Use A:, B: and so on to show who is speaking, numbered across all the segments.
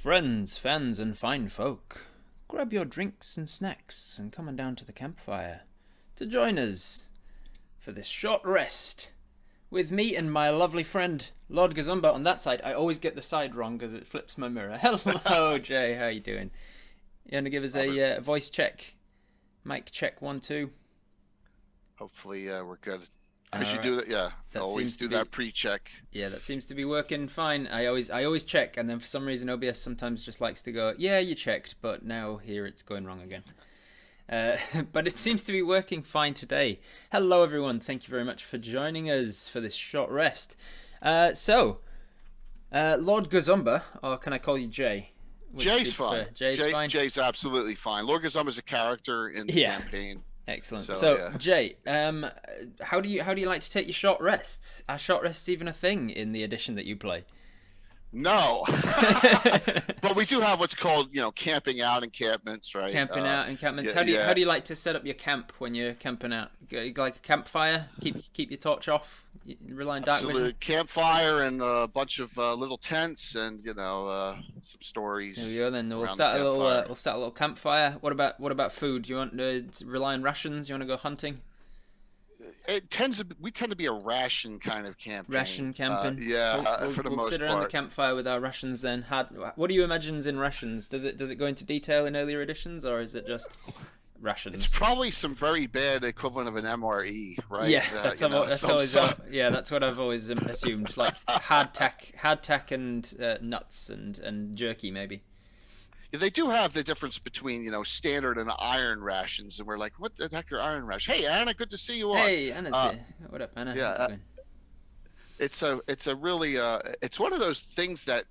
A: Friends, fans, and fine folk, grab your drinks and snacks and come on down to the campfire to join us for this short rest with me and my lovely friend Lord Gosumba on that side. I always get the side wrong because it flips my mirror. Hello, Jay. How you doing? You want to give us a voice check? Mic check 1 2.
B: Hopefully, we're good. We should do that. Yeah,
A: That
B: always
A: seems to
B: do
A: be-
B: that pre-check.
A: Yeah, that seems to be working fine. I always check, and then for some reason OBS sometimes just likes to go, yeah, you checked, but now here it's going wrong again. But it seems to be working fine today. Hello, everyone. Thank you very much for joining us for this short rest. Lord Gosumba, or can I call you Jay?
B: Jay's fine.
A: Jay's fine.
B: Jay's absolutely fine. Lord Gosumba is a character in the campaign.
A: Excellent.
B: So,
A: yeah. Jay, how do you like to take your short rests? Are short rests even a thing in the edition that you play?
B: No, but we do have what's called, camping out encampments, right?
A: Camping out encampments.
B: Yeah,
A: How do you like to set up your camp when you're camping out? Like a campfire? Keep your torch off. Rely on dark
B: absolutely.
A: vision.
B: Campfire and a bunch of little tents and some stories.
A: There we go. Then we'll
B: around
A: start
B: the
A: a little.
B: campfire.
A: We'll start a little campfire. What about food? Do you want to rely on rations? Do you want to go hunting?
B: We tend to be a ration kind of campaign.
A: Ration camping.
B: For the
A: we'll
B: most
A: sit around
B: part.
A: the campfire with our rations. Then, what do you imagine in rations? Does it go into detail in earlier editions, or is it just rations?
B: It's probably some very bad equivalent of an MRE, right?
A: Yeah, that's what I've always assumed. Like hardtack and nuts and jerky maybe.
B: Yeah, they do have the difference between standard and iron rations, and we're like, what the heck are iron rations? Hey, Anna, good to see you on.
A: Hey, Anna's here. What up, Anna?
B: Yeah,
A: How's it going?
B: it's a really it's one of those things that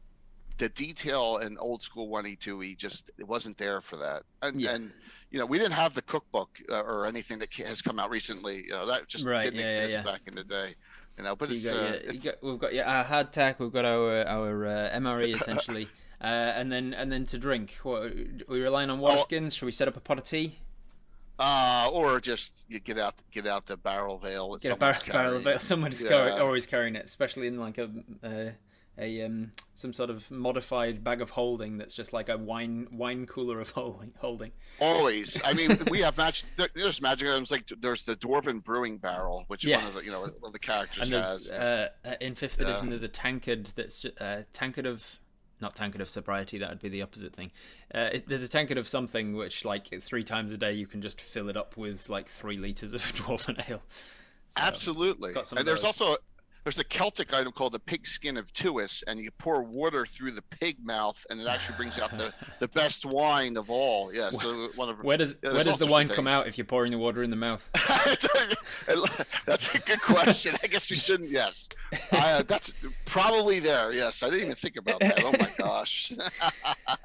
B: the detail in old school 1E2E it wasn't there for that, and we didn't have the cookbook or anything that has come out recently. That just didn't exist back in the day. But
A: so we've got our hardtack, we've got our MRE essentially. And then to drink, are we relying on water skins? Should we set up a pot of tea?
B: Or just you get out the barrel veil.
A: Get a barrel of veil. Someone's always carrying it, especially in like some sort of modified bag of holding that's just like a wine cooler of holding.
B: Always. I mean, we have there's magic items like there's the Dwarven brewing barrel, which one of the characters has.
A: In 5th edition, there's a tankard that's not tankard of sobriety, that would be the opposite thing. There's a tankard of something which, like, 3 times a day, you can just fill it up with, like, 3 litres of dwarven ale. So,
B: absolutely. And there's a Celtic item called the pig skin of Tuis, and you pour water through the pig mouth, and it actually brings out the best wine of all. Yeah. So
A: where does the wine come out if you're pouring the water in the mouth?
B: That's a good question. I guess we shouldn't. Yes, that's probably there. Yes, I didn't even think about that. Oh my gosh.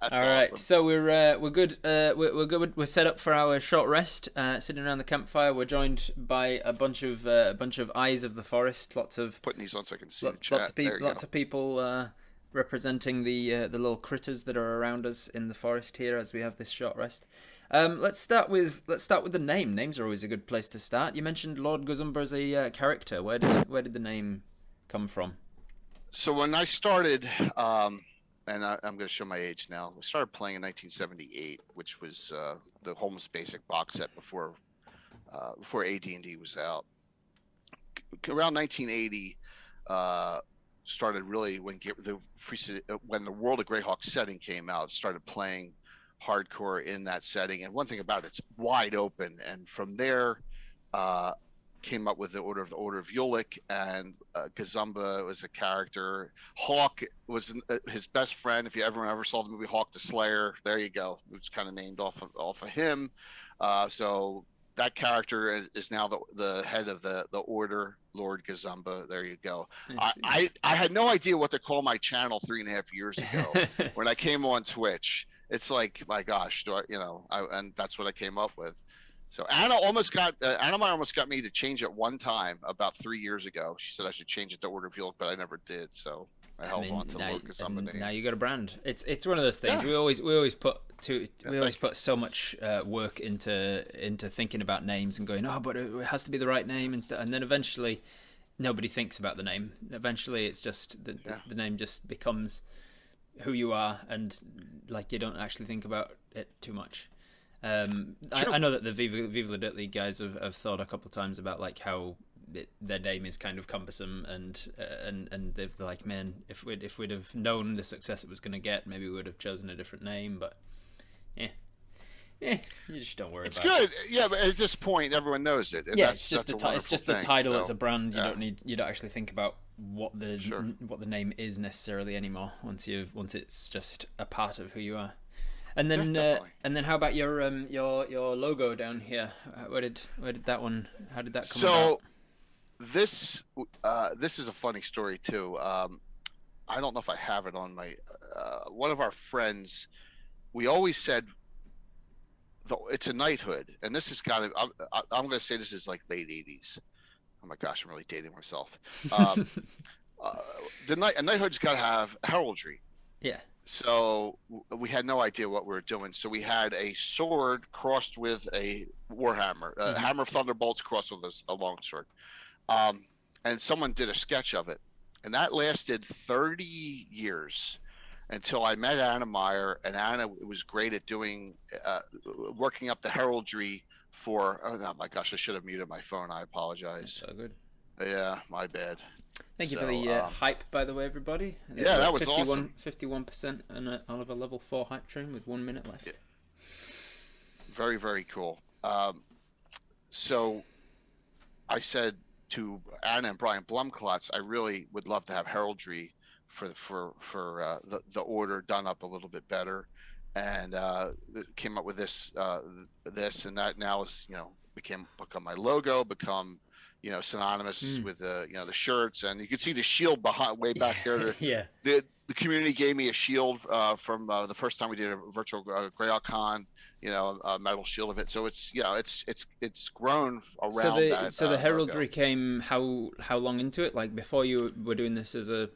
A: All right,
B: awesome.
A: so we're good. We're good. We're set up for our short rest. Sitting around the campfire, we're joined by a bunch of eyes of the forest. Lots of
B: putting these on so I can see the chat.
A: Lots of people representing the little critters that are around us in the forest here as we have this short rest. Let's start with the name. Names are always a good place to start. You mentioned Lord Gosumba as a character. Where did the name come from?
B: So when I started, and I'm going to show my age now. We started playing in 1978, which was the Holmes Basic box set before AD&D was out. Around 1980, started really when the World of GreyHawk setting came out. Started playing hardcore in that setting, and one thing about it's wide open. And from there, came up with the Order of Ulick, and Gosumba was a character. Hawk was his best friend. If you ever saw the movie Hawk the Slayer, there you go. It was kind of named off of him. So that character is now the head of the Order, Lord Gosumba. There you go. I had no idea what to call my channel 3.5 years ago when I came on Twitch. It's like, my gosh, and that's what I came up with. So Anna almost got me to change it one time about 3 years ago. She said I should change it to Order of Ulick, but I never did. So I held on to Lord Gosumba name.
A: Now you got a brand. It's one of those things. We always put so much work into thinking about names and going, but it has to be the right name and then eventually nobody thinks about the name. Eventually it's just the name just becomes who you are, and like you don't actually think about it too much. I know that the Viva La Dirt League guys have thought a couple of times about like how their name is kind of cumbersome, and they've like, man, if we'd have known the success it was going to get, maybe we would have chosen a different name. But you just don't worry about it.
B: It's good, yeah. But at this point, everyone knows it.
A: Yeah, it's just a title.
B: So,
A: it's a brand. You don't actually think about what the
B: Sure.
A: what the name is necessarily anymore. Once it's just a part of who you are. And then how about your logo down here? Where did that one? How did that come about?
B: So this is a funny story too. I don't know if I have it on my one of our friends. We always said it's a knighthood, and this is kind of I'm going to say this is like late '80s. Oh my gosh, I'm really dating myself. A knighthood's got to have heraldry.
A: Yeah.
B: So we had no idea what we were doing. So we had a sword crossed with a warhammer, a hammer of thunderbolts crossed with a longsword. And someone did a sketch of it, and that lasted 30 years until I met Anna Meyer, and Anna was great at doing working up the heraldry for. Oh my gosh, I should have muted my phone. I apologize.
A: That's so good.
B: Yeah, my bad.
A: Thank you for the hype, by the way, everybody.
B: Yeah, that was awesome.
A: 51% on a Oliver level 4 hype train with 1 minute left.
B: Yeah. Very, very cool. So I said to Anna and Brian Blumklotz, I really would love to have heraldry for the order done up a little bit better, and came up with this and that. Now is become my logo, become synonymous with the the shirts, and you can see the shield behind way back there.
A: Yeah.
B: The community gave me a shield from the first time we did a virtual GreyHawk Con, a metal shield of it. So it's grown around
A: So the heraldry
B: logo.
A: came how long into it? Like before you were doing this as a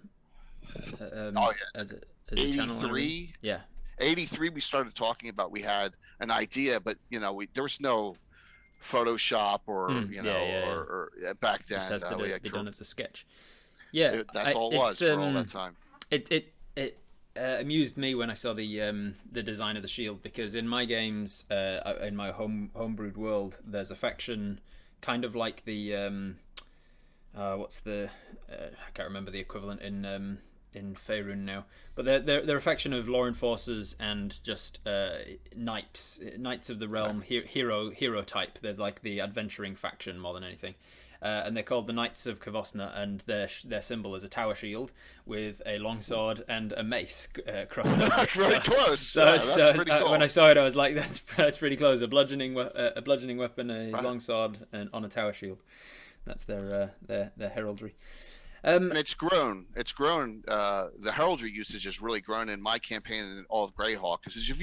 A: as a channel?
B: 83.
A: Yeah.
B: 83 we started talking about. We had an idea, but there was no Photoshop or or back then.
A: Just has to be done as a sketch. Yeah,
B: that's all it was for all that time.
A: It amused me when I saw the design of the shield, because in my games, in my homebrewed world, there's a faction kind of like the what's the I can't remember the equivalent in Faerun now, but they're a faction of law enforcers and just knights of the realm, hero type. They're like the adventuring faction more than anything, and they're called the Knights of Kavosna, and their symbol is a tower shield with a longsword and a mace crossed over.
B: Very close.
A: So
B: that's pretty cool.
A: When I saw it, I was like, that's pretty close. A bludgeoning weapon, a longsword, and on a tower shield. That's their heraldry.
B: And it's grown. The heraldry usage has really grown in my campaign and in all of GreyHawk. Because if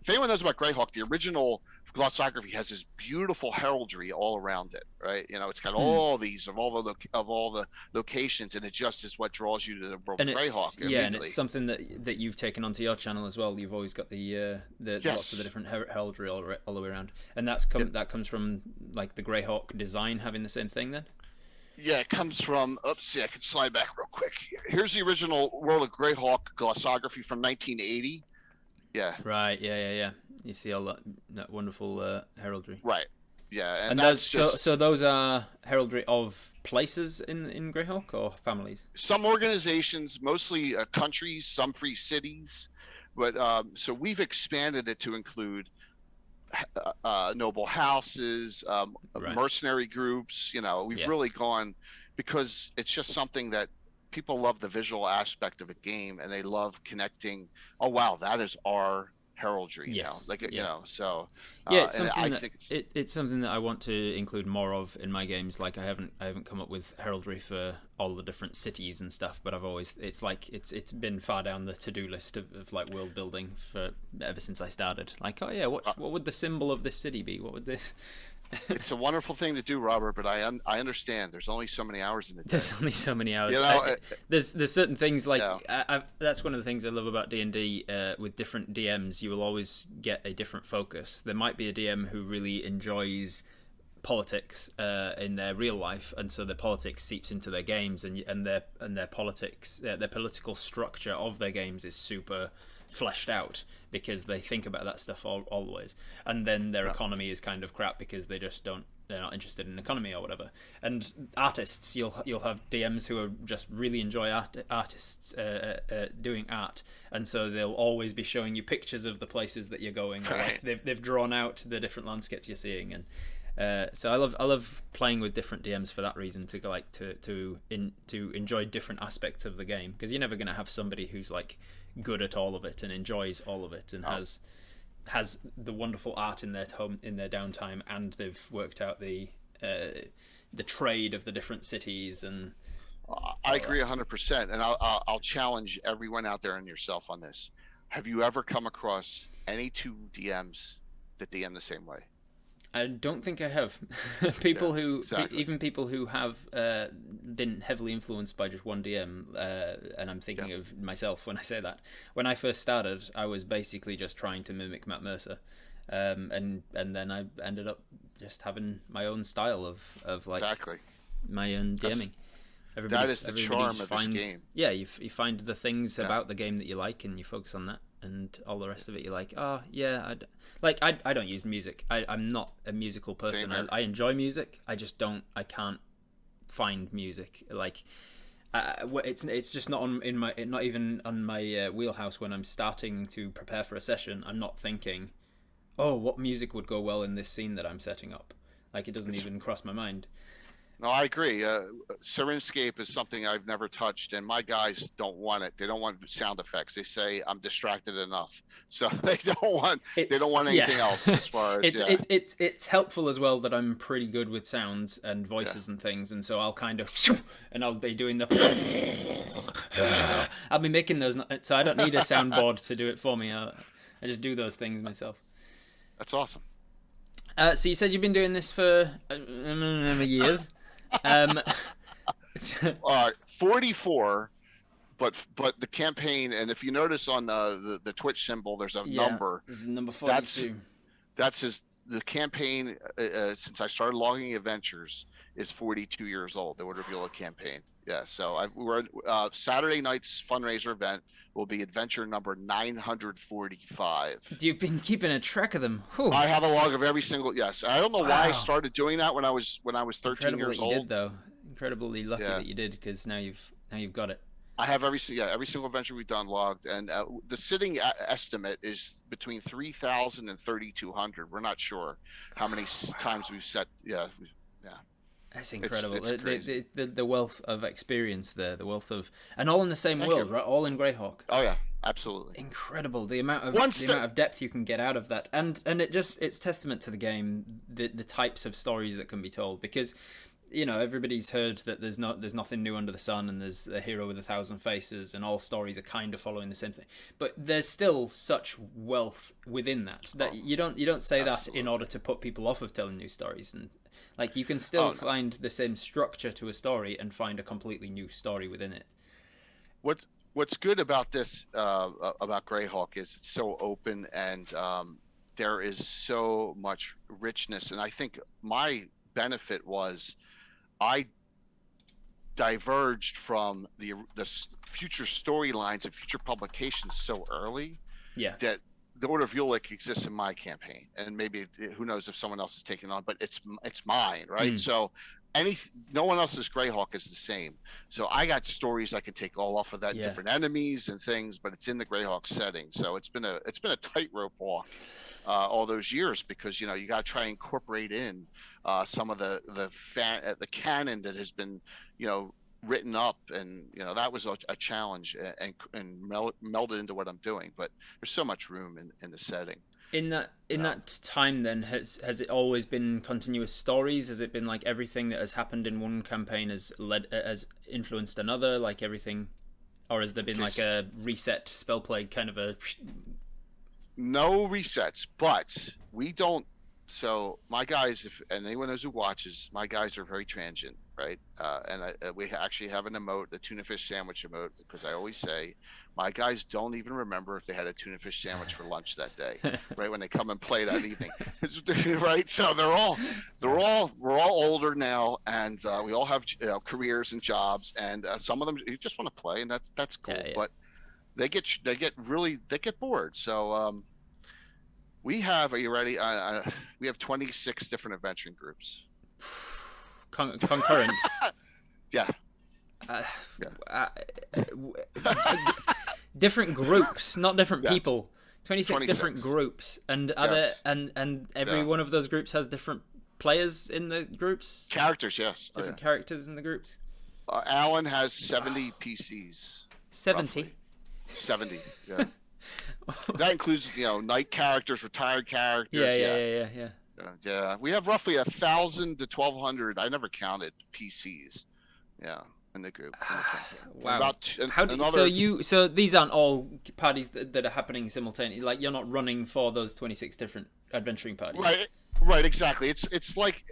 B: anyone knows about GreyHawk, the original glossography has this beautiful heraldry all around it, right? It's got all these of all the locations, and it just is what draws you to the world of GreyHawk.
A: Yeah, and it's something that you've taken onto your channel as well. You've always got the lots of the different heraldry all the way around, and that comes from like the GreyHawk design having the same thing then.
B: Yeah, it comes from. Oops, see, I can slide back real quick. Here's the original World of GreyHawk glossography from 1980. Yeah.
A: Right. Yeah. You see all that wonderful heraldry.
B: Right. Yeah, and
A: that's so those are heraldry of places in GreyHawk or families.
B: Some organizations, mostly countries, some free cities, but so we've expanded it to include noble houses,
A: Right.
B: mercenary groups. We've really gone, because it's just something that people love, the visual aspect of a game, and they love connecting. Oh wow, that is our heraldry.
A: Yes.
B: So
A: it's something it's something that I want to include more of in my games. Like I haven't come up with heraldry for all the different cities and stuff, but it's been far down the to-do list of like world building for ever since I started. Like, oh yeah, what would the symbol of this city be? What would this?
B: It's a wonderful thing to do, Robert, but I understand there's only so many hours in the day.
A: There's only so many hours. There's certain things like that's one of the things I love about D&D. With different DMs, you will always get a different focus. There might be a DM who really enjoys politics in their real life, and so the politics seeps into their games, and their politics, their political structure of their games is super fleshed out because they think about that stuff always. And then their economy is kind of crap because they're not interested in economy or whatever. And artists, you'll have DMs who are just really enjoy artists doing art, and so they'll always be showing you pictures of the places that you're going, or like they've drawn out the different landscapes you're seeing. And so I love playing with different DMs for that reason, to enjoy different aspects of the game, because you're never going to have somebody who's like good at all of it and enjoys all of it and has the wonderful art in their downtime, and they've worked out the trade of the different cities. And
B: I agree 100%, and I'll challenge everyone out there and yourself on this. Have you ever come across any two DMs that DM the same way?
A: I don't think I have. People
B: exactly.
A: even people who have been heavily influenced by just one DM, and I'm thinking of myself when I say that. When I first started, I was basically just trying to mimic Matt Mercer, and then I ended up just having my own style of like my own DMing.
B: That is the charm of this game.
A: Yeah, you find the things about the game that you like, and you focus on that, and all the rest of it you're like, oh yeah, I don't use music. I'm not a musical person. I enjoy music. I can't find music. Like it's just not not even on my wheelhouse when I'm starting to prepare for a session. I'm not thinking, oh, what music would go well in this scene that I'm setting up. Like, it doesn't even cross my mind.
B: No, I agree. Serenscape is something I've never touched, and my guys don't want it. They don't want sound effects. They say I'm distracted enough, so they don't want anything else. As far as
A: it's helpful as well that I'm pretty good with sounds and voices and things, and so I'll kind of and I'll be doing the I'll be making those, so I don't need a soundboard to do it for me. I just do those things myself.
B: That's awesome.
A: So you said you've been doing this for years.
B: 44, but the campaign, and if you notice on the Twitch symbol, there's a number.
A: This is number 42.
B: That's the campaign since I started logging adventures is 42 years old. The Order of Eula campaign. Yeah, so we're Saturday night's fundraiser event will be adventure number 945.
A: You've been keeping a track of them. Whew.
B: I have a log of every single. Yes, I don't know why I started doing that when I was 13 years old.
A: You did, though. Incredibly lucky that you did, because now you've got it.
B: I have every single adventure we've done logged, and the sitting estimate is between 3,000 and 3,200. We're not sure how many times we've set. Yeah.
A: That's incredible. It's the wealth of experience there, the wealth of, and all in the same world, right? All in GreyHawk.
B: Oh yeah, absolutely.
A: Incredible the amount of depth you can get out of that, and it's testament to the game, the types of stories that can be told, because everybody's heard that there's nothing new under the sun, and there's a hero with 1,000 faces, and all stories are kind of following the same thing. But there's still such wealth within that you don't say that in order to put people off of telling new stories, and like you can still find the same structure to a story and find a completely new story within it.
B: What's good about this about GreyHawk is it's so open, and there is so much richness, and I think my benefit was I diverged from the future storylines and future publications so early that the Order of Ulick exists in my campaign, and maybe who knows if someone else is taking on, but it's mine, right? So no one else's GreyHawk is the same. So I got stories I can take all off of that, different enemies and things, but it's in the GreyHawk setting. So it's been a tightrope walk all those years, because you got to try and incorporate in some of the canon that has been written up, and that was a challenge, and melded into what I'm doing. But there's so much room in the setting.
A: In that time, then, has it always been continuous stories? Has it been like everything that has happened in one campaign has influenced another, like everything, or has there been like a reset spell plague kind of a?
B: No resets, but we don't So my guys, if and anyone knows who watches, my guys are very transient, right? We actually have an emote, a tuna fish sandwich emote, because I always say my guys don't even remember if they had a tuna fish sandwich for lunch that day, right? When they come and play that evening, right? So we're all older now, and we all have careers and jobs, and some of them you just want to play, and that's cool.
A: Yeah, yeah.
B: But they get bored. So we have, are you ready? We have 26 different adventuring groups.
A: Concurrent.
B: Yeah.
A: Different groups, not different
B: Yeah.
A: people. 26 different
B: 26.
A: groups, and
B: Yes.
A: and every
B: Yeah.
A: one of those groups has different players in the groups,
B: Characters, yes.
A: different characters in the groups.
B: Alan has 70 PCs.
A: 70.
B: Roughly. 70, yeah. That includes, knight characters, retired characters.
A: Yeah.
B: Yeah. We have roughly 1,000 to 1,200. I never counted PCs. Yeah, in the group. In the campaign.
A: Wow.
B: About
A: so these aren't all parties that are happening simultaneously. Like, you're not running for those 26 different adventuring parties.
B: Right, exactly. It's like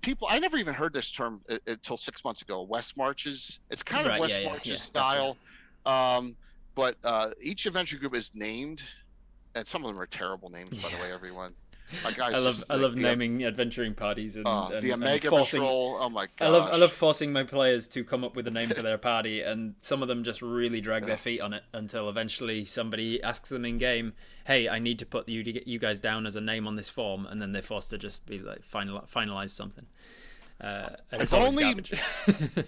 B: people. I never even heard this term until 6 months ago. West Marches. It's kind of West Marches style. But each adventure group is named, and some of them are terrible names, by the way, everyone. My guys,
A: I love naming adventuring parties and
B: the Omega
A: and forcing,
B: Patrol. Oh my gosh.
A: I love forcing my players to come up with a name for their party, and some of them just really drag their feet on it until eventually somebody asks them in game, "Hey, I need to put you guys down as a name on this form," and then they're forced to just be like finalize something. And it's always garbage.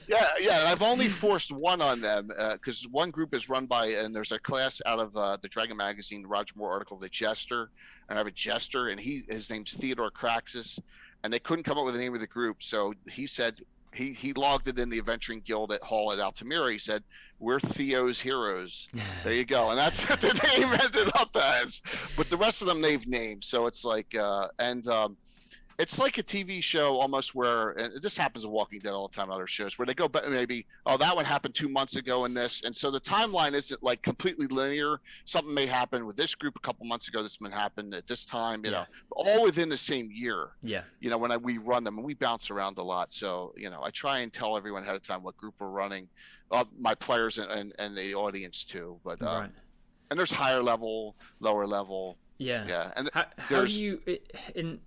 B: Yeah. I've only forced one on them because one group is run by, and there's a class out of the Dragon Magazine Roger Moore article, the Jester, and I have a Jester, and his name's Theodore Craxus, and they couldn't come up with the name of the group, so he said he logged it in the Adventuring Guild at Hall at Altamira. He said, "We're Theo's Heroes." There you go, and that's what the name ended up as. But the rest of them they've named, so it's like it's like a TV show almost where, and this happens in Walking Dead all the time and other shows, where they go back maybe, oh, that one happened 2 months ago in this. And so the timeline isn't like completely linear. Something may happen with this group a couple months ago. This one happened at this time, you know, all within the same year.
A: Yeah.
B: When we run them, and we bounce around a lot. So, I try and tell everyone ahead of time what group we're running, my players and the audience too. But,
A: right.
B: And there's higher level, lower level.
A: Yeah.
B: Yeah. And
A: how do you, in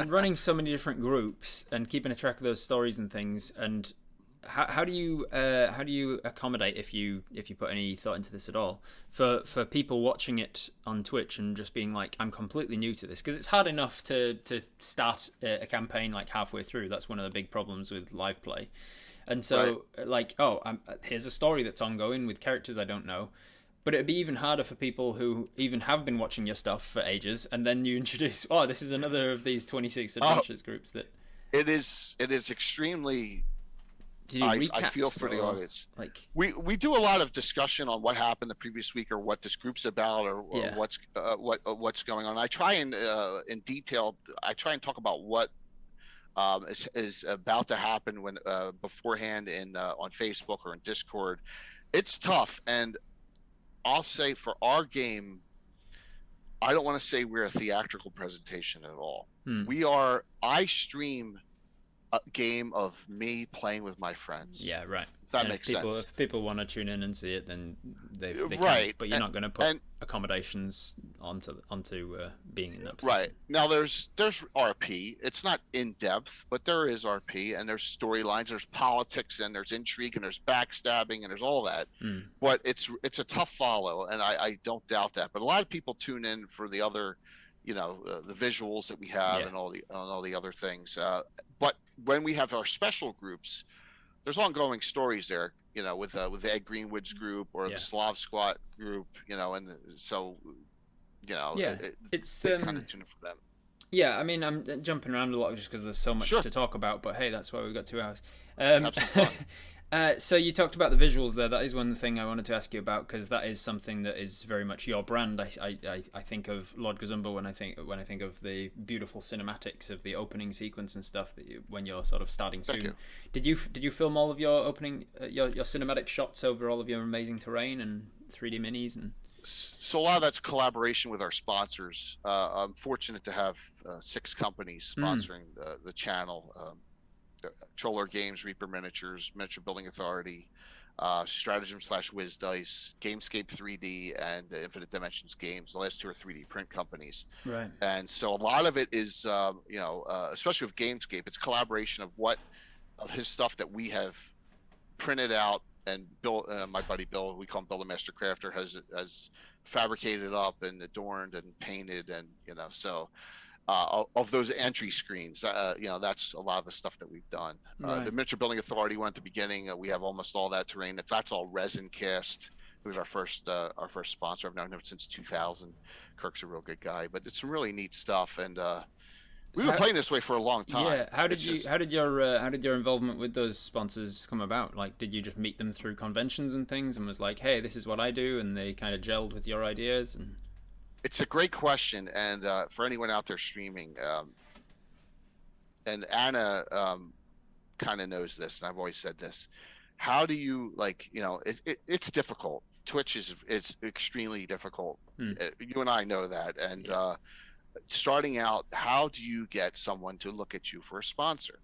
A: running so many different groups and keeping a track of those stories and things, and how do you accommodate, if you put any thought into this at all, for people watching it on Twitch and just being like, I'm completely new to this? Because it's hard enough to start a campaign like halfway through. That's one of the big problems with live play. And so like, here's a story that's ongoing with characters I don't know. But it'd be even harder for people who even have been watching your stuff for ages, and then you introduce, this is another of these 26 adventures groups that...
B: It is extremely... I feel for the audience.
A: Like,
B: we do a lot of discussion on what happened the previous week, or what this group's about, or what's going on. I try and in detail. I try and talk about what is about to happen when beforehand on Facebook or in Discord. It's tough, and I'll say for our game, I don't want to say we're a theatrical presentation at all. I stream a game of me playing with my friends.
A: Yeah, right.
B: If that makes sense.
A: If people want to tune in and see it, then they
B: right.
A: Can. But you're not going to put accommodations onto being in that position.
B: Right. Now there's RP. It's not in depth, but there is RP, and there's storylines, there's politics, and there's intrigue, and there's backstabbing, and there's all that. But it's a tough follow, and I don't doubt that. But a lot of people tune in for the other, the visuals that we have and all the other things. But when we have our special groups, there's ongoing stories there, with Ed Greenwood's group or the Slav Squat group, and so,
A: it's
B: kind of tune in for them.
A: Yeah, I mean, I'm jumping around a lot just because there's so much to talk about, but hey, that's why we've got 2 hours.
B: Have some fun.
A: So you talked about the visuals there. That is one thing I wanted to ask you about, because that is something that is very much your brand. I think of Lord Gosumba when I think of the beautiful cinematics of the opening sequence and stuff when you're sort of starting soon.
B: Thank
A: you. Did you film all of your opening your cinematic shots over all of your amazing terrain and 3D minis and?
B: So a lot of that's collaboration with our sponsors. I'm fortunate to have 6 companies
A: Mm,
B: sponsoring the channel. Troller Games, Reaper Miniatures, Miniature Building Authority, Stratagem / Wiz Dice, Gamescape 3D, and Infinite Dimensions Games. The last 2 are 3D print companies.
A: right.
B: And so a lot of it is, especially with Gamescape, it's collaboration of what of his stuff that we have printed out, and Bill, my buddy Bill, we call him Bill the Master Crafter, has fabricated up and adorned and painted, and so of those entry screens, that's a lot of the stuff that we've done.
A: Right.
B: The Miniature Building Authority one at the beginning, we have almost all that terrain. That's all resin cast. It was our first sponsor. I've known him since 2000. Kirk's a real good guy, but it's some really neat stuff, and we've
A: So
B: been playing this way for a long time.
A: yeah, how did your involvement with those sponsors come about? Like, did you just meet them through conventions and things, and was like, hey, this is what I do, and they kind of gelled with your ideas? And
B: It's a great question, and for anyone out there streaming, and Anna kind of knows this, and I've always said this. How do you it's difficult. Twitch it's extremely difficult.
A: Hmm.
B: You and I know that, and starting out, how do you get someone to look at you for a sponsor?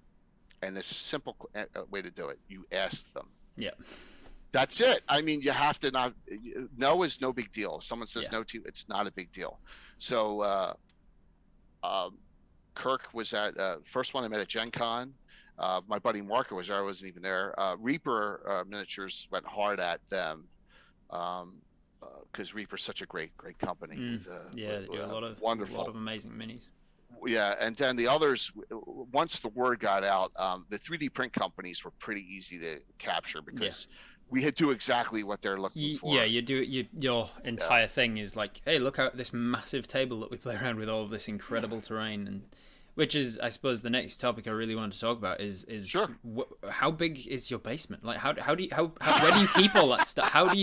B: And this simple way to do it: you ask them.
A: Yeah.
B: That's it. I mean, you have to not. No is no big deal. If someone says
A: Yeah.
B: no to you, it's not a big deal. So Kirk was at first one I met at Gen Con. My buddy Marco was there. I wasn't even there. Reaper Miniatures went hard at them because Reaper's such a great company.
A: Yeah, they do a lot of amazing minis.
B: Yeah, and then the others, once the word got out, the 3D print companies were pretty easy to capture because we had do exactly what they're looking for.
A: Yeah, your entire thing is like, hey, look at this massive table that we play around with all of this incredible terrain, and which is, I suppose, the next topic I really wanted to talk about is
B: Sure.
A: How big is your basement? Like, how where do you keep all that stuff? How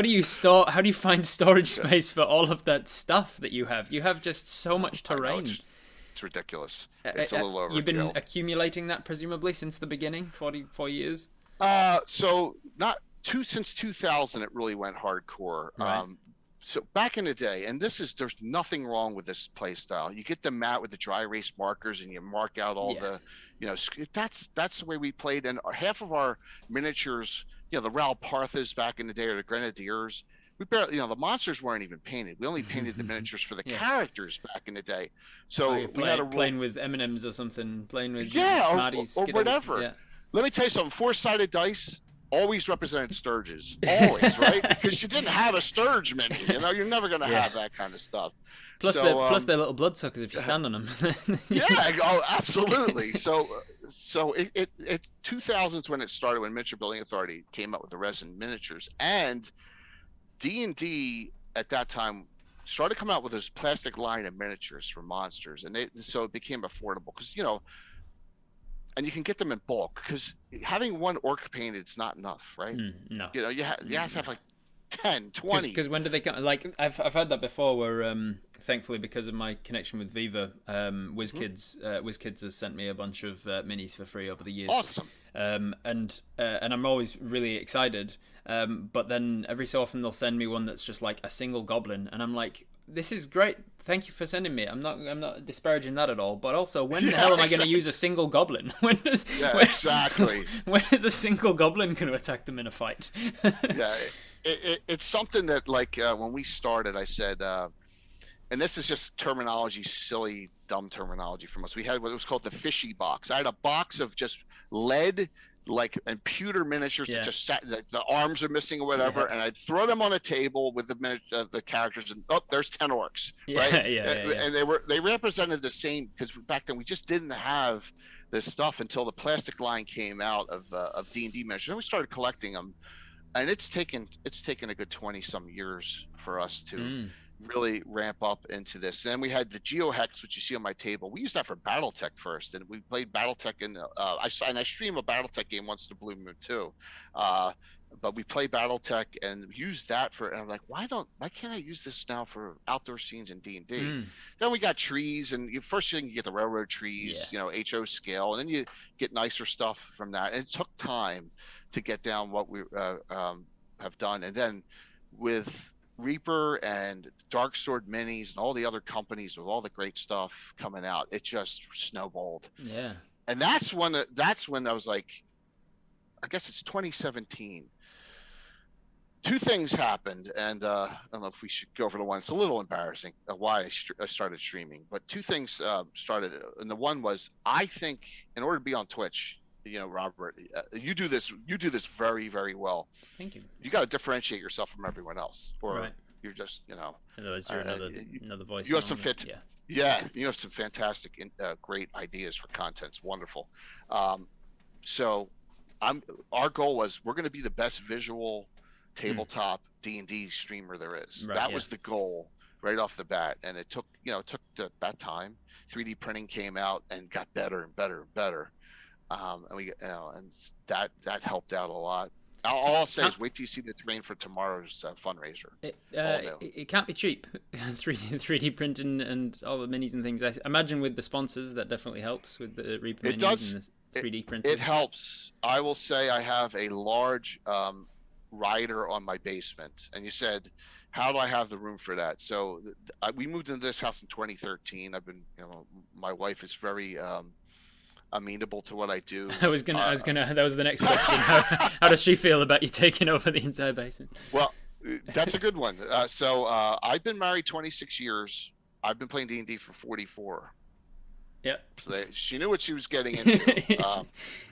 A: do you find storage space for all of that stuff that you have? You have just so much terrain.
B: It's ridiculous. It's a little overkill.
A: You've been accumulating that presumably since the beginning, 44 years.
B: So not since 2000, it really went hardcore.
A: Right.
B: So back in the day, and there's nothing wrong with this play style. You get the mat with the dry erase markers, and you mark out all the, that's the way we played. And half of our miniatures, the Ral Parthas back in the day, or the Grenadiers, we barely, the monsters weren't even painted. We only painted the miniatures for the characters back in the day. So we had
A: playing with M&Ms or something, playing with
B: Smarties, or whatever.
A: Yeah.
B: Let me tell you something. 4-sided dice always represented Sturges. Always, right? Because you didn't have a Sturge mini. You're never going to have that kind of stuff.
A: Plus, they're little bloodsuckers if you stand on them.
B: Oh, absolutely. So it 2000s when it started, when Miniature Building Authority came up with the resin miniatures, and D&D at that time started coming out with this plastic line of miniatures for monsters, and so it became affordable because and you can get them in bulk, because having one orc painted is not enough, right?
A: No.
B: You have to have like 10, 20.
A: Because when do they come? Like, I've heard that before, where thankfully, because of my connection with Viva, WizKids has sent me a bunch of minis for free over the years.
B: Awesome.
A: And I'm always really excited. But then every so often they'll send me one that's just like a single goblin, and I'm like, this is great. Thank you for sending me. I'm not disparaging that at all. But also, when the hell am I going to use a single goblin?
B: Exactly.
A: When is a single goblin going to attack them in a fight?
B: It's something that, like, when we started, I said, and this is just terminology, silly, dumb terminology from us. We had what was called the fishy box. I had a box of just lead, and pewter miniatures that just sat, the arms are missing or whatever, and I'd throw them on a table with the characters, and there's 10 orcs, right? And they represented the same, because back then we just didn't have this stuff until the plastic line came out of D&D miniatures, and we started collecting them, and it's taken a good 20 some years for us to really ramp up into this. And then we had the GeoHex, which you see on my table. We used that for BattleTech first, and we played BattleTech I stream a BattleTech game once in a blue moon too. But we play BattleTech and used that for, and I'm like, why can't I use this now for outdoor scenes in D&D? Then we got trees, and first thing you get the railroad trees, HO scale, and then you get nicer stuff from that. And it took time to get down what we have done. And then with Reaper and Dark Sword Minis and all the other companies with all the great stuff coming out, it just snowballed.
A: Yeah.
B: And that's when I was like, I guess it's 2017. Two things happened, and I don't know if we should go over the one. It's a little embarrassing why I started streaming, but two things started, and the one was, I think in order to be on Twitch, Robert, you do this very, very well.
A: Thank you.
B: You got to differentiate yourself from everyone else, or
A: right.
B: you're just,
A: Otherwise, you're another voice.
B: You have some you have some fantastic, great ideas for content. It's wonderful. So, our goal was, we're going to be the best visual tabletop D&D streamer there is.
A: Right,
B: that was the goal right off the bat, and it took that time. 3D printing came out and got better and better and better, and we and that helped out a lot. All I'll say is, wait till you see the terrain for tomorrow's fundraiser.
A: It can't be cheap. 3D printing and all the minis and things. I imagine with the sponsors that definitely helps with the Reaper minis and the 3D printing.
B: It helps. I will say I have a large rider on my basement, and you said, how do I have the room for that? So we moved into this house in 2013. I've been, my wife is very amenable to what I do.
A: That was the next question. How does she feel about you taking over the entire basement?
B: Well, that's a good one. So I've been married 26 years. I've been playing D&D for 44.
A: Yeah.
B: So she knew what she was getting into.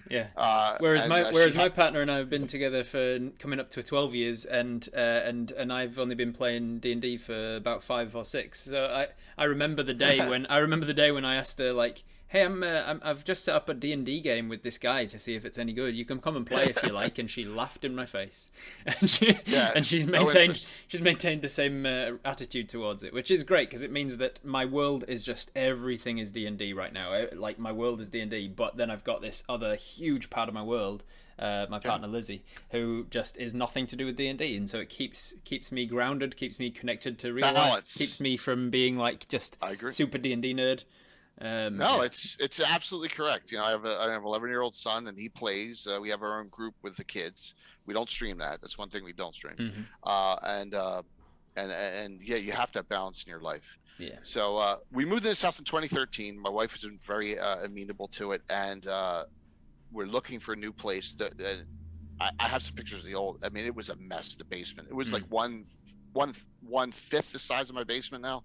A: Yeah. Whereas my partner and I have been together for coming up to 12 years, and I've only been playing D&D for about 5 or 6. So I remember the day when I asked her, like, hey, I've just set up a D&D game with this guy to see if it's any good. You can come and play if you like. And she laughed in my face, and she's maintained the same attitude towards it, which is great, because it means that my world is just, everything is D&D right now. Like, my world is D&D, but then I've got this other huge part of my world, my partner Lizzie, who just is nothing to do with D&D, and so it keeps me grounded, keeps me connected to real life, keeps me from being like just super D&D nerd.
B: It's absolutely correct. I have an 11-year-old son, and he plays. We have our own group with the kids. We don't stream that. That's one thing we don't stream. And yeah, you have to have balance in your life.
A: Yeah.
B: So we moved to this house in 2013. My wife has been very amenable to it, and we're looking for a new place. I have some pictures of the old. I mean, it was a mess. The basement. It was like one fifth the size of my basement now.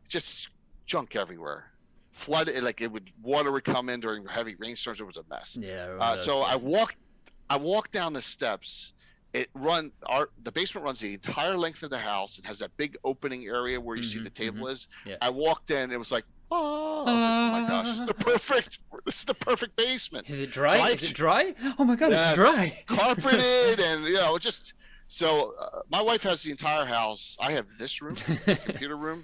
B: Just junk everywhere. Flooded, like water would come in during heavy rainstorms. It was a mess.
A: Yeah.
B: So I walked down the steps. The basement runs the entire length of the house. It has that big opening area where you see the table is.
A: Yeah.
B: I walked in. It was like, oh my gosh, this is the perfect basement.
A: Is it dry? Is it dry? Oh my God, it's dry.
B: Carpeted, and just. So my wife has the entire house. I have this room, computer room,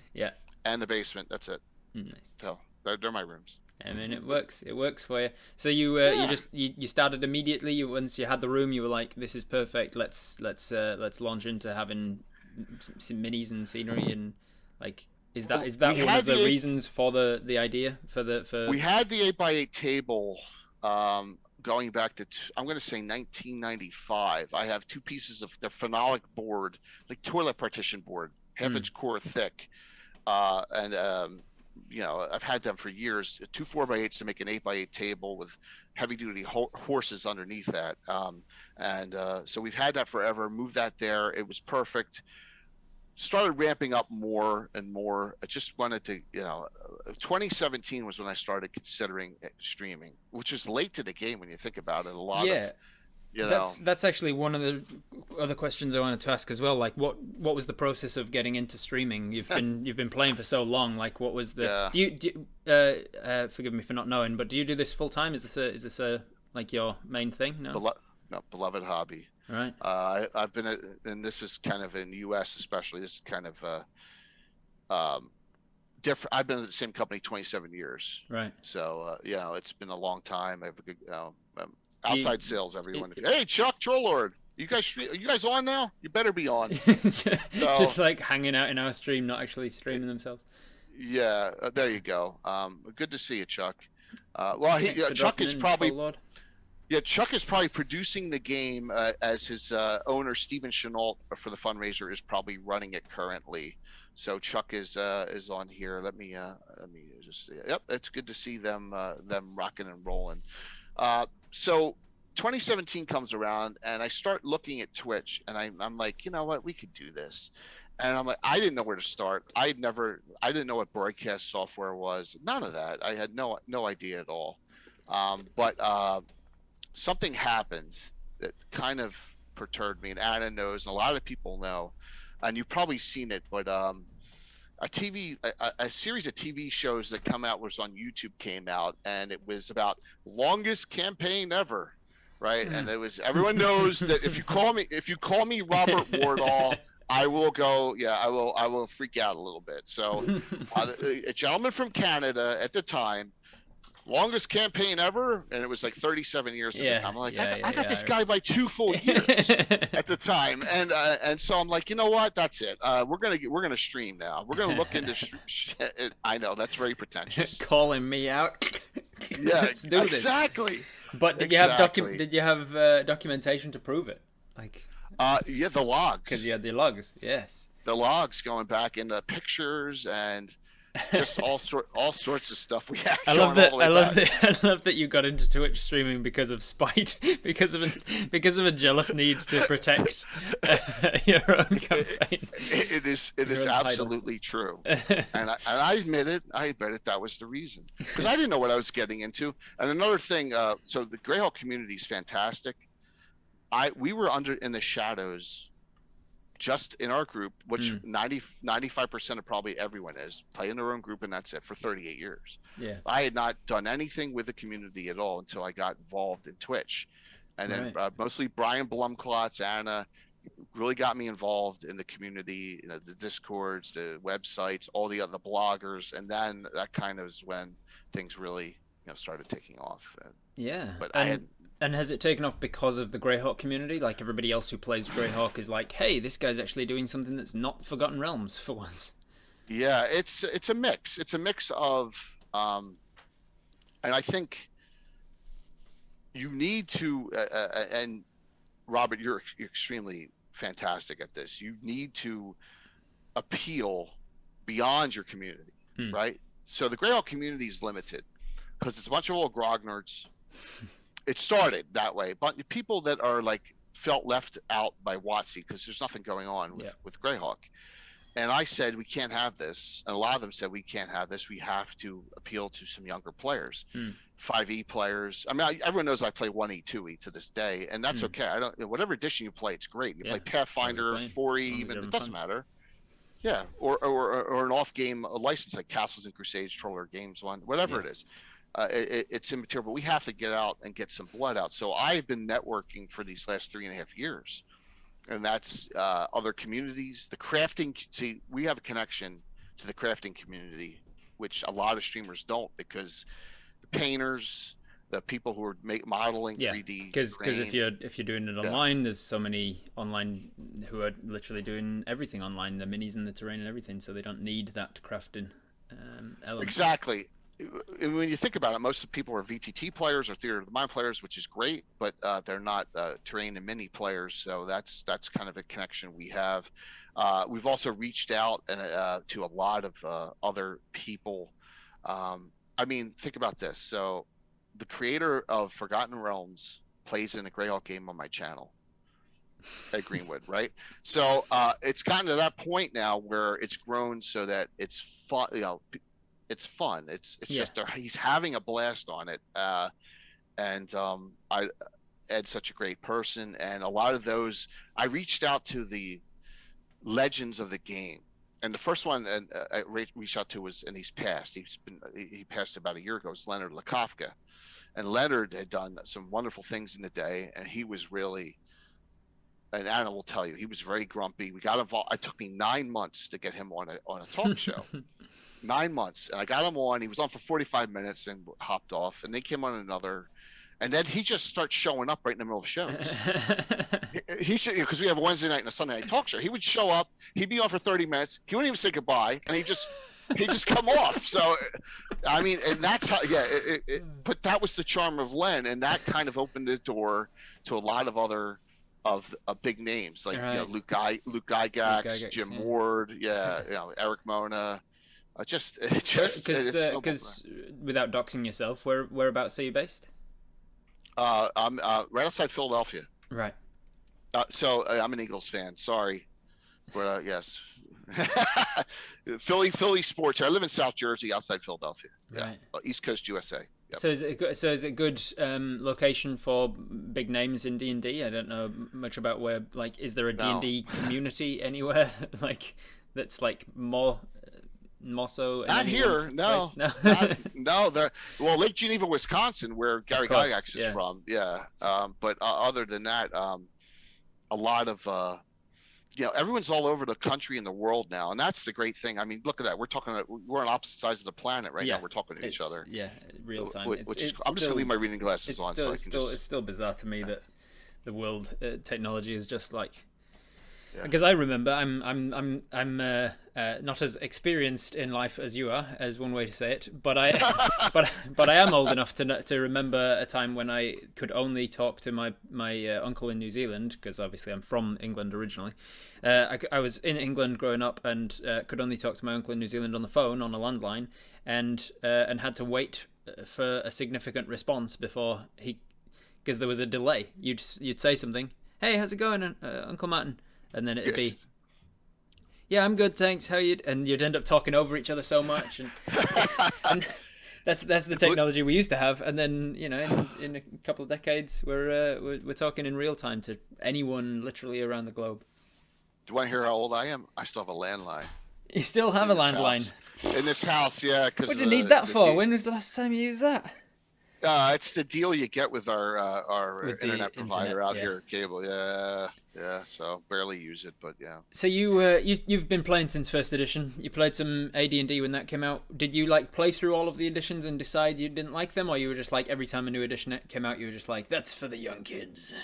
B: and the basement. That's it.
A: Nice.
B: So they're my rooms.
A: I mean, it works for you. So you started immediately. Once you had the room, you were like, this is perfect. Let's launch into having some minis and scenery, and like, is that one of the reasons for the idea for
B: we had the 8x8 table going back to I'm going to say 1995. I have two pieces of the phenolic board, like toilet partition board, half-inch core thick, and I've had them for years. 2 4x8s to make an 8x8 table with heavy-duty horses underneath that, so we've had that forever. Moved that there. It was perfect. Started ramping up more and more. I just wanted to, 2017 was when I started considering streaming, which is late to the game when you think about it.
A: That's actually one of the other questions I wanted to ask as well. Like, what was the process of getting into streaming? You've been playing for so long. Like, what was the? Do you forgive me for not knowing, but do you do this full time? Is this like your main thing? No,
B: beloved hobby.
A: Right.
B: I've been and this is kind of in the U.S. especially. This is kind of different. I've been at the same company 27 years.
A: Right.
B: So it's been a long time. I have a good. Outside sales, everyone. Hey, Chuck, Troll Lord, are you guys on now? You better be on.
A: Just like hanging out in our stream, not actually streaming themselves.
B: Yeah, there you go. Good to see you, Chuck. Chuck is probably. Yeah, Chuck is probably producing the game as his owner Stephen Chenault for the fundraiser is probably running it currently. So Chuck is on here. Let me just yep, it's good to see them rocking and rolling. So 2017 comes around and I start looking at Twitch and I'm like, you know what, we could do this. And I'm like, I didn't know where to start. I didn't know what broadcast software was. None of that. I had no idea at all. But something happened that kind of perturbed me, and Anna knows, and a lot of people know, and you've probably seen it. But a series of TV shows that come out was on YouTube came out, and it was about longest campaign ever, right? And it was everyone knows that if you call me Robert Wardall, I will go, yeah, I will freak out a little bit. So a gentleman from Canada at the time, longest campaign ever, and it was like 37 years at the time. I'm like, I got this guy by 2 full years at the time, and so I'm like, you know what? That's it. We're gonna stream now. We're gonna look into. I know that's very pretentious.
A: Calling me out.
B: Yeah,
A: let's do
B: exactly.
A: This. But did you have documentation to prove it? Like,
B: yeah, the logs.
A: Because you had the logs, yes.
B: The logs going back into pictures and just all sorts of stuff we had.
A: I love that you got into Twitch streaming because of spite, because of a jealous need to protect your own campaign.
B: It is absolutely true, and I admit it. That was the reason, because I didn't know what I was getting into. And another thing, so the GreyHawk community is fantastic. We were in the shadows. Just in our group, which 95% of probably everyone is, play in their own group, and that's it, for 38 years.
A: Yeah.
B: I had not done anything with the community at all until I got involved in Twitch. And then mostly Brian Blumklotz, Anna, really got me involved in the community, the Discords, the websites, all the other bloggers. And then that kind of is when things really started taking off. But
A: And has it taken off because of the GreyHawk community? Like, everybody else who plays GreyHawk is like, hey, this guy's actually doing something that's not Forgotten Realms for once.
B: Yeah, it's a mix. It's a mix of, and I think you need to, and Robert, you're extremely fantastic at this. You need to appeal beyond your community, right? So the GreyHawk community is limited because it's a bunch of old grognards. It
A: started
B: that way, but the people that are like felt left out by WotC because there's nothing going on with GreyHawk. And I said, we can't have this. And a lot of them said, we can't have this. We have to appeal to some younger players, 5e players. I mean, everyone knows I play 1e, 2e to this day, and that's okay. I don't, whatever edition you play, it's great. You play Pathfinder, 4e, even, it doesn't matter. Yeah, or an off-game license like Castles and Crusades, Troller Games One, whatever it is. It's immaterial, but we have to get out and get some blood out. So I've been networking for these last 3.5 years, and that's other communities. The crafting, see, we have a connection to the crafting community, which a lot of streamers don't, because the painters, the people who are modeling 3D.
A: Because if you're doing it online, there's so many online who are literally doing everything online, the minis and the terrain and everything, so they don't need that crafting element.
B: Exactly. When you think about it, most of the people are VTT players or Theater of the Mind players, which is great, but they're not terrain and mini players. So that's kind of a connection we have. We've also reached out to a lot of other people. I mean, think about this. So the creator of Forgotten Realms plays in a GreyHawk game on my channel at Greenwood, right? So it's gotten to that point now where it's grown so that it's fun. It's fun. It's just he's having a blast on it, and Ed's such a great person, and a lot of those I reached out to the legends of the game, and the first one I reached out to was, and he's passed. He passed about a year ago. It's Leonard Lakofka, and Leonard had done some wonderful things in the day, and he was really. And Anna will tell you, he was very grumpy. We got involved. It took me 9 months to get him on a talk show. 9 months, and I got him on. He was on for 45 minutes and hopped off, and they came on another, and then he just starts showing up right in the middle of shows. He should, because we have a Wednesday night and a Sunday night talk show. He would show up, he'd be on for 30 minutes, he wouldn't even say goodbye, and he just come off. So I mean, and that's how, yeah. But that was the charm of Len, and that kind of opened the door to a lot of other of big names like
A: Right.
B: Luke
A: Luke
B: Gygax,
A: Gygax,
B: Jim
A: yeah.
B: Ward, Eric Mona. It's so
A: Because without doxing yourself, whereabouts are you based?
B: I'm right outside Philadelphia.
A: Right.
B: So I'm an Eagles fan. Sorry, but yes, Philly sports. I live in South Jersey, outside Philadelphia. Yeah,
A: Right.
B: East Coast USA. Yep.
A: So is it a good location for big names in D&D? I don't know much about where. Like, is there a
B: No.
A: D&D community anywhere like that's like more so? In
B: Not
A: any
B: here,
A: one
B: no.
A: place?
B: No. Well, Lake Geneva, Wisconsin, where Gary
A: course,
B: Gygax is
A: yeah.
B: from. Yeah. But other than that, a lot of everyone's all over the country and the world now, and that's the great thing. I mean, look at that. We're on opposite sides of the planet right
A: Yeah,
B: now. We're talking to each other.
A: Yeah, real time.
B: Which is, I'm just gonna leave my reading glasses on, so I can just.
A: It's still bizarre to me that the world technology is just like.
B: Yeah.
A: Because I remember, I'm not as experienced in life as you are, as one way to say it. But but I am old enough to remember a time when I could only talk to my uncle in New Zealand, because obviously I'm from England originally. I was in England growing up and could only talk to my uncle in New Zealand on the phone on a landline, and had to wait for a significant response before because there was a delay. You'd say something, hey, how's it going, Uncle Martin? And then it'd be, yeah, I'm good, thanks. How you? And you'd end up talking over each other so much, and that's the technology we used to have. And then in a couple of decades, we're talking in real time to anyone literally around the globe.
B: Do you want to hear how old I am? I still have a landline.
A: You still have a landline
B: in this house, yeah. Because
A: what do you need that for? When was the last time you used that?
B: It's the deal you get with our internet provider out here at cable. Yeah. So barely use it, but yeah.
A: So you've been playing since first edition. You played some AD&D when that came out. Did you play through all of the editions and decide you didn't like them, or you were just like every time a new edition came out, you were just like, that's for the young kids?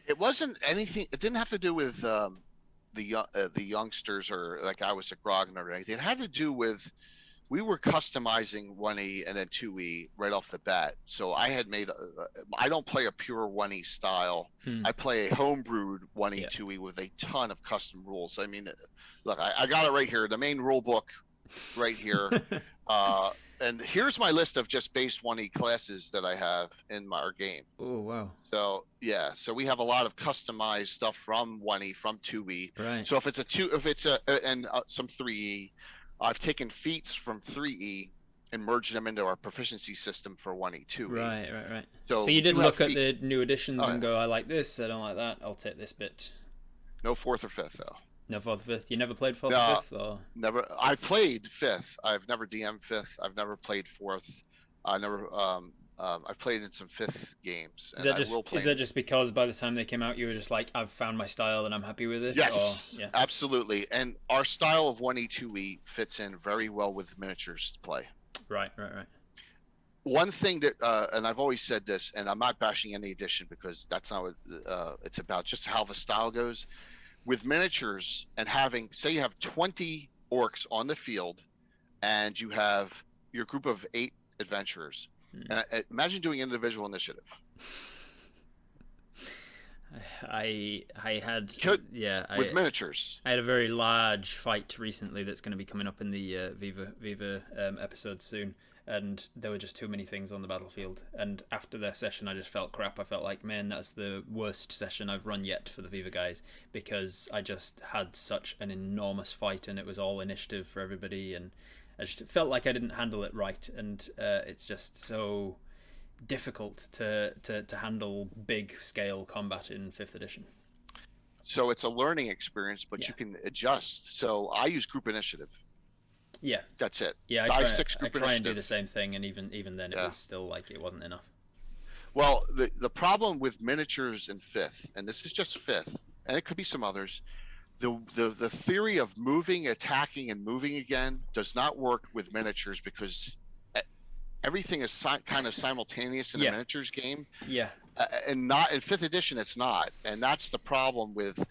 B: It wasn't anything. It didn't have to do with the youngsters or like I was a Grogan or anything. It had to do with. We were customizing 1E and then 2E right off the bat. So I had made I don't play a pure 1E style. I play a homebrewed 1E, 2E with a ton of custom rules. I mean, look, I got it right here. The main rule book right here. And here's my list of just base 1E classes that I have in our game.
A: Oh, wow.
B: So, yeah. So we have a lot of customized stuff from 1E, from 2E.
A: Right.
B: So if it's some 3E, I've taken feats from 3E and merged them into our proficiency system for 1E, 2E.
A: Right.
B: So
A: you didn't look at the new editions and go, I like this, I don't like that, I'll take this bit.
B: No 4th or 5th, though.
A: No 4th or 5th? You never played 4th or 5th? Or?
B: Never. I played 5th. I've never DM'd 5th. I've never played 4th. I've played in some 5th games.
A: Is that just because by the time they came out, you were just like, I've found my style and I'm happy with it?
B: Yes, absolutely. And our style of 1E, 2E fits in very well with miniatures play.
A: Right.
B: One thing that, and I've always said this, and I'm not bashing any edition because that's not what it's about, just how the style goes. With miniatures and say you have 20 orcs on the field and you have your group of 8 adventurers. And imagine doing individual initiative. With miniatures.
A: I had a very large fight recently that's going to be coming up in the Viva episode soon, and there were just too many things on the battlefield. And after their session, I just felt crap. I felt like, man, that's the worst session I've run yet for the Viva guys, because I just had such an enormous fight, and it was all initiative for everybody, and I just felt like I didn't handle it right, and it's just so difficult to handle big scale combat in 5th edition.
B: So it's a learning experience, but you can adjust. So I use group initiative.
A: Yeah,
B: that's it.
A: Yeah, I try and do the same thing, and even then, it was still like it wasn't enough.
B: Well, the problem with miniatures in 5th, and this is just 5th, and it could be some others. The theory of moving, attacking, and moving again does not work with miniatures because everything is kind of simultaneous in a miniatures game.
A: Yeah.
B: And not in 5th edition, it's not, and that's the problem with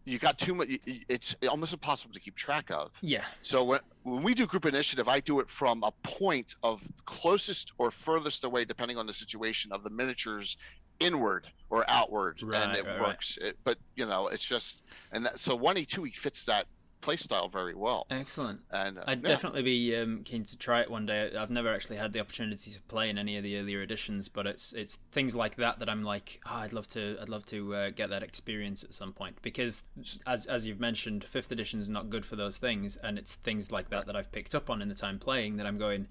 B: you got too much. It's almost impossible to keep track of.
A: Yeah.
B: So when we do group initiative, I do it from a point of closest or furthest away, depending on the situation, of the miniatures inward or outward, and it works. But it's just, and so 1E2E fits that play style very well.
A: Excellent.
B: And
A: I'd definitely be keen to try it one day. I've never actually had the opportunity to play in any of the earlier editions, but it's things like that I'm like, I'd love to get that experience at some point, because as you've mentioned, 5th edition is not good for those things, and it's things like that I've picked up on in the time playing that I'm going.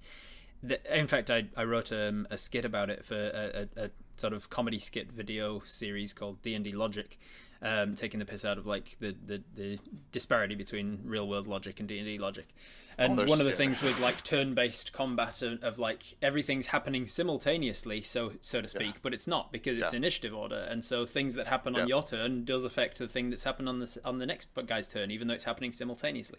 A: In fact, I wrote a skit about it for a sort of comedy skit video series called D&D Logic, taking the piss out of like the disparity between real world logic and D&D logic. And one of the things was like turn-based combat of like everything's happening simultaneously, so to speak, but it's not, because it's initiative order, and so things that happen on your turn does affect the thing that's happened on the next guy's turn, even though it's happening simultaneously.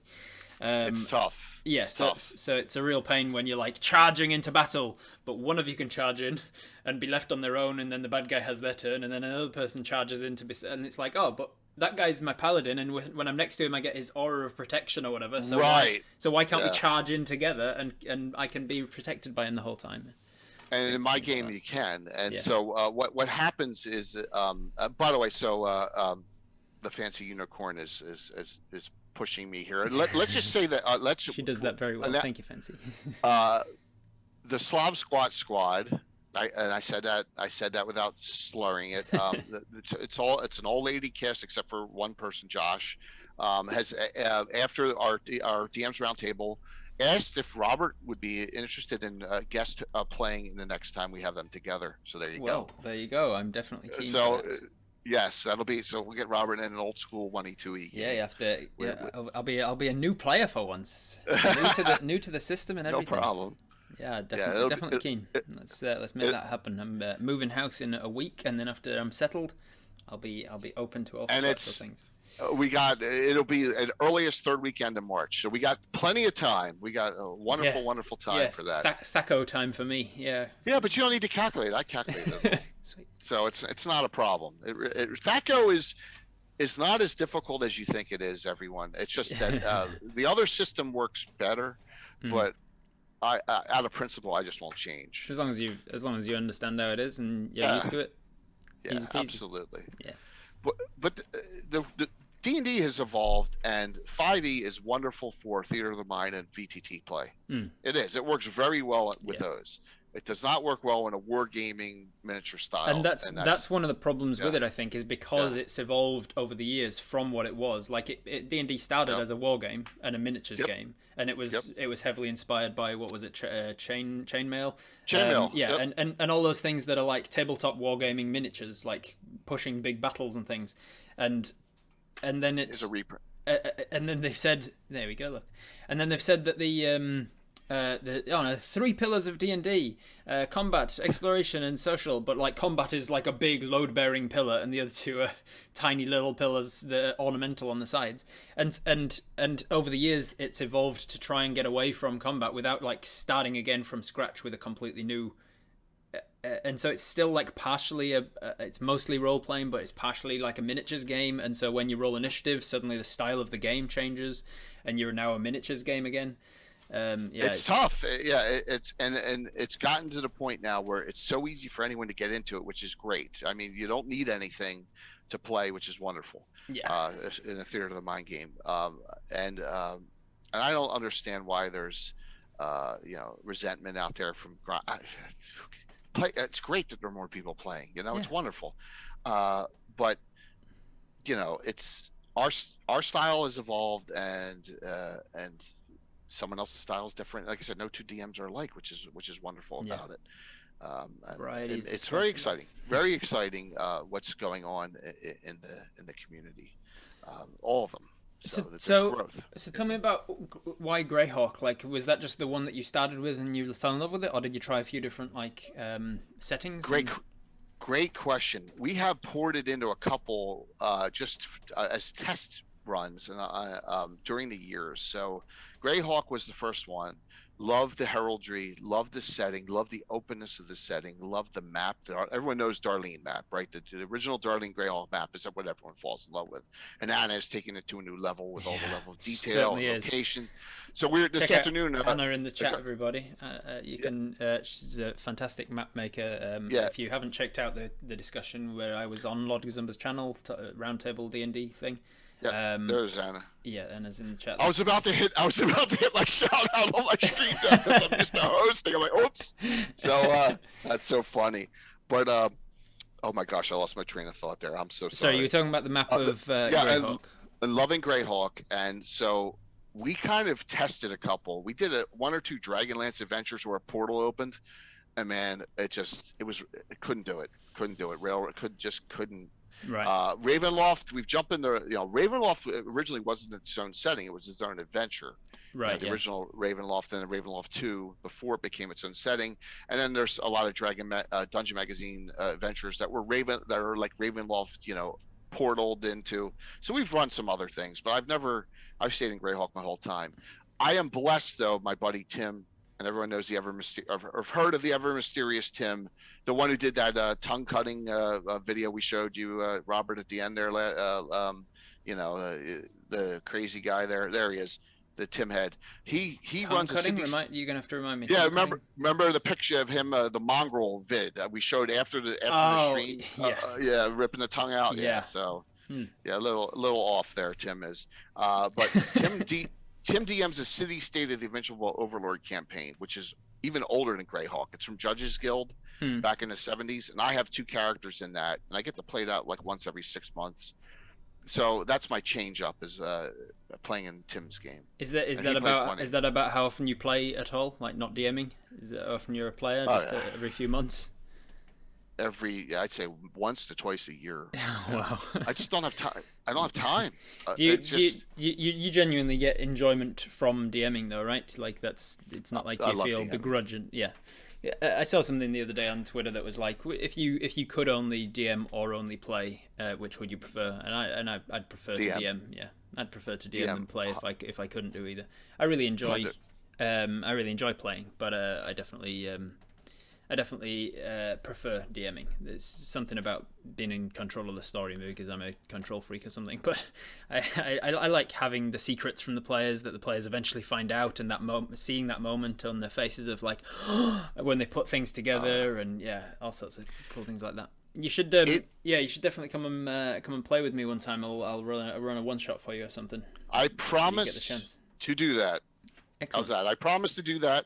B: It's tough.
A: Yeah, so it's a real pain when you're like charging into battle, but one of you can charge in and be left on their own, and then the bad guy has their turn, and then another person charges in and it's like, oh, but that guy's my paladin, and when I'm next to him I get his aura of protection or whatever, so why can't we charge in together, and I can be protected by him the whole time?
B: And in my game you can. And so what happens is, by the way, so the fancy unicorn is pushing me here. Let's just say that
A: she does that very well. Thank you, Fancy.
B: The Slav Squat Squad, I said that without slurring it. It's an old lady cast except for one person, Josh, has after our DM's roundtable asked if Robert would be interested in guest playing the next time we have them together. So there you go.
A: Well, there you go. I'm definitely keen.
B: So yes, that'll be, so we'll get Robert in an old school 1E2E.
A: Yeah, you have to. Yeah, I'll be a new player for once. new to the system and everything.
B: No problem.
A: Yeah, definitely keen. Let's make that happen. I'm moving house in a week, and then after I'm settled, I'll be open to all sorts of things.
B: It'll be at earliest third weekend in March, so we got plenty of time. We got a wonderful time for that.
A: Thaco time for me. Yeah,
B: but you don't need to calculate. I calculated it.
A: Sweet.
B: So it's not a problem. Thaco is not as difficult as you think it is, everyone. It's just that the other system works better, but I out of principle I just won't change.
A: As long as you understand how it is and you're used to it.
B: Yeah, absolutely.
A: Yeah.
B: But the D&D has evolved, and 5e is wonderful for theater of the mind and VTT play. It is. It works very well with those. It does not work well in a wargaming miniature style.
A: And that's one of the problems with it, I think, is because it's evolved over the years from what it was. Like D&D started as a war game and a miniatures game, and it was heavily inspired by, what was it, chainmail? Chainmail. Yeah, and all those things that are like tabletop wargaming miniatures, like pushing big battles and things, and then it's
B: a reprint.
A: And then they've said, there we go, look, and then they've said that the 3 pillars of D&D, combat, exploration, and social, but like combat is like a big load-bearing pillar, and the other two are tiny little pillars that are ornamental on the sides. And over the years, it's evolved to try and get away from combat without like starting again from scratch with a completely new. And so it's still like partially it's mostly role playing, but it's partially like a miniatures game. And so when you roll initiative, suddenly the style of the game changes, and you're now a miniatures game again.
B: It's tough. It's gotten to the point now where it's so easy for anyone to get into it, which is great. I mean, you don't need anything to play, which is wonderful. Yeah. In a theater of the mind game, and I don't understand why there's resentment out there from. It's great that there are more people playing. It's wonderful, but it's our style has evolved, and someone else's style is different. Like I said, no two DMs are alike, which is wonderful about it. It's very exciting. Very exciting what's going on in the community. All of them. So
A: tell me about why GreyHawk. Like, was that just the one that you started with and you fell in love with it, or did you try a few different settings?
B: Great question. We have poured it into a couple just as test runs and during the years. So GreyHawk was the first one. Love the heraldry, love the setting, love the openness of the setting, love the map. Everyone knows Darlene map, right? The original Darlene GreyHawk map is what everyone falls in love with. And Anna is taking it to a new level with all the level of
A: She
B: detail
A: certainly
B: and
A: is.
B: location. So we're this
A: Check out
B: afternoon.
A: Anna in the chat, everybody. You
B: Yeah,
A: can. She's a fantastic map maker.
B: yeah,
A: If you haven't checked out the discussion where I was on Lord Gosumba's channel, Roundtable D&D thing.
B: yeah. There's Anna.
A: Yeah, Anna's in the chat.
B: I was about to hit like shout out on my stream because I'm just the hosting. I'm like, oops. So that's so funny. But oh my gosh, I lost my train of thought there. I'm so sorry.
A: Sorry, you were talking about the map of
B: yeah,
A: GreyHawk.
B: and loving GreyHawk, and so we kind of tested a couple. We did one or two Dragonlance adventures where a portal opened, and man, it couldn't do it. Railroad couldn't.
A: Right.
B: Ravenloft, we've jumped into, Ravenloft originally wasn't its own setting; it was its own adventure.
A: Right.
B: The original Ravenloft and then Ravenloft 2 before it became its own setting, and then there's a lot of Dungeon Magazine adventures that are like Ravenloft, portaled into. So we've run some other things, but I've stayed in GreyHawk my whole time. I am blessed though, my buddy Tim, and everyone knows I've heard of the ever mysterious Tim, the one who did that tongue cutting video we showed you, Robert, at the end there. The crazy guy there. There he is, the Tim Head. He runs a city.
A: You're gonna have to remind me.
B: Yeah, remember the picture of him, the mongrel vid that we showed after the stream.
A: Yeah.
B: Ripping the tongue out.
A: Yeah.
B: So yeah, a little off there. Tim is, but Tim DM's a City State of the Invincible Overlord campaign, which is even older than GreyHawk. It's from Judges Guild back in the 70s, and I have 2 characters in that, and I get to play that like once every 6 months. So that's my change up, is playing in Tim's game.
A: Is that about how often you play at all? Like not DMing? Is it often you're a player? Just every few months?
B: I'd say once to twice a year.
A: Wow.
B: I just don't have time. I don't have time.
A: You genuinely get enjoyment from DMing though, right? Like it's not like you feel begrudging. Yeah. I saw something the other day on Twitter that was like, if you could only DM or only play, which would you prefer? And I'd prefer to DM. Yeah, I'd prefer to DM than play if I couldn't do either. I really enjoy playing, but I definitely prefer DMing. There's something about being in control of the story, maybe because I'm a control freak or something. But I like having the secrets from the players that the players eventually find out, and seeing that moment on their faces of like when they put things together, and all sorts of cool things like that. You should you should definitely come and play with me one time. I'll run a one shot for you or something.
B: I promise to do that.
A: Excellent.
B: How's that? I promise to do that.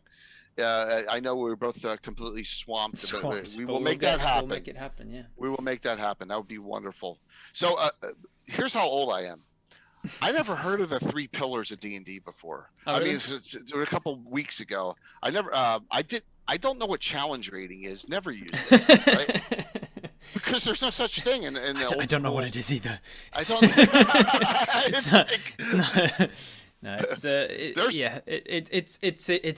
B: I know we're both completely swamped, but we will make that happen.
A: We'll make it happen, yeah.
B: We will make that happen. That would be wonderful. So here's how old I am. I never heard of the 3 Pillars of D&D before.
A: Oh, really?
B: I mean, it was a couple weeks ago. I don't know what challenge rating is. Never used it. Right? Because there's no such thing in
A: I don't know what it is either.
B: I don't.
A: It's not. No, it's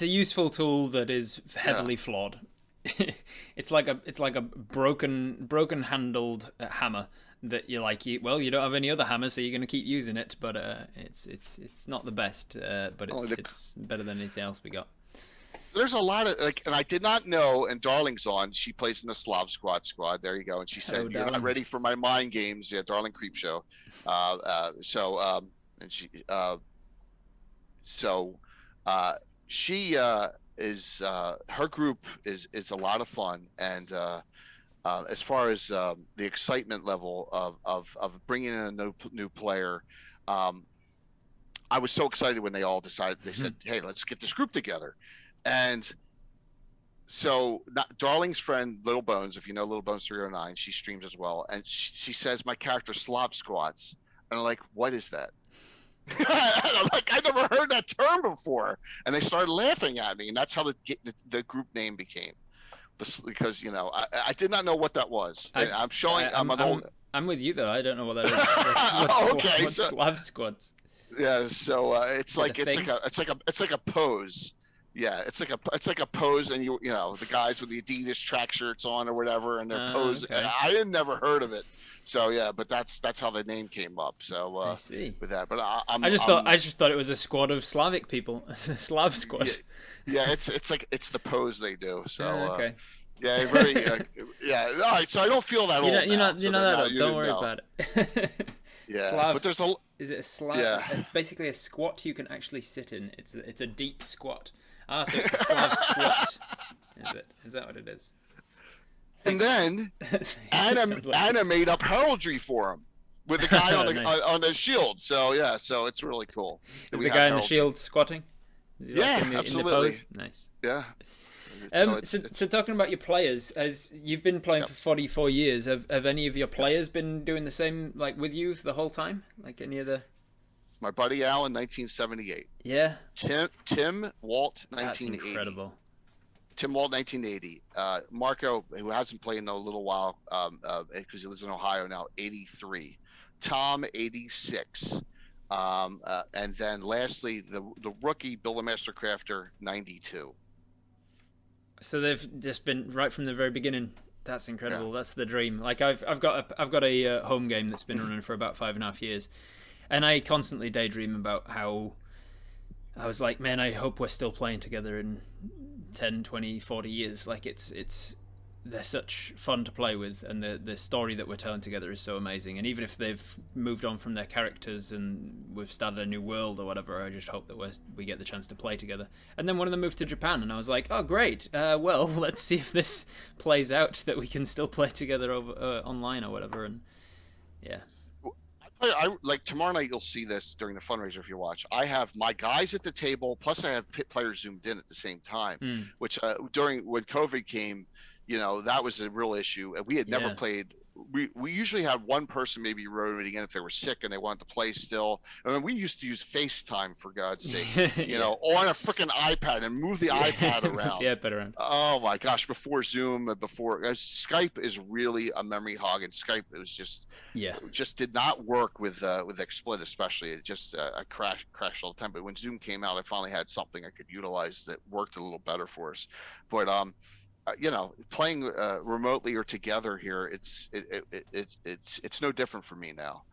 A: a useful tool that is heavily flawed. It's like a broken handled hammer that you're like, you don't have any other hammer, so you're going to keep using it. But it's not the best, but it's better than anything else we got.
B: There's a lot of and I did not know. And Darling's on. She plays in the Slav Squad. There you go. And she said, "You're not ready for my mind games." Yeah, Darling Creep Show. She is her group is a lot of fun, and as far as the excitement level of bringing in a new player, I was so excited when they all decided. They said, "Hey, let's get this group together," and so Darling's friend Little Bones, if you know Little Bones 309, she streams as well, and she says my character Slob Squats, and I'm like, "What is that?" I'm like, I never heard that term before, and they started laughing at me, and that's how the group name became. Because I did not know what that was.
A: I'm with you though. I don't know what that is. What's Slav Squads?
B: Yeah, so it's like a pose. Yeah, it's like a pose, and the guys with the Adidas track shirts on or whatever, and they're posing.
A: Okay.
B: I had never heard of it. So yeah, but that's how the name came up. So
A: I see.
B: with that, but
A: I just thought it was a squad of Slavic people, a Slav
B: yeah,
A: squad.
B: yeah, it's like it's the pose they do. So
A: Okay.
B: yeah, very yeah. All right, so I don't feel that old now.
A: You're
B: So
A: not
B: that
A: that
B: now
A: old.
B: you
A: Don't
B: didn't
A: worry
B: know.
A: about it.
B: Yeah,
A: Slav.
B: but there's a
A: Is it a Slav?
B: yeah.
A: It's basically a squat you can actually sit in. It's a deep squat. Ah, so it's a Slav squat. Is it? Is that what it is?
B: And then
A: Sounds like
B: Anna made up heraldry for him with the guy on the
A: Nice.
B: on the shield. So yeah, so it's really cool. that
A: Is
B: we
A: the
B: have
A: guy in the
B: heraldry.
A: shield squatting? Is he
B: Yeah,
A: like in the
B: absolutely.
A: pose? Nice.
B: Yeah.
A: So talking about your players, as you've been playing for 44 years, have any of your players been doing the same like with you the whole time? Like any of the
B: My buddy Al in 1978.
A: Yeah.
B: Tim Walt
A: That's
B: 1980.
A: incredible.
B: Tim Walt 1980. Marco, who hasn't played in a little while because he lives in Ohio now, 83. Tom 86. And then lastly, the rookie Bill the Master Crafter 92.
A: So they've just been right from the very beginning. That's incredible. Yeah. That's the dream. Like I've got a home game that's been running for about 5.5 years, and I constantly daydream about how I was like, man, I hope we're still playing together in 10, 20, 40 years. Like they're such fun to play with, and the story that we're telling together is so amazing. And even if they've moved on from their characters and we've started a new world or whatever, I just hope that we get the chance to play together. And then one of them moved to Japan, and I was like, oh great, well, let's see if this plays out, that we can still play together over online or whatever. And yeah.
B: I like tomorrow night. You'll see this during the fundraiser if you watch. I have my guys at the table, plus I have pit players zoomed in at the same time. Which during when COVID came, that was a real issue. We had never played. We usually had one person maybe rotating in if they were sick and they wanted to play still. I mean, we used to use FaceTime for God's sake, on a freaking iPad and move the iPad around.
A: Around.
B: Oh my gosh! Before Zoom, before Skype is really a memory hog, and Skype it was just just did not work with XSplit especially. It just crashed all the time. But when Zoom came out, I finally had something I could utilize that worked a little better for us. But playing remotely or together here, it's no different for me now.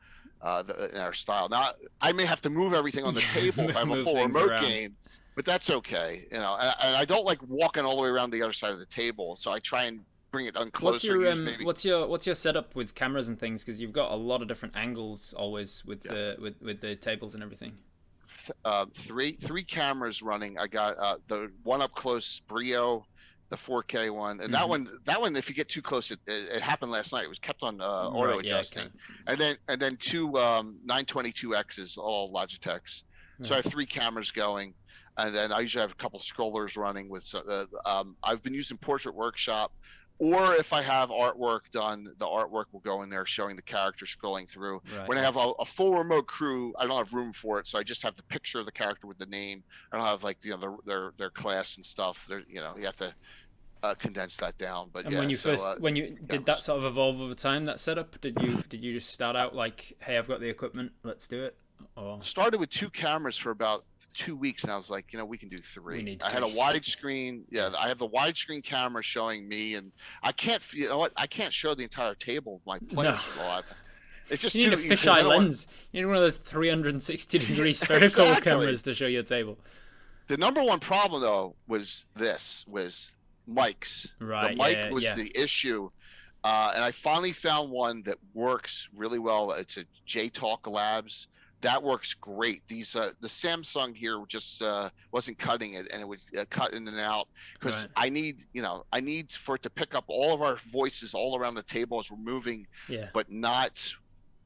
B: In our style. Now I may have to move everything on the table if I have a full remote game, but that's okay. And I don't like walking all the way around the other side of the table, so I try and bring it uncloser.
A: What's your setup with cameras and things? Because you've got a lot of different angles always with the tables and everything.
B: Three cameras running. I got the one up close, Brio, the 4K one, and that one if you get too close, it happened last night. It was kept on auto adjusting, and then two 922Xs, all Logitechs. So I have 3 cameras going, and then I usually have a couple scrollers running with. I've been using Portrait Workshop, or if I have artwork done, the artwork will go in there showing the character scrolling through. When I have a full remote crew, I don't have room for it, so I just have the picture of the character with the name. I don't have their class and stuff. You have to condense that down. But
A: when you did that sort of evolve over time, that setup, did you just start out like, hey, I've got the equipment, let's do it? Or
B: started with 2 cameras for about 2 weeks, and I was like, we can do 3. I had a widescreen. I have the widescreen camera showing me, and I can't. I can't show the entire table of my players a lot. It's just
A: you need a fisheye lens. You need one of those 360-degree spherical cameras to show your table.
B: The number one problem though was mics.
A: Right.
B: The mic was the issue. And I finally found one that works really well. It's a Jay Labs. That works great. These the Samsung here just wasn't cutting it, and it was cut in and out because I need for it to pick up all of our voices all around the table as we're moving, but not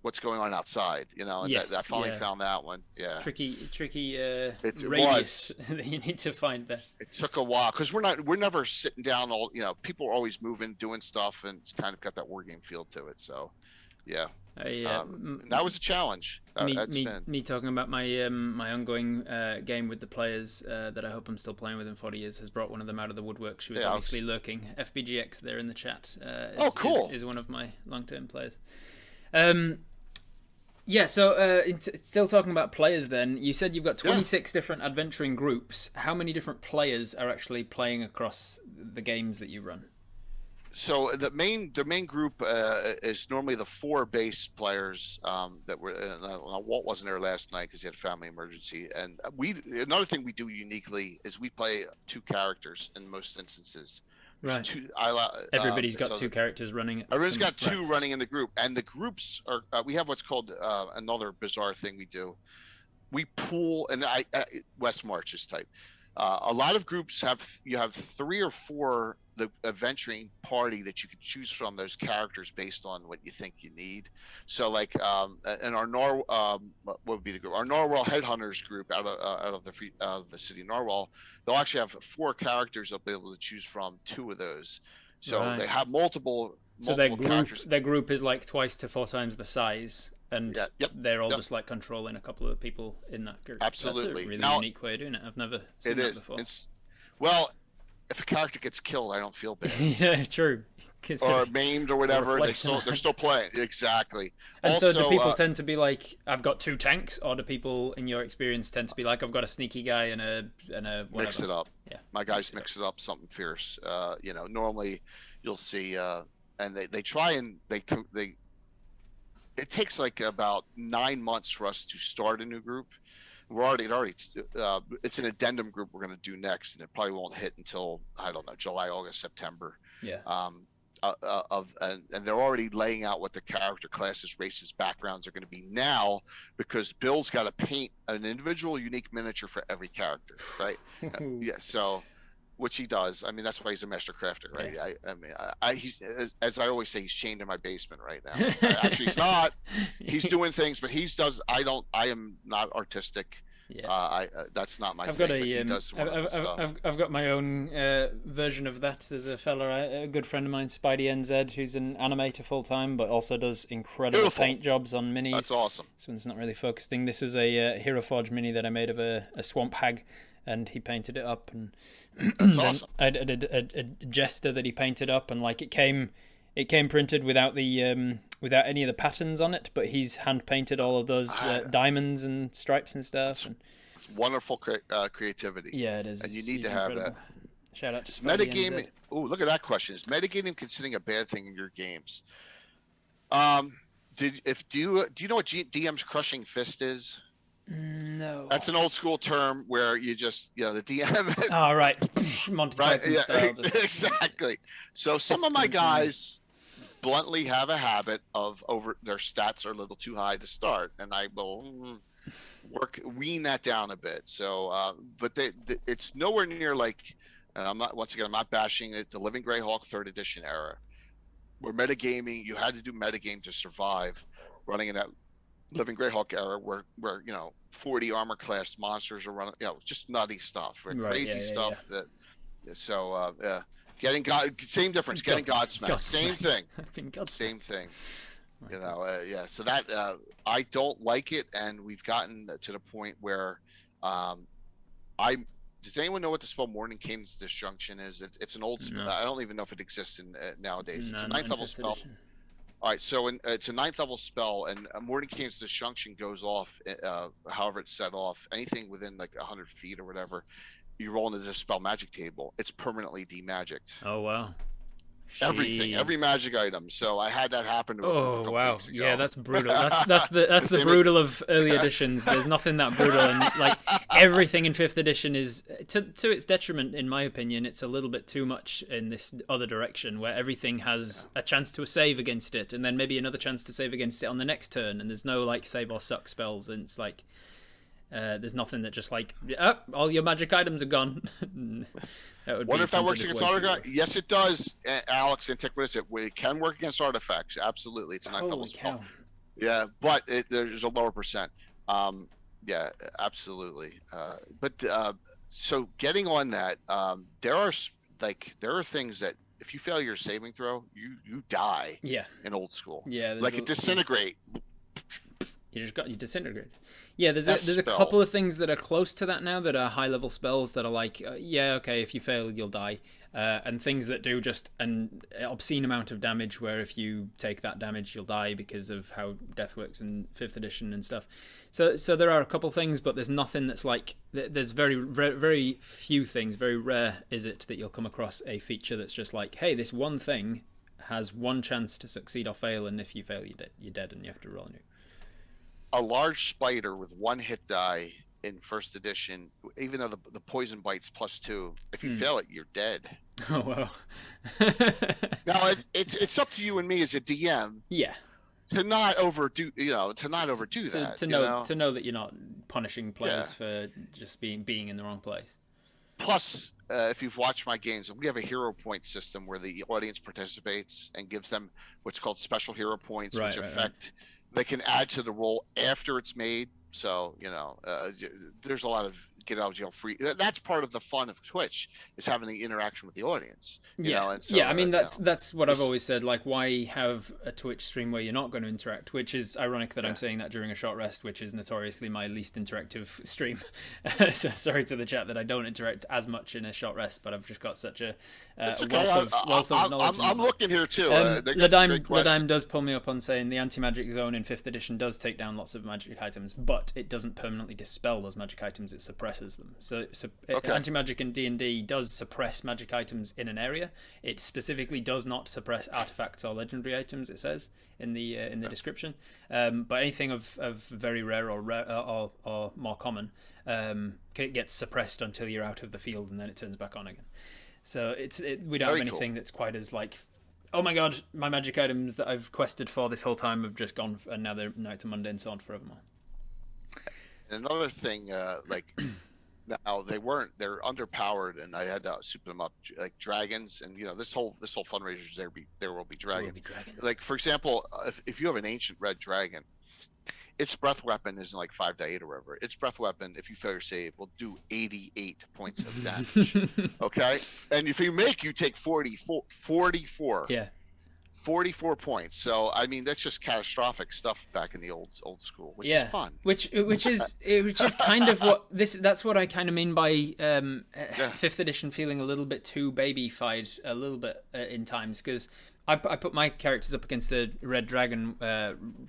B: what's going on outside. And I finally found that one. Yeah.
A: Tricky radius that you need to find there.
B: It took a while because we're never sitting down all. People are always moving, doing stuff, and it's kind of got that war game feel to it. So, yeah. That was a challenge.
A: Me talking about my my ongoing game with the players that I hope I'm still playing with in 40 years has brought one of them out of the woodwork. She was obviously lurking. FBGX there in the chat.
B: Cool.
A: Is one of my long-term players. Still talking about players then, you said you've got 26 different adventuring groups. How many different players are actually playing across the games that you run?
B: So the main group is normally the 4 base players that were. Walt wasn't there last night because he had a family emergency. And another thing we do uniquely is we play 2 characters in most instances. There's
A: Right.
B: 2.
A: Everybody's got 2 characters running.
B: Everyone's got 2 running in the group, and the groups are. We have what's called another bizarre thing we do. We pool, and West Marches type. A lot of groups have 3 or 4 the adventuring party that you could choose from those characters based on what you think you need. So like in our what would be the group? Our Narwhal Headhunters group out of the city of Narwhal, they'll actually have 4 characters they'll be able to choose from, 2 of those. So they have multiple characters.
A: Their group is like twice to 4 times the size. And they're all just like controlling a couple of people in that group.
B: Absolutely.
A: That's a really unique way of doing it. I've never seen that before.
B: Well, if a character gets killed, I don't feel bad.
A: Yeah, true.
B: Or maimed or whatever, they're still playing. Exactly.
A: And also, so do people tend to be like, I've got 2 tanks, or do people, in your experience, tend to be like, I've got a sneaky guy and a whatever?
B: Mix it up.
A: Yeah.
B: My guys mix it up, something fierce. Normally you'll see, and they try and they. It takes like about 9 months for us to start a new group. It's an addendum group we're going to do next, and it probably won't hit until, I don't know, July, August, September.
A: Yeah.
B: And they're already laying out what the character classes, races, backgrounds are going to be now, because Bill's got to paint an individual unique miniature for every character, right? Yeah. So, which he does. I mean, that's why he's a master crafter, right? Yeah. As I always say, he's chained in my basement right now. Actually, he's not. He's doing things, but I am not artistic. Yeah. That's not my thing. He does wonderful stuff.
A: I've got my own version of that. There's a fella, a good friend of mine, Spidey NZ, who's an animator full time, but also does incredible paint jobs on minis.
B: That's awesome.
A: This one's not really focusing. This was a Hero Forge mini that I made of a swamp hag, and he painted it up. And
B: that's awesome.
A: I did a jester that he painted up, and like it came printed without the without any of the patterns on it, but he's hand painted all of those diamonds and stripes and stuff. And
B: wonderful creativity.
A: Yeah, it is.
B: And you need to have that.
A: Shout out to
B: metagaming. Oh, look at that question. Is metagaming considered a bad thing in your games? Do you know what DM's crushing fist is?
A: No.
B: That's an old school term where you just, the DM.
A: Oh, right. Monty Python style.
B: Exactly. So some of my guys bluntly have a habit of their stats are a little too high to start, and I will wean that down a bit. So, but it's nowhere near like, and I'm not bashing it. The Living GreyHawk 3rd edition era, where metagaming, you had to do metagame to survive, running in that Living GreyHawk era where 40 armor class monsters are running, just nutty stuff, right? Crazy stuff. Yeah. So getting God, same difference. Getting Godsmack, same thing. Same thing. So that I don't like it, and we've gotten to the point where does anyone know what the spell Morning Cadence Disjunction is? It's an old spell. No. I don't even know if it exists nowadays. It's a 9th level spell. Edition. All right, so it's a 9th level spell, and Morning Cadence Disjunction goes off, however it's set off, anything within like 100 feet or whatever, you roll into the Dispel Magic table, it's permanently demagicked.
A: Oh, wow.
B: Everything, every magic item. So I had that happen to
A: a couple weeks ago. Yeah, that's brutal. That's the brutal of early editions. There's nothing that brutal, and like everything in 5th edition is to its detriment, in my opinion. It's a little bit too much in this other direction, where everything has a chance to save against it, and then maybe another chance to save against it on the next turn, and there's no like save or suck spells, and it's like there's nothing that just like all your magic items are gone.
B: Wonder if that works against artifacts? Yes, it does, Alex. Antiquitous, it can work against artifacts. Absolutely, it's a 9th level spell. Yeah, but there's a lower percent. Yeah, absolutely. So getting on that, there are things that if you fail your saving throw, you die.
A: Yeah.
B: In old school.
A: Yeah.
B: Like it disintegrate.
A: You disintegrate. Yeah, there's
B: That
A: a
B: spell.
A: couple of things that are close to that now that are high level spells that are like, yeah, okay, if you fail, you'll die, and things that do just an obscene amount of damage. Where if you take that damage, you'll die because of how death works in 5th edition and stuff. So there are a couple things, but there's nothing that's like. There's very few things. Very rare is it that you'll come across a feature that's just like, hey, this one thing has one chance to succeed or fail, and if you fail, you're dead, and you have to roll anew.
B: A large spider with 1 hit die in 1st edition, even though the poison bites +2, if you fail it, you're dead.
A: Oh wow.
B: Now it's up to you and me as a DM.
A: Yeah.
B: To not overdo, to not overdo that.
A: To know that you're not punishing players for just being in the wrong place.
B: Plus, if you've watched my games, we have a hero point system where the audience participates and gives them what's called special hero points, which affect. They can add to the roll after it's made. So, there's a lot of get out of jail free. That's part of the fun of Twitch, is having the interaction with the audience. You know? And so,
A: I mean, that's what I've always said. Like, why have a Twitch stream where you're not going to interact? Which is ironic that I'm saying that during a short rest, which is notoriously my least interactive stream. So sorry to the chat that I don't interact as much in a short rest, but I've just got such a wealth of knowledge.
B: I'm looking here too.
A: Ladime does pull me up on saying the anti-magic zone in 5th edition does take down lots of magic items, but it doesn't permanently dispel those magic items. It suppresses them. So anti-magic in D&D does suppress magic items in an area. It specifically does not suppress artifacts or legendary items, it says in the description. But anything of very rare or more common gets suppressed until you're out of the field, and then it turns back on again. So we don't have anything that's quite as like, oh my god, my magic items that I've quested for this whole time have just gone, and now it's a mundane sword forevermore.
B: Another thing, now they're underpowered, and I had to soup them up like dragons, and this whole fundraiser there will be dragons. Like, for example, if you have an ancient red dragon, its breath weapon isn't like 5-8 or whatever. Its breath weapon, if you fail your save, will do 88 points of damage. Okay, and if you take 44. Yeah. 44 points. So I mean, that's just catastrophic stuff back in the old school, which is fun.
A: Which is kind of that's what I kind of mean by 5th edition feeling a little bit too baby-fied a little bit in times, because I put my characters up against the Red Dragon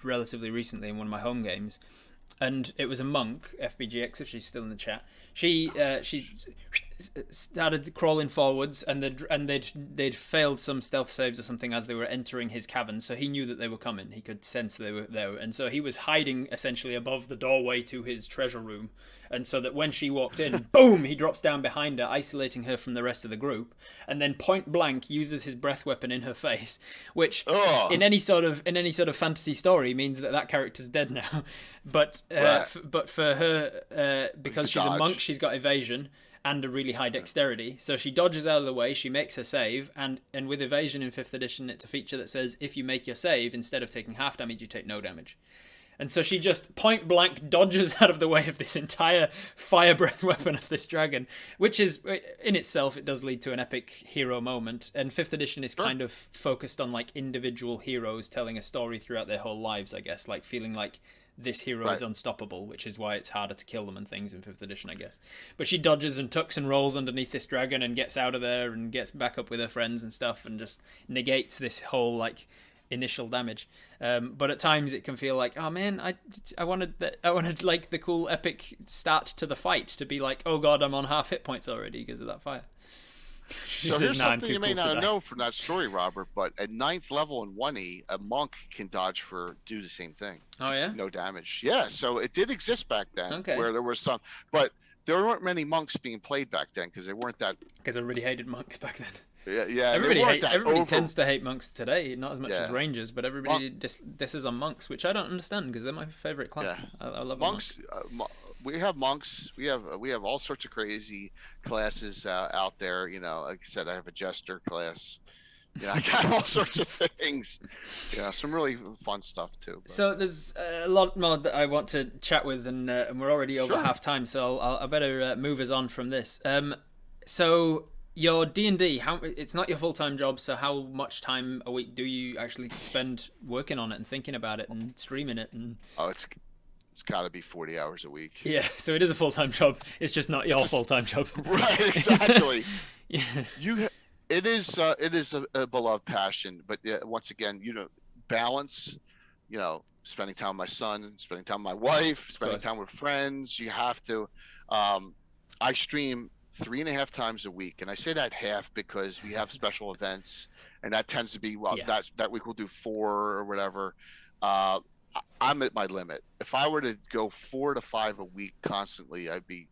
A: relatively recently in one of my home games, and it was a monk, FBGX, if she's still in the chat. She started crawling forwards, and they'd failed some stealth saves or something as they were entering his cavern, so he knew that they were coming. He could sense they were there, and so he was hiding essentially above the doorway to his treasure room, and so that when she walked in, boom, he drops down behind her, isolating her from the rest of the group, and then point blank uses his breath weapon in her face, which in any sort of fantasy story means that character's dead now. But but for her, because she's a monk, she's got evasion and a really high dexterity, so she dodges out of the way, she makes her save, and with evasion in 5th edition, it's a feature that says if you make your save, instead of taking half damage, you take no damage. And so she just point blank dodges out of the way of this entire fire breath weapon of this dragon, which is, in itself, it does lead to an epic hero moment. And 5th edition is kind of focused on like individual heroes telling a story throughout their whole lives, I guess, like feeling like this hero is unstoppable, which is why it's harder to kill them and things in 5th edition, I guess. But she dodges and tucks and rolls underneath this dragon and gets out of there and gets back up with her friends and stuff, and just negates this whole like initial damage. But at times it can feel like, oh man, I wanted like the cool epic start to the fight to be like, oh god, I'm on half hit points already because of that fire.
B: So here's something you may not know from that story, Robert, but at 9th level in 1E, a monk can do the same thing.
A: Oh yeah?
B: No damage. Yeah, so it did exist back then, where there were some, but there weren't many monks being played back then because they weren't that.
A: Because everybody hated monks back then.
B: Yeah.
A: Everybody tends to hate monks today, not as much as rangers, but everybody disses on monks, which I don't understand because they're my favorite class. Yeah. I love monks.
B: We have monks. We have all sorts of crazy classes out there. Like I said, I have a jester class. I got all sorts of things. Some really fun stuff too. But.
A: So there's a lot more that I want to chat with, and we're already over half time, so I better move us on from this. So your D&D, it's not your full-time job, so how much time a week do you actually spend working on it and thinking about it and streaming it? And
B: it's got to be 40 hours a week.
A: Yeah, so it is a full-time job. It's just not your full-time job.
B: Right, exactly.
A: Yeah.
B: It is a beloved passion, but once again, balance, spending time with my son, spending time with my wife, spending time with friends. You have to. I stream 3.5 times a week, and I say that half because we have special events, and that tends to be that week we'll do 4 or whatever. I'm at my limit. If I were to go 4 to 5 a week constantly, I'd be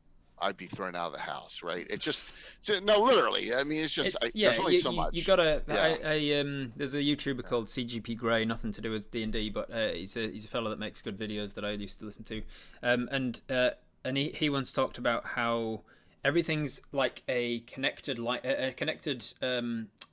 B: thrown out of the house, right? It's just no, literally. I mean, there's only so much.
A: You gotta. Yeah. There's a YouTuber called CGP Grey, nothing to do with D&D, but he's a fellow that makes good videos that I used to listen to, and he once talked about how everything's like a connected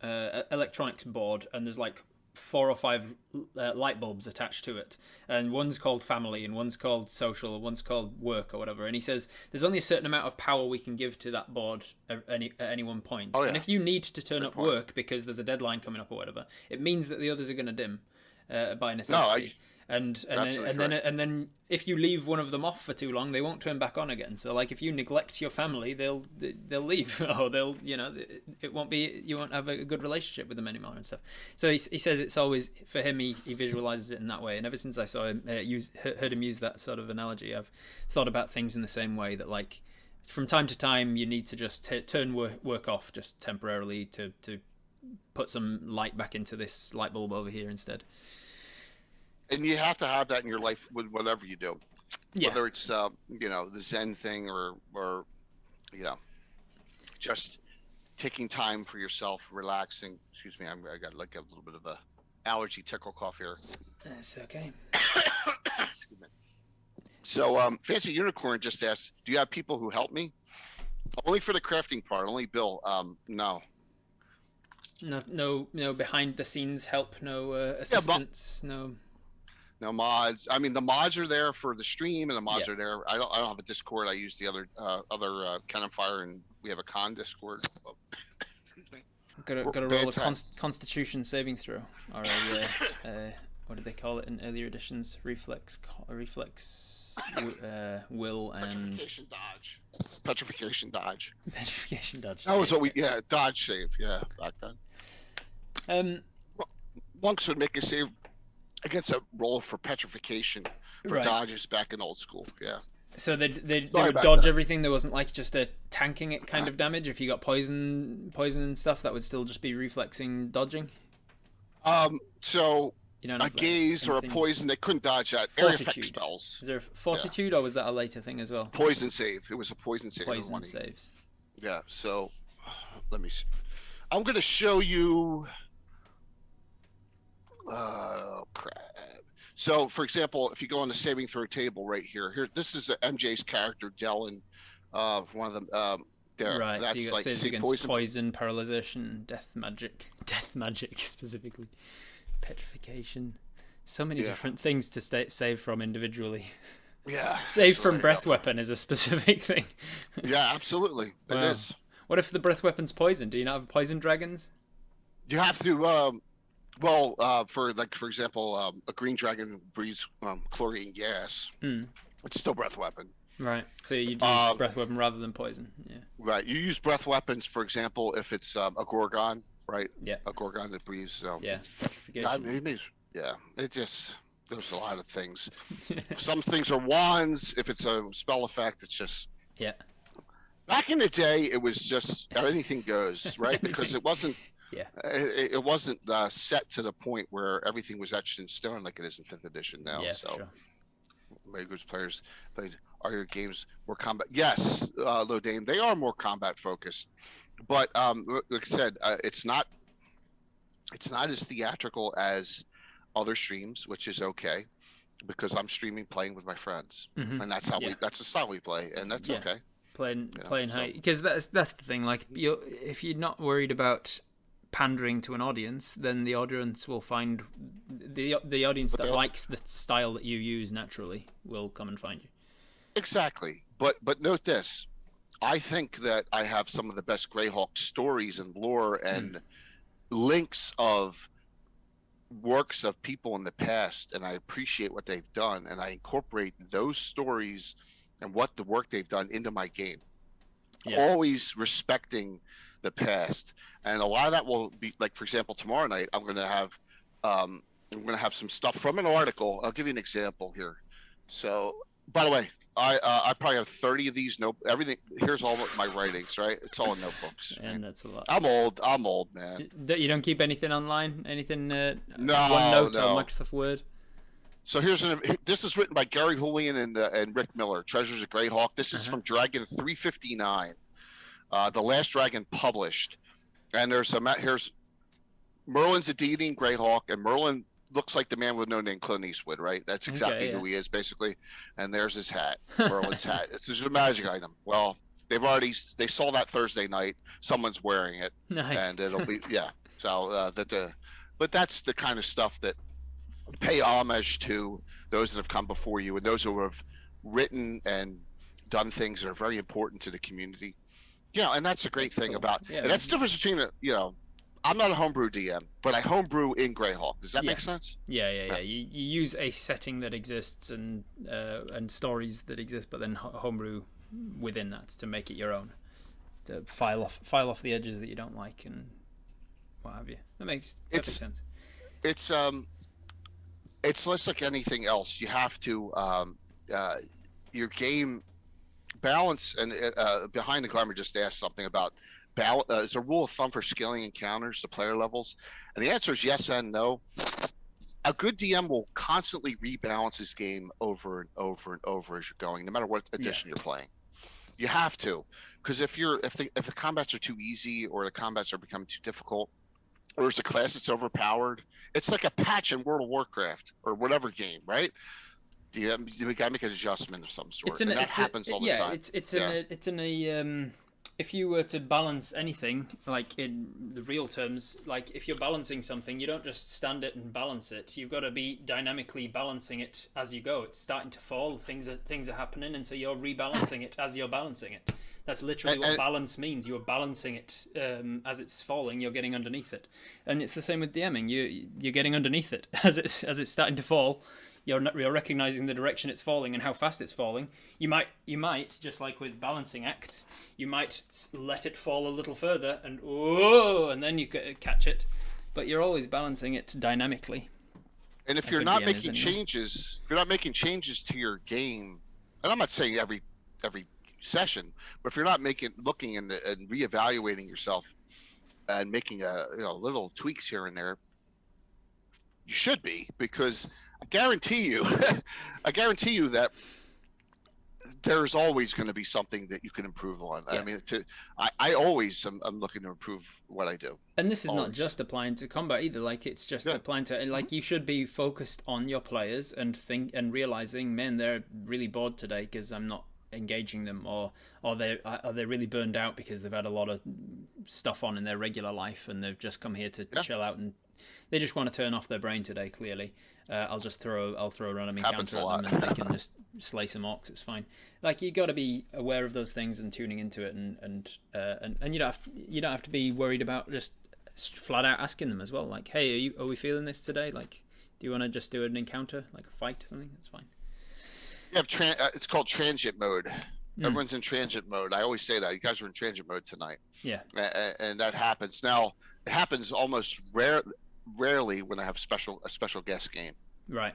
A: electronics board, and there's like 4 or 5 light bulbs attached to it, and one's called family and one's called social and one's called work or whatever, and he says there's only a certain amount of power we can give to that board at any one point. And if you need to turn up work because there's a deadline coming up or whatever, it means that the others are going to dim by necessity. And then if you leave one of them off for too long, they won't turn back on again. So like if you neglect your family, they'll leave, or it won't be, you won't have a good relationship with them anymore and stuff. So he says it's always, for him, he visualizes it in that way. And ever since I saw him heard him use that sort of analogy, I've thought about things in the same way, that like from time to time you need to just turn work off just temporarily to put some light back into this light bulb over here instead.
B: And you have to have that in your life with whatever you do, whether it's the Zen thing or just taking time for yourself, relaxing. Excuse me, I got like a little bit of a allergy tickle cough here.
A: That's okay.
B: Excuse me. So Fancy Unicorn just asked, do you have people who help me? Only for the crafting part, only Bill. No.
A: No behind the scenes help, no assistance, no.
B: No mods. I mean, the mods are there for the stream, and the mods are there. I don't have a Discord. I use the other campfire, and we have a con Discord. Oh. Excuse me.
A: Got to roll a Constitution saving throw, or what did they call it in earlier editions? Reflex, will, and
B: petrification dodge.
A: Petrification dodge.
B: That was what dodge save. Yeah, back then. Monks would make a save against a roll for petrification for dodges back in old school. Yeah.
A: So they would dodge everything. There wasn't like just a tanking it kind of damage. If you got poison and stuff, that would still just be reflexing dodging.
B: So a gaze or a poison, they couldn't dodge that. Area effect spells.
A: Is there fortitude, or was that a later thing as well?
B: Poison save. It was a poison save.
A: Poison saves.
B: Yeah. So let me see. I'm going to show you. Oh crap! So, for example, if you go on the saving throw table right here, this is MJ's character, Dylan. One of them. There.
A: Right. That's so you got saves against poison, paralyzation, death magic specifically, petrification. So many different things to save from individually.
B: Yeah.
A: Save from breath weapon is a specific thing.
B: Yeah, absolutely. It is.
A: What if the breath weapon's poison? Do you not have poison dragons?
B: You have to. For example, a green dragon breathes chlorine gas. It's still breath weapon.
A: Right. So you use breath weapon rather than poison. Yeah. Right.
B: You use breath weapons, for example, if it's a Gorgon, right?
A: Yeah.
B: A Gorgon that breathes. It just there's a lot of things. Some things are wands. If it's a spell effect, it's just.
A: Yeah.
B: Back in the day, it was just anything goes, right? Because it wasn't.
A: Yeah.
B: It wasn't set to the point where everything was etched in stone like it is in 5th edition now.
A: Yeah,
B: so,
A: sure.
B: Very good players played. Are your games more combat? Yes, Lodane, they are more combat focused, but like I said, it's not as theatrical as other streams, which is okay, because I'm streaming playing with my friends, and that's how that's the style we play, and that's okay.
A: Playing high, because that's the thing. Like, if you're not worried about pandering to an audience, then the audience will find the audience that likes the style that you use naturally will come and find you.
B: Exactly. But note this, I think that I have some of the best GreyHawk stories and lore and links of works of people in the past, and I appreciate what they've done, and I incorporate those stories and what the work they've done into my game.
A: Yeah.
B: Always respecting the past, and a lot of that will be like, for example, tomorrow night I'm going to have some stuff from an article. I'll give you an example here. So, by the way, I probably have 30 of these. Everything here's all of my writings, right? It's all in notebooks.
A: And that's a lot.
B: I'm old, man.
A: You don't keep anything online? Anything?
B: No,
A: OneNote
B: no.
A: or Microsoft Word?
B: So this is written by Gary Julian and Rick Miller. Treasures of GreyHawk. This is from Dragon 359, the last Dragon published. And here's Merlin's a Dnd GreyHawk, and Merlin looks like the man with no name, Clint Eastwood, right? That's exactly who he is, basically. And there's his hat, Merlin's hat. It's just a magic item. Well, they saw that Thursday night. Someone's wearing it,
A: Nice.
B: and it'll be So but that's the kind of stuff that pay homage to those that have come before you and those who have written and done things that are very important to the community. And that's a great thing about. And that's the difference between I'm not a homebrew DM, but I homebrew in GreyHawk. Does that make sense?
A: Yeah. You use a setting that exists and stories that exist, but then homebrew within that to make it your own. To file off the edges that you don't like and what have you. That makes perfect sense.
B: It's less like anything else. You have to your game balance, and Behind the Glamour just asked something about is a rule of thumb for scaling encounters to player levels, and the answer is yes and no. A good DM will constantly rebalance his game over and over and over as you're going, no matter what edition you're playing. You have to, because if the combats are too easy or the combats are becoming too difficult, or there's a class that's overpowered, it's like a patch in World of Warcraft or whatever game, right? You got to make an adjustment of some sort, and that happens all the time.
A: It's in a if you were to balance anything, like in the real terms, like if you're balancing something, you don't just stand it and balance it. You've got to be dynamically balancing it as you go. It's starting to fall, things are happening, and so you're rebalancing it as you're balancing it. That's literally what balance means. You're balancing it as it's falling. You're getting underneath it, and it's the same with DMing. You're getting underneath it as it's starting to fall. You're recognizing the direction it's falling and how fast it's falling. You might just like with balancing acts, you might let it fall a little further and then you catch it, but you're always balancing it dynamically.
B: And if you're not making changes, to your game, and I'm not saying every session, but if you're not looking and reevaluating yourself and making little tweaks here and there, you should be, because I guarantee you that there's always going to be something that you can improve on. I mean, I always I'm looking to improve what I do.
A: And this is not just applying to combat either. Like, it's just applying to, like, you should be focused on your players and realizing, man, they're really bored today because I'm not engaging them, or are they really burned out because they've had a lot of stuff on in their regular life and they've just come here to chill out and they just want to turn off their brain today. Clearly, I'll throw a random encounter at them and they can just slay some orcs. It's fine. Like, you got to be aware of those things and tuning into it, and you don't have to be worried about just flat out asking them as well. Like, hey, are we feeling this today? Like, do you want to just do an encounter, like a fight or something? That's fine.
B: You have it's called transient mode. Everyone's in transient mode. I always say that. You guys are in transient mode tonight.
A: Yeah.
B: And that happens. Now, it happens almost rarely when I have a special guest game.
A: Right.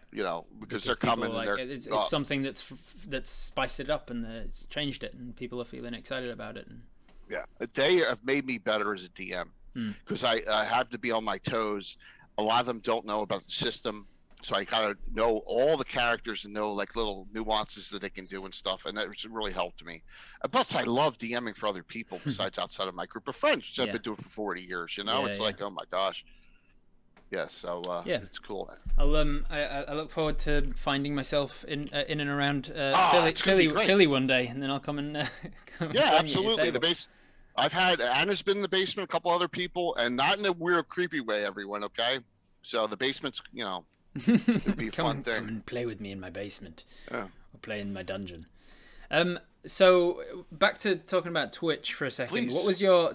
B: Because they're coming.
A: Like, it's something that's spiced it up and it's changed it, and people are feeling excited about it.
B: Yeah. They have made me better as a DM because I have to be on my toes. A lot of them don't know about the system. So I gotta know all the characters and know like little nuances that they can do and stuff, and that really helped me. Plus, I love DMing for other people besides outside of my group of friends, which I've been doing for 40 years. It's like, oh my gosh. Yeah, so it's cool.
A: I look forward to finding myself in and around Philly one day, and then I'll come and
B: absolutely. I've had Anna's been in the basement, a couple other people, and not in a weird, creepy way. Everyone, okay? So the basement's it'd be a fun thing.
A: Come and play with me in my basement.
B: Yeah.
A: Or play in my dungeon. So back to talking about Twitch for a second. What
B: Please.
A: was your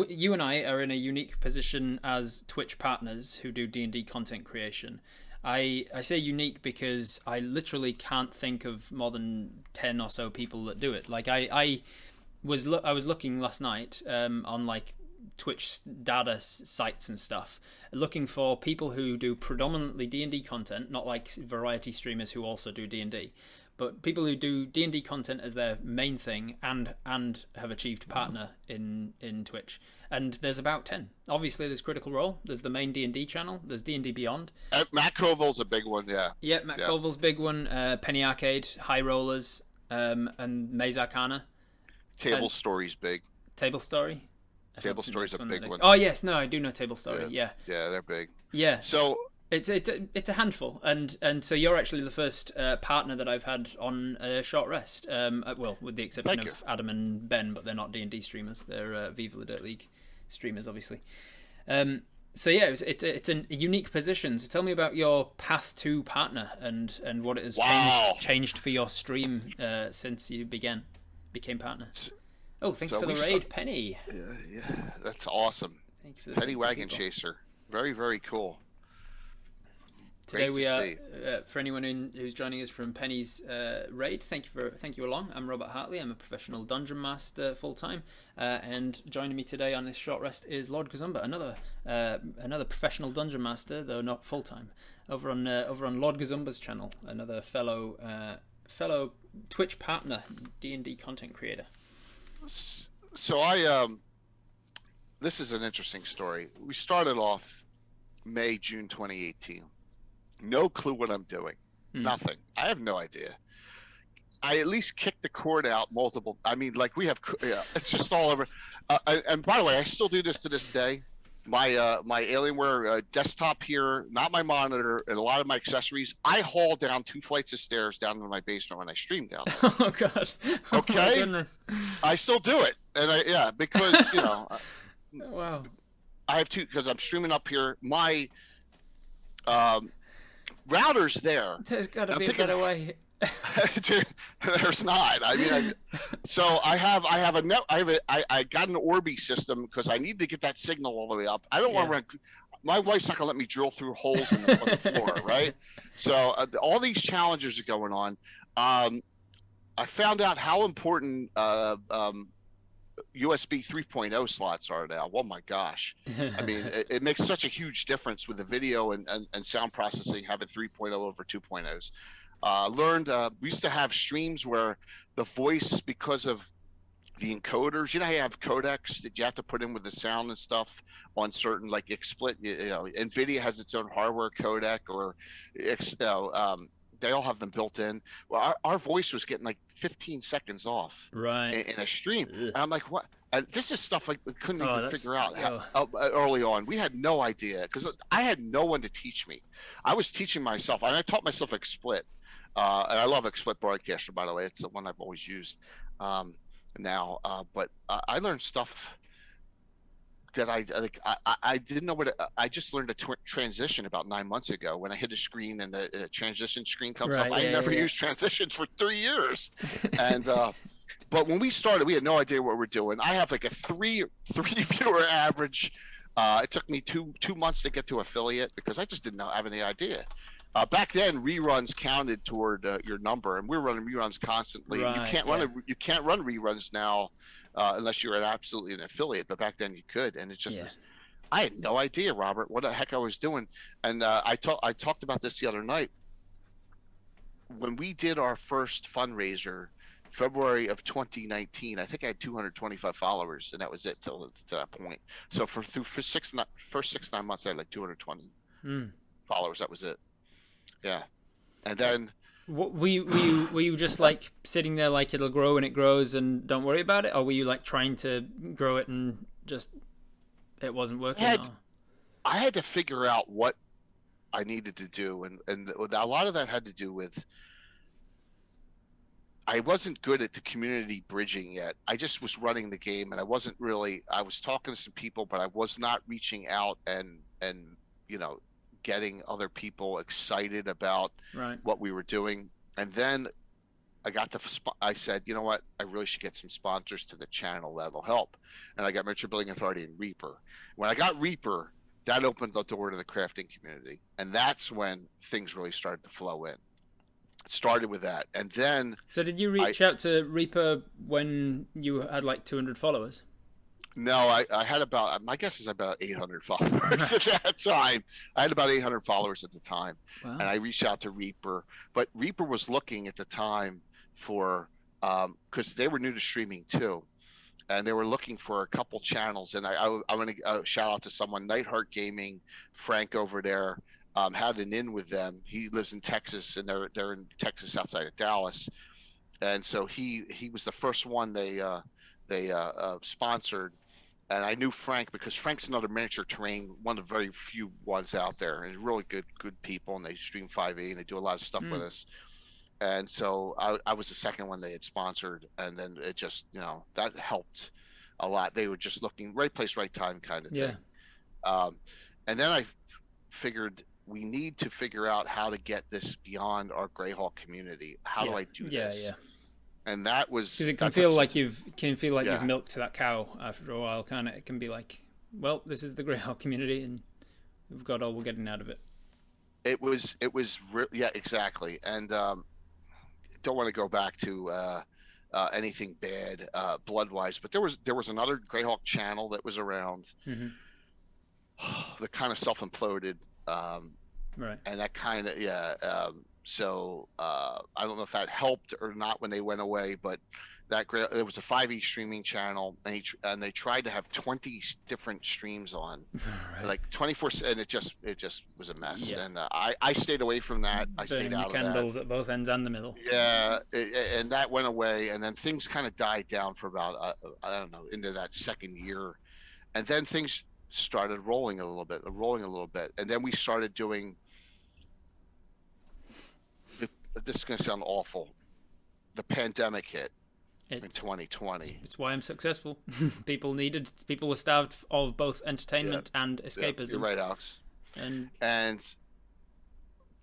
A: you and I are in a unique position as Twitch partners who do D&D content creation. I say unique because I literally can't think of more than 10 or so people that do it. Like I was looking last night on like Twitch data sites and stuff, looking for people who do predominantly D&D content, not like variety streamers who also do D&D, but people who do D&D content as their main thing and have achieved partner in Twitch. And there's about 10. Obviously, there's Critical Role. There's the main D&D channel. There's D&D Beyond.
B: Matt Colville's a big one, yeah.
A: Yeah, Matt Colville's big one. Penny Arcade, High Rollers, and Maze Arcana.
B: Table Story's big.
A: Table Story?
B: Table Story's a big one.
A: Oh, yes. No, I do know Table Story. Yeah.
B: Yeah, they're big.
A: Yeah.
B: So...
A: It's a handful, and so you're actually the first partner that I've had on a short rest. Well, with the exception of Adam and Ben, but they're not D&D streamers. They're Viva the Dirt League streamers, obviously. So yeah, it's a unique position. So tell me about your path to partner and what it has changed for your stream since you became partner. Oh, thank you for the raid, Penny.
B: Yeah, that's awesome. Thank you for the Penny Wagon Chaser. Very, very cool.
A: Today we are for anyone who's joining us from Penny's raid. Thank you along. I'm Robert Hartley. I'm a professional dungeon master full time, and joining me today on this short rest is Lord Gosumba, another professional dungeon master, though not full time, over on Lord Gosumba's channel. Another fellow Twitch partner, D&D content creator.
B: So this is an interesting story. We started off June 2018. No clue what I'm doing. Nothing. I have no idea. I at least kicked the cord out multiple. I mean, like we have. Yeah, it's just all over. And by the way, I still do this to this day. My Alienware desktop here, not my monitor, and a lot of my accessories. I haul down 2 flights of stairs down to my basement when I stream down there.
A: Oh God.
B: Okay.
A: Oh, my goodness.
B: I still do it, and because
A: Wow.
B: I have 2 because I'm streaming up here. My router's there.
A: There's got to be a better way.
B: There's not. I mean, so I got an Orbi system because I need to get that signal all the way up. I don't want to run. My wife's not gonna let me drill through holes on the floor, right? So all these challenges are going on. I found out how important USB 3.0 slots are now. Oh my gosh. I mean, it makes such a huge difference with the video and sound processing having 3.0 over 2.0s. Learned, we used to have streams where the voice, because of the encoders, you know how you have codecs that you have to put in with the sound and stuff on certain, like XSplit, NVIDIA has its own hardware codec, or they all have them built in. Well, our voice was getting like 15 seconds off in a stream. And I'm like, what? And this is stuff like we couldn't even figure out early on. We had no idea because I had no one to teach me. I was teaching myself, and I taught myself XSplit. And I love XSplit Broadcaster, by the way. It's the one I've always used now. But I learned stuff that I didn't know what I just learned a transition about 9 months ago when I hit a screen and the transition screen comes up. I never used transitions for 3 years, and but when we started, we had no idea what we're doing. I have like a three viewer average. It took me two months to get to affiliate because I just didn't have any idea. Back then, reruns counted toward your number, and we're running reruns constantly. You can't run reruns now. Unless you're absolutely an affiliate, but back then you could, and it just was. I had no idea, Robert, what the heck I was doing, and I talked about this the other night when we did our first fundraiser, February of 2019. I think I had 225 followers, and that was it to that point. So for 6-9 months, I had like 220 followers. That was it. Yeah, and then.
A: What, were you just like sitting there like it'll grow and it grows and don't worry about it, or were you like trying to grow it and just it wasn't working?
B: I had to figure out what I needed to do, and a lot of that had to do with I wasn't good at the community bridging yet. I just was running the game, and I wasn't really. I was talking to some people, but I was not reaching out and getting other people excited about what we were doing. And then I said, you know what? I really should get some sponsors to the channel that'll help. And I got Merchant Building Authority and Reaper. When I got Reaper, that opened the door to the crafting community. And that's when things really started to flow in. It started with that. And then.
A: So did you reach out to Reaper when you had like 200 followers?
B: No, I had about, my guess is about 800 followers at that time. I had about 800 followers at the time.
A: Wow.
B: And I reached out to Reaper. But Reaper was looking at the time for, because they were new to streaming too. And they were looking for a couple channels. And I want to shout out to someone, Nightheart Gaming, Frank over there, had an in with them. He lives in Texas, and they're in Texas outside of Dallas. And so he was the first one they sponsored. And I knew Frank because Frank's another miniature terrain, one of the very few ones out there, and really good people. And they stream 5e and they do a lot of stuff with us. And so I was the second one they had sponsored, and then it just, that helped a lot. They were just looking right place, right time kind of thing. And then I figured we need to figure out how to get this beyond our GreyHawk community. How do I do this? And that was
A: because it can feel like you've milked that cow after a while. Kind of, it can be like, well, this is the GreyHawk community, and we've got all we're getting out of it.
B: It was exactly. And don't want to go back to anything bad blood-wise, but there was another GreyHawk channel that was around that kind of self-imploded,
A: right?
B: And that kind of so I don't know if that helped or not when they went away, but it was a 5e streaming channel, and they tried to have 20 different streams on, like 24, and it just was a mess. And I stayed away from that. I stayed out of that.
A: Candles at both ends and the middle.
B: Yeah, and that went away, and then things kind of died down for about I don't know, into that second year, and then things started rolling a little bit, and then we started doing. This is going to sound awful. The pandemic hit in 2020.
A: It's why I'm successful. People were starved of both entertainment and escapism.
B: You're right, Alex. And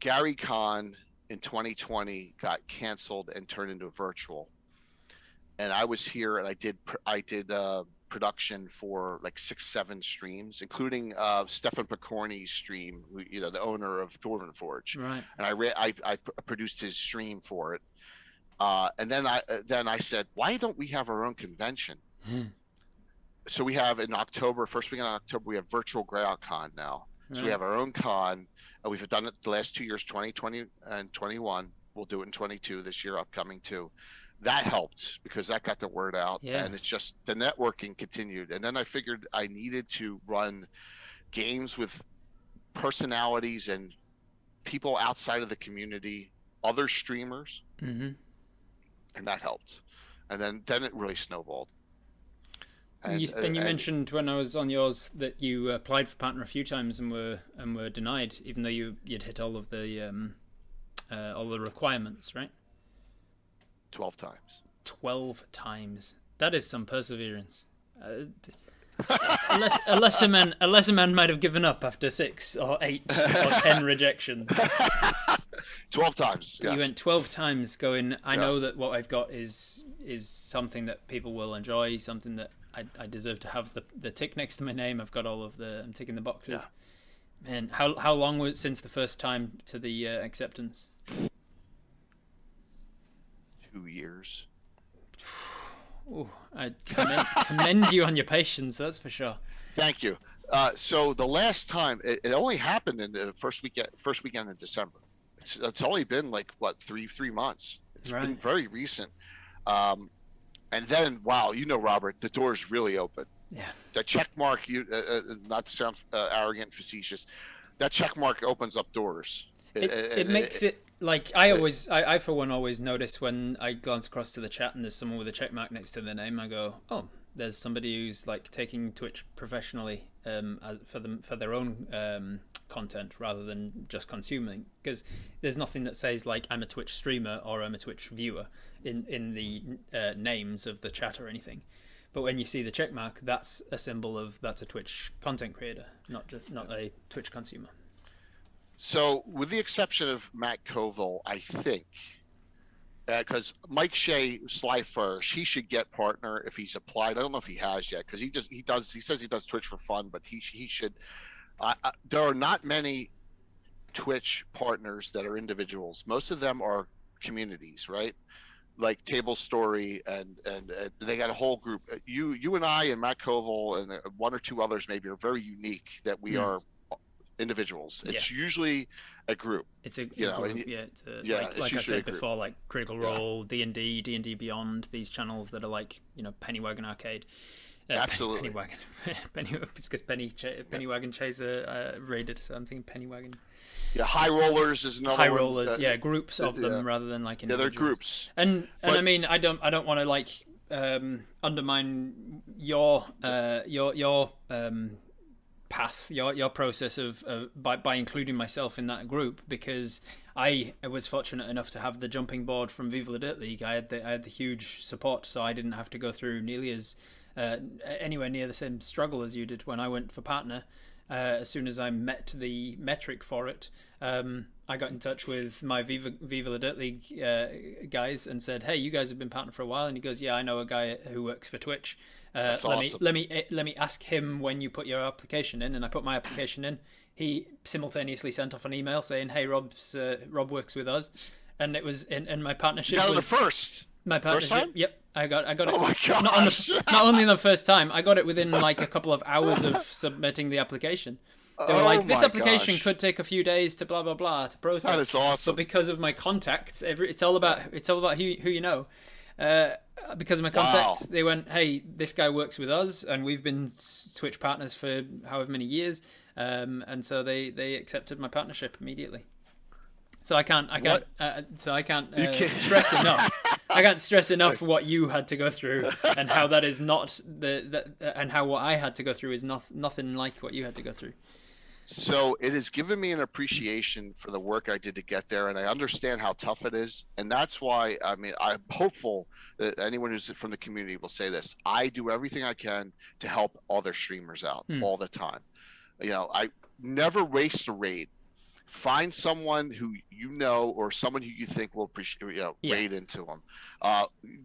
B: Gary Con in 2020 got canceled and turned into virtual. And I was here, and I did production for like 6-7 streams, including Stefan Picorni's stream, who, the owner of Dwarven Forge.
A: Right.
B: And I produced his stream for it. And then I said, why don't we have our own convention? So we have in October, first weekend in October, we have virtual GreyHawk Con now. Right. So we have our own con. And we've done it the last 2 years, 2020 and 21. We'll do it in 22 this year, upcoming too. That helped because that got the word out, and it's just the networking continued. And then I figured I needed to run games with personalities and people outside of the community, other streamers, and that helped. And then it really snowballed. And you
A: mentioned when I was on yours that you applied for partner a few times and were denied, even though you'd hit all of the requirements, right?
B: 12 times.
A: 12 times. That is some perseverance. Unless a man might have given up after 6 or 8 or 10 rejections.
B: 12 times. Yes.
A: You went 12 times going, I know that what I've got is something that people will enjoy, something that I deserve to have the tick next to my name. I've got I'm ticking the boxes. Yeah. Man, how long was it since the first time to the acceptance?
B: 2 years.
A: Ooh, I commend you on your patience, that's for sure.
B: Thank you. So the last time, it only happened in the first weekend in December. It's only been like three months. It's been very recent. And then Robert, the doors really open.
A: Yeah.
B: The check mark, not to sound arrogant and facetious, that check mark opens up doors.
A: It makes it like I for one always notice when I glance across to the chat and there's someone with a check mark next to their name. I go, oh, there's somebody who's like taking Twitch professionally for their own content rather than just consuming. Because there's nothing that says like I'm a Twitch streamer or I'm a Twitch viewer in the names of the chat or anything. But when you see the check mark, that's a symbol of that's a Twitch content creator, not a Twitch consumer.
B: So, with the exception of Matt Koval, I think because Mike Shea, Sly Fursh, he should get partner if he's applied. I don't know if he has yet, because he says he does Twitch for fun, but he should. There are not many Twitch partners that are individuals. Most of them are communities, right? Like Table Story, and they got a whole group. You and I and Matt Koval and one or two others maybe are very unique, that we are individuals. It's usually a group.
A: It's a
B: group,
A: it's like I said before, like Critical Role, D&D, D&D Beyond, these channels that are like, Pennywagon Arcade.
B: Absolutely.
A: Pennywagon, it's because Pennywagon Chaser raided, so I'm thinking Pennywagon.
B: Yeah, High Rollers is another
A: High Rollers, groups of them rather than like individuals.
B: They're groups.
A: And I mean, I don't want to like undermine your path, your process of by including myself in that group, because I was fortunate enough to have the jumping board from Viva la Dirt League. I had the huge support, so I didn't have to go through nearly as anywhere near the same struggle as you did when I went for partner. As soon as I met the metric for it, I got in touch with my Viva la Dirt League guys and said, "Hey, you guys have been partner for a while." And he goes, "Yeah, I know a guy who works for Twitch.
B: That's awesome.
A: Let me ask him when you put your application in." And I put my application in. He simultaneously sent off an email saying, "Hey, Rob works with us," and it was in my partnership.
B: You got the first.
A: My partnership.
B: First time?
A: Yep, I got it.
B: Oh my gosh.
A: Not only the first time, I got it within like a couple of hours of submitting the application. They were like, "This application could take a few days to blah blah blah to process."
B: That is awesome.
A: But because of my contacts, it's all about who you know. Because of my contacts, they went, "Hey, this guy works with us, and we've been Twitch partners for however many years," and so they accepted my partnership immediately. So I can't stress enough. I can't stress enough what you had to go through, and how that is not and how what I had to go through is nothing like what you had to go through.
B: So it has given me an appreciation for the work I did to get there, and I understand how tough it is. And that's why, I mean, I'm hopeful that anyone who's from the community will say this. I do everything I can to help other streamers out all the time. I never waste a raid. Find someone who you know, or someone who you think will appreciate, raid into them.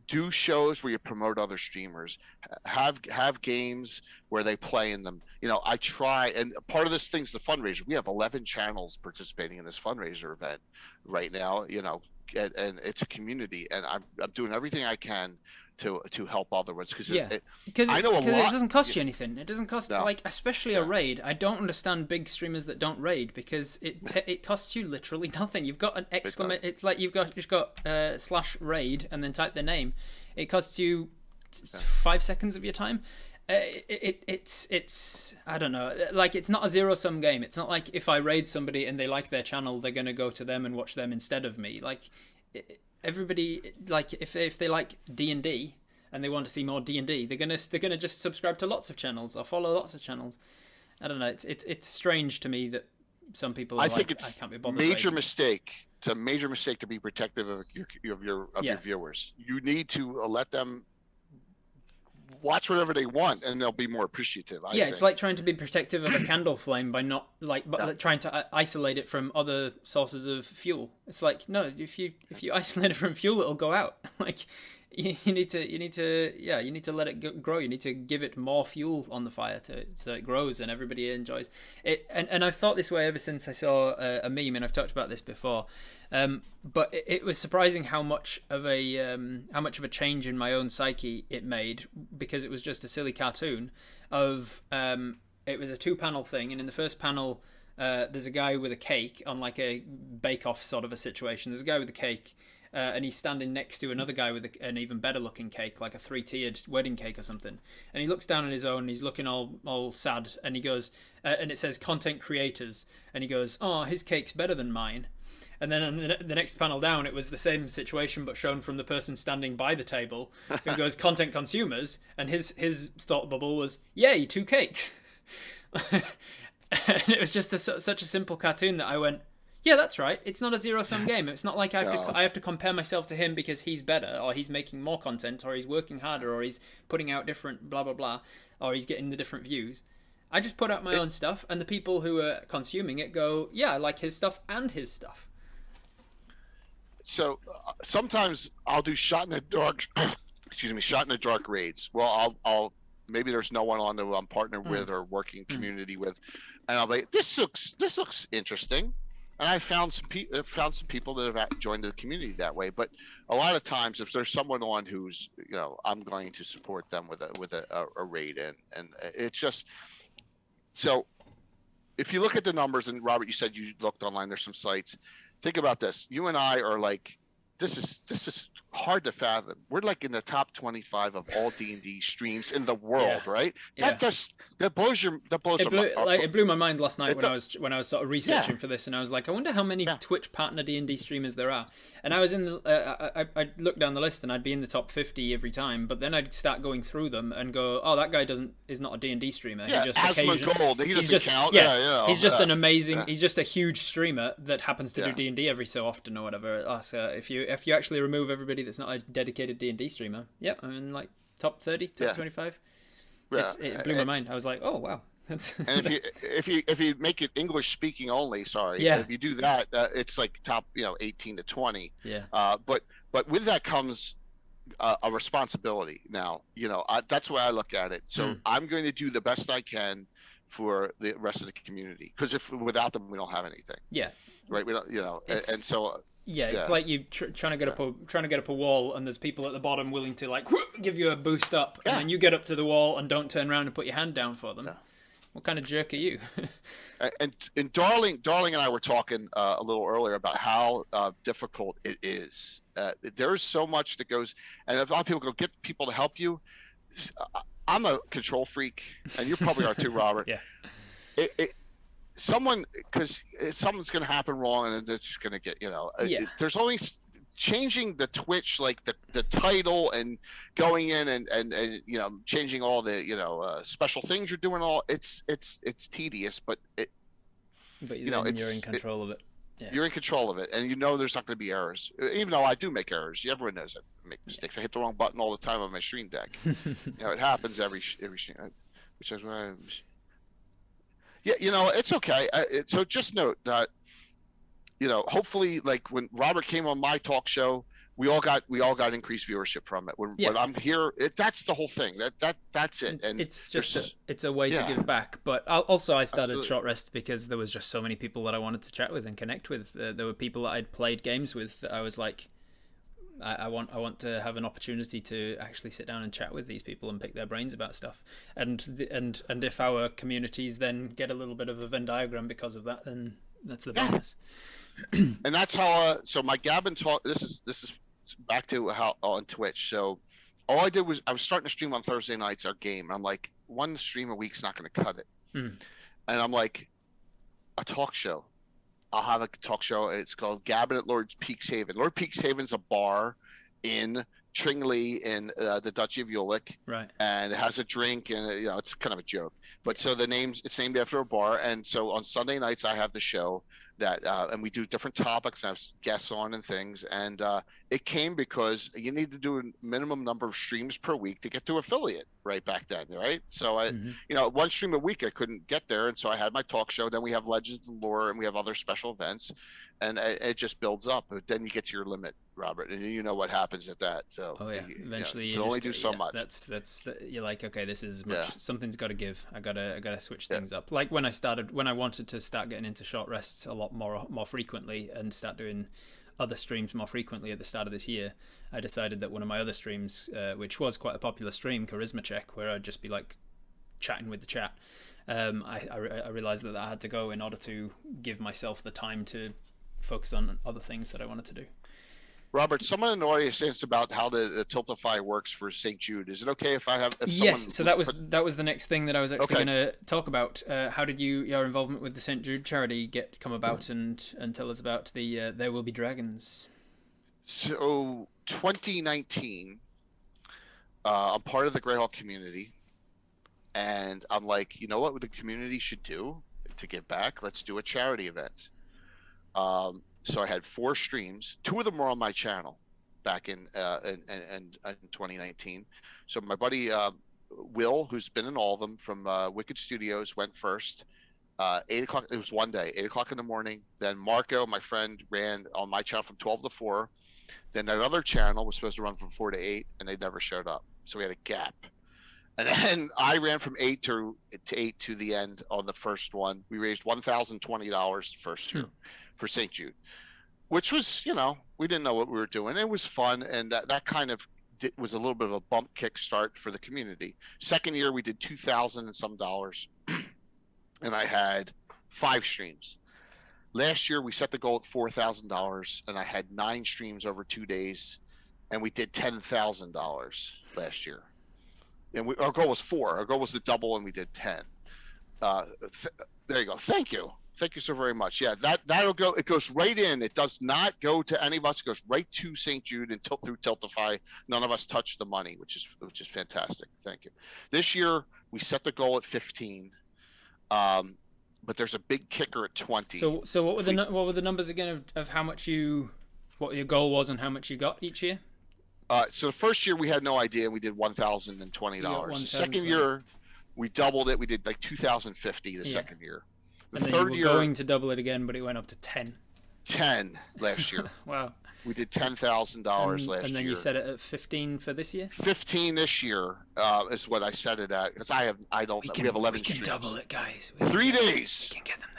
B: Do shows where you promote other streamers. Have games where they play in them. I try, and part of this thing's the fundraiser. We have 11 channels participating in this fundraiser event right now. And it's a community, and I'm doing everything I can to help other ones, because it
A: doesn't cost you anything. It doesn't cost especially a raid. I don't understand big streamers that don't raid, because it costs you literally nothing. You've got an exclamation. It's like you've got /raid and then type their name. It costs you 5 seconds of your time. It's I don't know. Like, it's not a zero-sum game. It's not like if I raid somebody and they like their channel, they're gonna go to them and watch them instead of me. Like, everybody, like, if they like D&D and they want to see more D&D, they're gonna just subscribe to lots of channels or follow lots of channels. I don't know. It's strange to me that some people I can't be bothered.
B: Mistake. It's a major mistake to be protective of your viewers. You need to let them watch whatever they want, and they'll be more appreciative. I think.
A: It's like trying to be protective of a candle flame by not trying to isolate it from other sources of fuel. It's like, no, if you isolate it from fuel, it'll go out. Like, you need to let it grow. You need to give it more fuel on the fire so it grows and everybody enjoys it. And I've thought this way ever since I saw a meme, and I've talked about this before. But it was surprising how much of a change in my own psyche it made, because it was just a silly cartoon of it was a 2-panel thing, and in the first panel there's a guy with a cake on like a bake-off sort of a situation. There's a guy with a cake. And he's standing next to another guy with an even better looking cake, like a 3-tiered wedding cake or something. And he looks down on his own, and he's looking all sad, and he goes, and it says content creators, and he goes, "Oh, his cake's better than mine." And then on the next panel down, it was the same situation, but shown from the person standing by the table, who goes, "Content consumers," and his thought bubble was, "Yay, 2 cakes." And it was just such a simple cartoon that I went, yeah, that's right. It's not a zero-sum game. It's not like I have to compare myself to him because he's better, or he's making more content, or he's working harder, or he's putting out different blah blah blah, or he's getting the different views. I just put out my own stuff, and the people who are consuming it go, yeah, I like his stuff and his stuff.
B: So sometimes I'll do shot in the dark. Excuse me, shot in the dark raids. Well, I'll maybe there's no one on who I'm partnered with or working community with, and I'll be like, this looks interesting. And I found some people that have joined the community that way. But a lot of times, if there's someone on who's, I'm going to support them with a raid, and it's just so. If you look at the numbers, and Robert, you said you looked online, there's some sites. Think about this. You and I are like, this is hard to fathom. We're like in the top 25 of all D&D streams in the world, right? That blows
A: it blew my mind last night when I was sort of researching for this, and I was like, I wonder how many Twitch partner D&D streamers there are. And I was in the I looked down the list, and I'd be in the top 50 every time, but then I'd start going through them and go, oh, that guy is not a D&D streamer.
B: Yeah,
A: he just
B: Gold. He doesn't count.
A: He's just an amazing. He's just a huge streamer that happens to do D&D every so often or whatever. So if you actually remove everybody that's not a dedicated D&D streamer, I'm in like top 30, top 25. It blew my mind. I was like, oh wow. That's
B: and if you make it English speaking only, if you do that, it's like top 18 to 20. But with that comes a responsibility. Now that's the way I look at it. So I'm going to do the best I can for the rest of the community, because if without them we don't have anything. Right. We don't. And so.
A: It's like you trying to get up a wall, and there's people at the bottom willing to like give you a boost up, and then you get up to the wall and don't turn around and put your hand down for them. What kind of jerk are you?
B: and Darling and I were talking a little earlier about how difficult it is. There's so much that goes, and a lot of people go get people to help you. I'm a control freak, and you probably are too, Robert. Because something's going to happen wrong, and it's going to get, there's only changing the Twitch, like the title, and going in and changing all the special things you're doing. It's tedious, but you're
A: in control of it.
B: You're in control of it, and there's not going to be errors. Even though I do make errors, everyone knows I make mistakes. I hit the wrong button all the time on my stream deck. It happens every stream, which is why. It's okay. So just note that, hopefully, like when Robert came on my talk show, we all got increased viewership from it. When I'm here, that's the whole thing. That's it.
A: It's a way to give back. But also, I started Short Rest because there was just so many people that I wanted to chat with and connect with. There were people that I'd played games with that I was like, I want to have an opportunity to actually sit down and chat with these people and pick their brains about stuff. And if our communities then get a little bit of a Venn diagram because of that, then that's the bonus.
B: And that's how. So my Gavin talk. This is back to how on Twitch. So all I did was I was starting to stream on Thursday nights our game. I'm like, one stream a week's not going to cut it. And I'm like, a talk show. I'll have a talk show. It's called Gavin at Lord Peakshaven. Lord Peakshaven's a bar in Tringley in the Duchy of Ulick,
A: right?
B: And it has a drink, and it's kind of a joke. But so it's named after a bar, and so on Sunday nights I have the show that, and we do different topics. I have guests on and things, and it came because you need to do a minimum number of streams per week to get to affiliate. Right back then, right? So I, one stream a week I couldn't get there, and so I had my talk show. Then we have Legends and Lore, and we have other special events, and it just builds up. But then you get to your limit, Robert, and you know what happens at that. So
A: eventually
B: you can only do so much.
A: You're like, okay, this is much. Something's got to give. I gotta switch things up. Like when I wanted to start getting into short rests a lot more frequently and start doing other streams more frequently at the start of this year, I decided that one of my other streams, which was quite a popular stream, Charisma Check, where I'd just be like chatting with the chat, I realized that I had to go in order to give myself the time to focus on other things that I wanted to do.
B: Robert, someone in the audience asked about how the Tiltify works for St. Jude. Is it okay if I have?
A: Yes, so that was the next thing that I was actually going to talk about. How did your involvement with the St. Jude charity come about, and tell us about the There Will Be Dragons?
B: So 2019, I'm part of the GreyHawk community, and I'm like, you know what the community should do to give back? Let's do a charity event. So I had 4 streams. 2 of them were on my channel back in 2019. So my buddy Will, who's been in all of them from Wicked Studios, went first, 8 o'clock. It was one day, 8 o'clock in the morning. Then Marco, my friend, ran on my channel from 12 to 4. Then that other channel was supposed to run from 4 to 8, and they never showed up. So we had a gap. And then I ran from 8 to 8 to the end on the first one. We raised $1,020 the first year for St. Jude, which was, we didn't know what we were doing. It was fun, and that kind of was a little bit of a bump kickstart for the community. Second year, we did $2,000 and some dollars, and I had 5 streams. Last year, we set the goal at $4,000, and I had 9 streams over 2 days, and we did $10,000 last year. And our goal was 4. Our goal was to double, and we did 10. There you go. Thank you so very much. Yeah, that'll go. It goes right in. It does not go to any of us. It goes right to St. Jude and through Tiltify. None of us touch the money, which is fantastic. Thank you. This year we set the goal at 15, but there's a big kicker at 20.
A: So what were the numbers again of how much what your goal was and how much you got each year?
B: So the first year we had no idea. We did $1,020. The second year we doubled it. We did like $2,050 the second year. The third year
A: going to double it again, but it went up to 10.
B: 10 last year.
A: Wow.
B: We did $10,000 last year.
A: And then you set it at 15 for this year?
B: 15 this year is what I set it at, because we have 11 streams.
A: We can double it, guys.
B: 3 days.
A: We can get them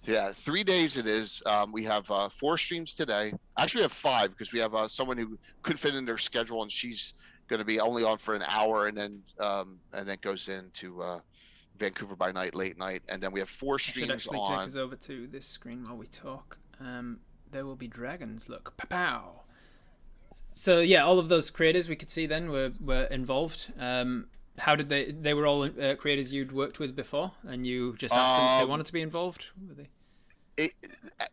A: there.
B: 3 days it is. We have 4 streams today. Actually, we have 5, because we have someone who couldn't fit in their schedule, and she's going to be only on for an hour, and then goes into Vancouver by night, late night, and then we have 4 streams on.
A: Should actually take us over to this screen while we talk. There will be dragons. Look, pow. So yeah, all of those creators we could see then were involved. How did they were all creators you'd worked with before, and you just asked them if they wanted to be involved? Were they?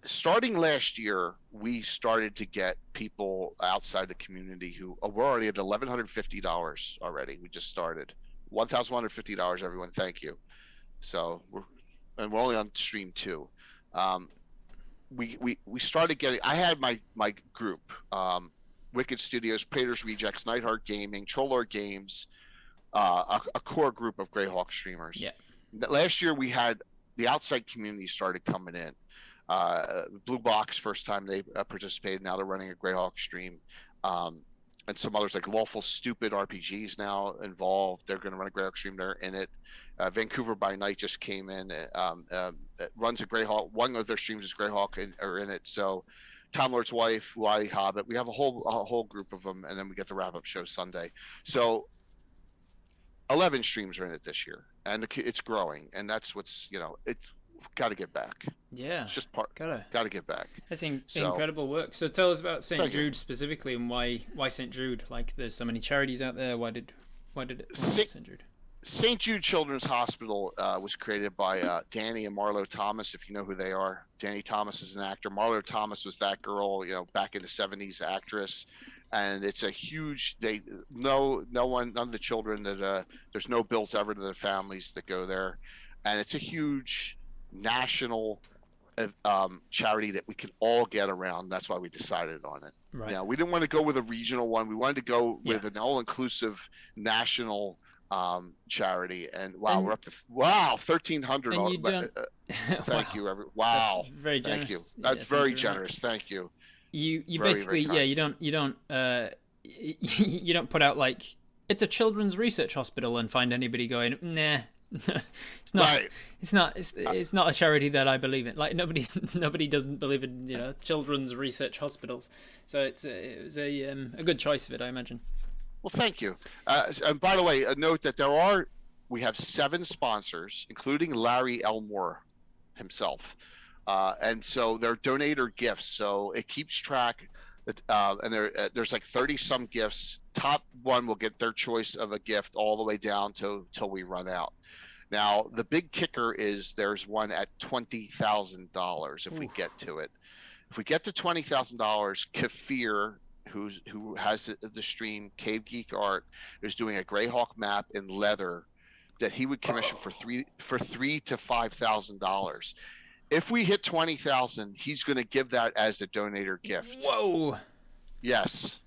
B: Starting last year, we started to get people outside the community who we're already at $1,150 already. We just started $1,150. Everyone, thank you. So we're only on stream 2. We started getting. I had my group, Wicked Studios, Praetors Rejects, Nightheart Gaming, Trollord Games, a core group of GreyHawk streamers.
A: Yeah.
B: Last year we had the outside community started coming in. Blue Box, first time they participated. Now they're running a GreyHawk stream. And some others like Lawful Stupid RPGs now involved. They're going to run a GreyHawk stream. They're in it. Vancouver by Night just came in. Runs a GreyHawk. One of their streams is GreyHawk are in it. So Time Lord's Wife, Wily Hobbit. We have a whole group of them, and then we get the wrap-up show Sunday. So 11 streams are in it this year, and it's growing. And that's what's it's got to get back.
A: Yeah,
B: it's just
A: gotta
B: get back.
A: That's incredible work. So tell us about St. Jude specifically, and why St. Jude? Like, there's so many charities out there. Why did St. Jude?
B: St. Jude Children's Hospital was created by Danny and Marlo Thomas, if you know who they are. Danny Thomas is an actor. Marlo Thomas was that girl, back in the 70s actress. And it's a huge. None of the children that there's no bills ever to the families that go there, and it's a huge national charity that we can all get around. That's why we decided on it.
A: Right.
B: Now, we didn't want to go with a regional one. We wanted to go with an all-inclusive national charity. And we're up to 1,300.
A: And you don't...
B: Thank you, everyone. Wow,
A: that's very generous.
B: Thank you. That's very generous. Thank you.
A: You basically you don't put out like it's a children's research hospital and find anybody going nah. It's not. Right. It's not a charity that I believe in. Like nobody doesn't believe in children's research hospitals. So it was a good choice of it, I imagine.
B: Well, thank you. And by the way, a note that we have 7 sponsors, including Larry Elmore himself, and so they're donator gifts. So it keeps track. And there's like 30 some gifts. Top one will get their choice of a gift all the way down till we run out. Now the big kicker is there's one at $20,000 if we get to it. If we get to $20,000, Kafir, who has the stream Cave Geek Art, is doing a GreyHawk map in leather that he would commission for $3,000 to $5,000. If we hit 20,000, he's going to give that as a donator gift.
A: Whoa!
B: Yes.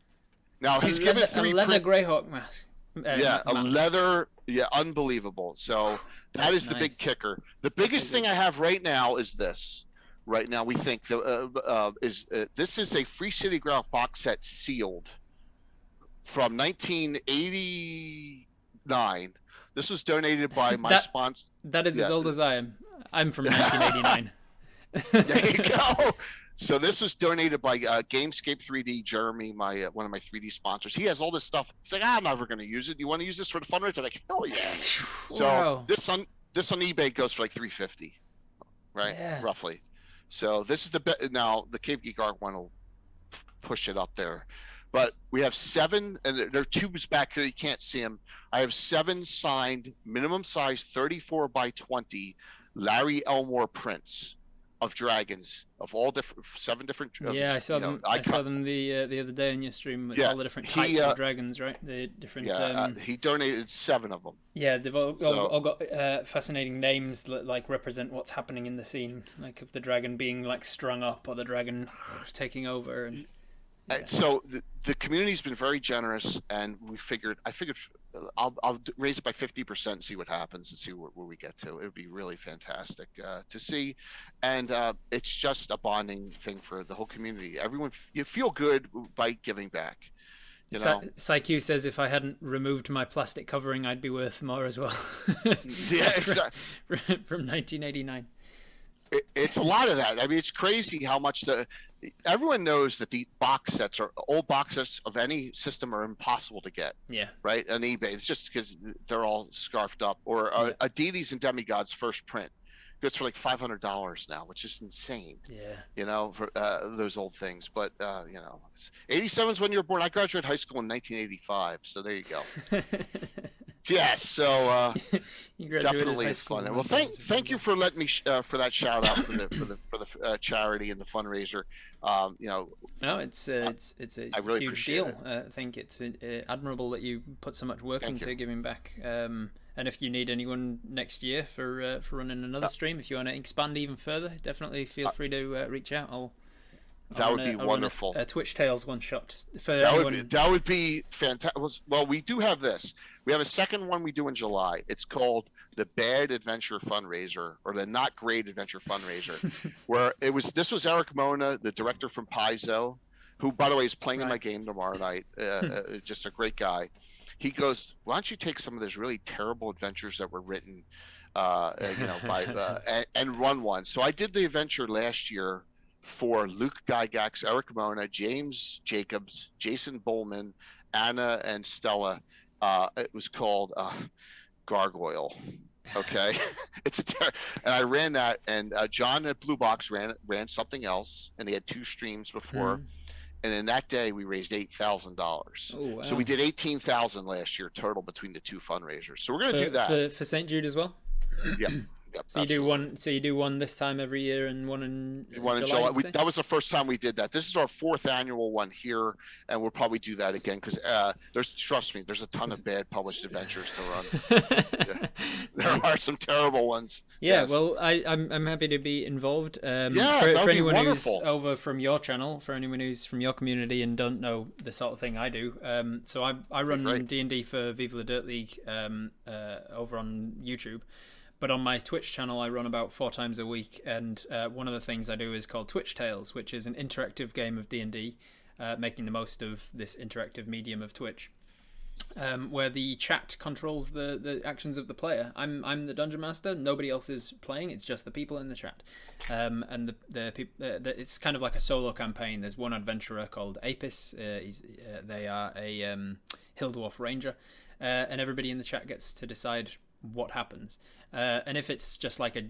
B: Now he's given 3
A: a leather GreyHawk mask.
B: A leather Yeah, unbelievable. So that
A: That's
B: is the big
A: nice.
B: kicker. The
A: That's a
B: biggest thing
A: good.
B: I have right now is this. Right now, we think this is a Free City Ground box set sealed from 1989. This was donated by my
A: That
B: sponsor.
A: that is as
B: Yeah,
A: old as I am. I'm from 1989.
B: there you go. So this was donated by Gamescape 3D. Jeremy, my one of my 3D sponsors. He has all this stuff. He's like, I'm never going to use it. You want to use this for the fundraiser? I'm like, hell yeah. So
A: Wow.
B: this on eBay goes for like 350, right?
A: Yeah.
B: Roughly. So this is now the Cape Geek Art one will push it up there. But we have 7, and there are tubes back here. You can't see them. I have 7 signed, minimum size 34 by 20 Larry Elmore prints of dragons of all different 7 different
A: Yeah, I saw them. I
B: icon.
A: saw them the other day in your stream with
B: Yeah,
A: all the different
B: he
A: types of dragons, right? The different.
B: he donated 7 of them.
A: Yeah, they've
B: So
A: all got fascinating names that like represent what's happening in the scene, like of the dragon being like strung up or the dragon taking over, and yeah.
B: So the community's been very generous, and I figured I'll raise it by 50% and see what happens and see where we get to. It would be really fantastic to see, and it's just a bonding thing for the whole community. Everyone, you feel good by giving back, you know.
A: PsyQ says if I hadn't removed my plastic covering, I'd be worth more as well.
B: Yeah, exactly.
A: From 1989.
B: It's a lot of that. I mean, it's crazy how much everyone knows that the box sets are old box sets of any system are impossible to get.
A: Yeah.
B: Right on eBay. It's just because they're all scarfed up. Or
A: Yeah.
B: a Deities and Demigods first print goes for like $500 now, which is insane.
A: Yeah.
B: You know, for those old things. But 87 is when you were born. I graduated high school in 1985, so there you go. Yes, so
A: You graduated
B: definitely
A: high school.
B: fun. Well, thank you for letting me for that shout out for the charity and the fundraiser.
A: No, it's a
B: I really
A: huge
B: appreciate
A: deal.
B: it.
A: I think it's admirable that you put so much work
B: Thank
A: into
B: you.
A: giving back. And if you need anyone next year for running another stream, if you want to expand even further, definitely feel free to reach out.
B: That would be
A: I'll
B: wonderful.
A: Run a Twitch Tales one shot for
B: That
A: anyone.
B: would be fantastic. Well, we do have this. We have a second one we do in July. It's called the Bad Adventure Fundraiser, or the Not Great Adventure Fundraiser, where this was Eric Mona, the director from Paizo, who, by the way, is playing in my game tomorrow night. Just a great guy. He goes, why don't you take some of those really terrible adventures that were written, and run one. So I did the adventure last year for Luke Gygax, Eric Mona, James Jacobs, Jason Bowman, Anna, and Stella. It was called Gargoyle. Okay, and I ran that, and John at Blue Box ran something else, and he had 2 streams before. And then that day we raised $8,000.
A: Oh, wow.
B: So we did 18,000 last year total between the 2 fundraisers. So we're going to do that
A: for St. Jude as well.
B: Yeah. Yep,
A: so you do one this time every year and one in
B: July. That was the first time we did that. This is our 4th annual one here, and we'll probably do that again because trust me, there's a ton of bad published adventures to run. There are some terrible ones.
A: Yeah,
B: yes.
A: Well, I'm happy to be involved.
B: For
A: anyone who's
B: wonderful.
A: over from your channel, for anyone who's from your community and don't know the sort of thing I do, so I run D&D for Viva la Dirt League over on YouTube. But on my Twitch channel, I run about 4 times a week, and one of the things I do is called Twitch Tales, which is an interactive game of D&D, making the most of this interactive medium of Twitch, where the chat controls the actions of the player. I'm the dungeon master. Nobody else is playing. It's just the people in the chat, and it's kind of like a solo campaign. There's one adventurer called Apis. They are a Hill Dwarf Ranger, and everybody in the chat gets to decide what happens. And if it's just like a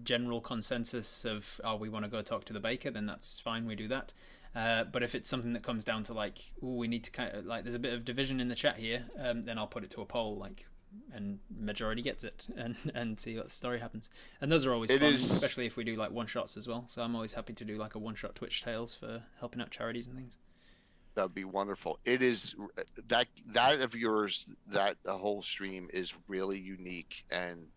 A: general consensus of, we want to go talk to the baker, then that's fine, we do that. But if it's something that comes down to like, we need to kind of like, there's a bit of division in the chat here, then I'll put it to a poll, like, and majority gets it, and see what story happens. And those are always fun, especially if we do like one shots as well. So I'm always happy to do like a one shot Twitch Tales for helping out charities and things.
B: That would be wonderful. It is that of yours, that whole stream is really unique, and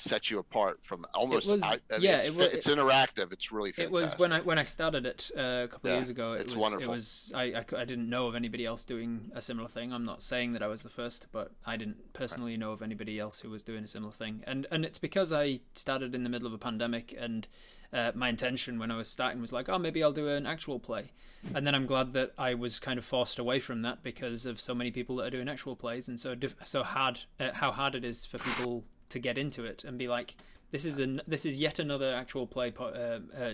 B: sets you apart from
A: It
B: almost.
A: was,
B: I mean,
A: yeah,
B: it's interactive. It's really
A: it was
B: fantastic.
A: when I started it a couple of
B: Yeah,
A: years ago.
B: it's wonderful.
A: I didn't know of anybody else doing a similar thing. I'm not saying that I was the first, but I didn't
B: Right.
A: personally know of anybody else who was doing a similar thing. And it's because I started in the middle of a pandemic, and my intention when I was starting was like, oh, maybe I'll do an actual play. And then I'm glad that I was kind of forced away from that because of so many people that are doing actual plays, and so hard how hard it is for people to get into it and be like, this is yet another actual play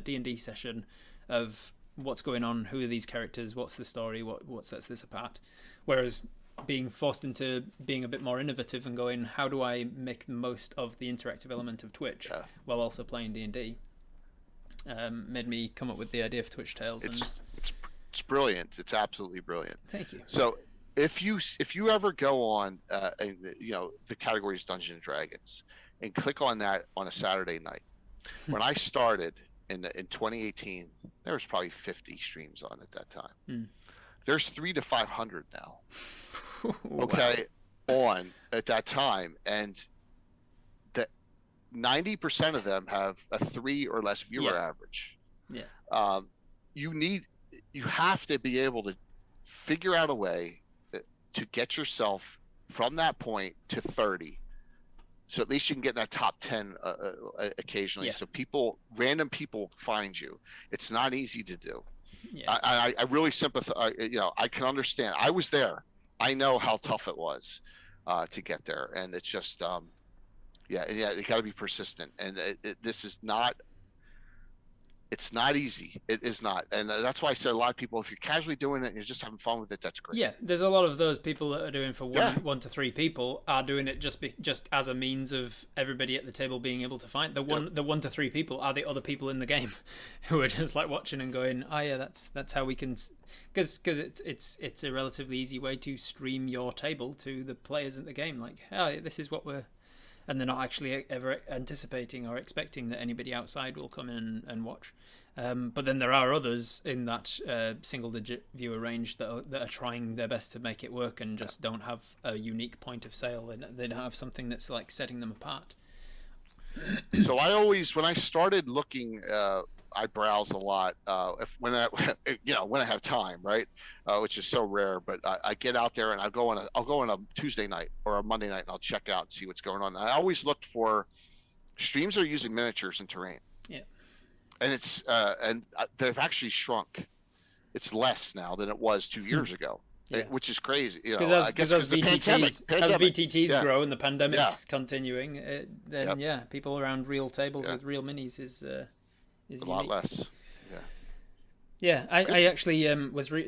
A: D&D session of what's going on, who are these characters, what's the story, what sets this apart. Whereas being forced into being a bit more innovative and going, how do I make the most of the interactive element of Twitch
B: Yeah.
A: while also playing D&D, made me come up with the idea for Twitch Tales.
B: It's brilliant. It's absolutely brilliant.
A: Thank you.
B: So if you ever go on the category is Dungeons and Dragons and click on that on a Saturday night, when I started in 2018, there was probably 50 streams on at that time. There's 300 to 500 now. Okay, on at that time, and that 90% of them have a 3 or less viewer average.
A: Yeah.
B: You have to be able to figure out a way to get yourself from that point to 30, so at least you can get in that top 10 occasionally.
A: Yeah.
B: So random people find you. It's not easy to do.
A: Yeah.
B: I really sympathize. I can understand. I was there. I know how tough it was to get there, and it's just you got to be persistent. And this is not. It's not easy. It is not, and that's why I said a lot of people, if you're casually doing it and you're just having fun with it, that's great.
A: Yeah, there's a lot of those people that are doing for one to three people are doing it just as a means of everybody at the table being able to find the one to three people are the other people in the game who are just like watching and going, oh yeah, that's how we can, because it's a relatively easy way to stream your table to the players in the game, like, oh, this is what we're. And they're not actually ever anticipating or expecting that anybody outside will come in and watch. But then there are others in that single-digit viewer range that are trying their best to make it work and just don't have a unique point of sale. They don't have something that's like setting them apart.
B: So when I started looking, I browse a lot. When I have time, right, which is so rare. But I get out there and I'll go on a Tuesday night or a Monday night and I'll check out and see what's going on. And I always looked for streams that are using miniatures and terrain.
A: Yeah.
B: And they've actually shrunk. It's less now than it was 2 years ago. Yeah. Which is crazy,
A: because as VTTs grow and the pandemic's continuing, people around real tables with real minis is
B: a
A: unique.
B: lot less.
A: Yeah, I actually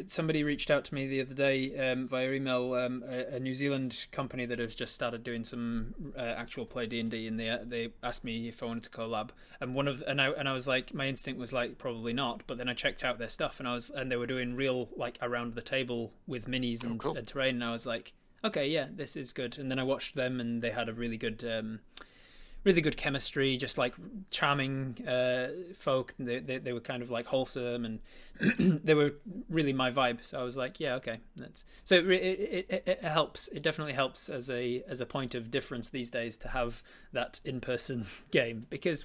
A: somebody reached out to me the other day via email, a New Zealand company that has just started doing some actual play D&D, and they asked me if I wanted to collab, and I was like, my instinct was like, probably not, but then I checked out their stuff and they were doing real like around the table with minis and terrain, and I was like, okay, yeah, this is good. And then I watched them and they had a really good chemistry, just like charming folk. They were kind of like wholesome, and they were really my vibe. So I was like, yeah, okay, it helps. It definitely helps as a point of difference these days to have that in-person game, because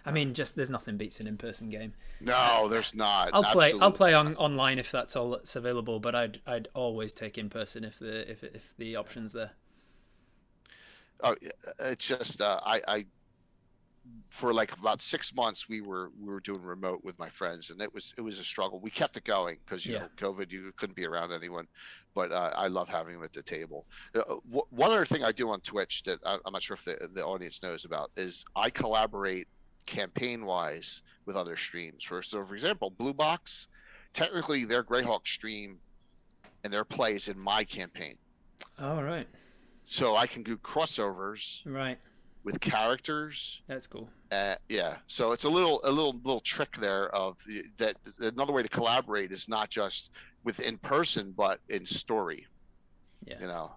A: I mean, just there's nothing beats an in-person game.
B: No, there's not.
A: I'll play online if that's all that's available, but I'd always take in-person if the option's there.
B: Oh, it's just I for like about 6 months we were doing remote with my friends, and it was a struggle. We kept it going because know COVID, you couldn't be around anyone, but I love having them at the table. One other thing I do on Twitch that I'm not sure if the audience knows about is I collaborate campaign wise with other streams. For example, Blue Box, technically their GreyHawk stream and their plays in my campaign.
A: All right.
B: So I can do crossovers,
A: right,
B: with characters.
A: That's cool.
B: Yeah. So it's a little trick there of that. Another way to collaborate is not just with in person, but in story. Yeah.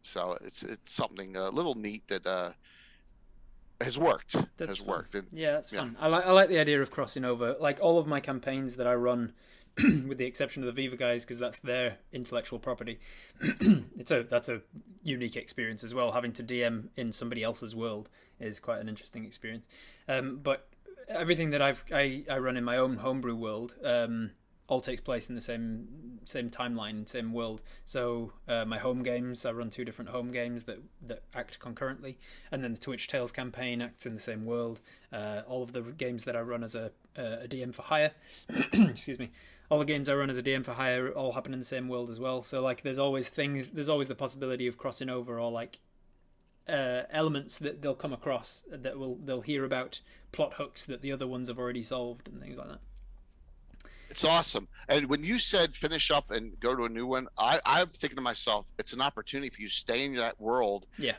B: So it's something a little neat that has worked.
A: That's
B: worked. And,
A: yeah, that's fun. I like the idea of crossing over. Like all of my campaigns that I run with the exception of the Viva guys, because that's their intellectual property. That's a unique experience as well. Having to DM in somebody else's world is quite an interesting experience. But everything that I run in my own homebrew world all takes place in the same timeline, same world. So my home games, I run 2 different home games that act concurrently, and then the Twitch Tales campaign acts in the same world. All of the games that I run as a DM for hire, excuse me, all the games I run as a DM for hire all happen in the same world as well. So like there's always the possibility of crossing over, or like elements that they'll come across that they'll hear about, plot hooks that the other ones have already solved and things like that.
B: It's awesome. And when you said finish up and go to a new one, I'm thinking to myself, it's an opportunity for you to stay in that world.
A: Yeah.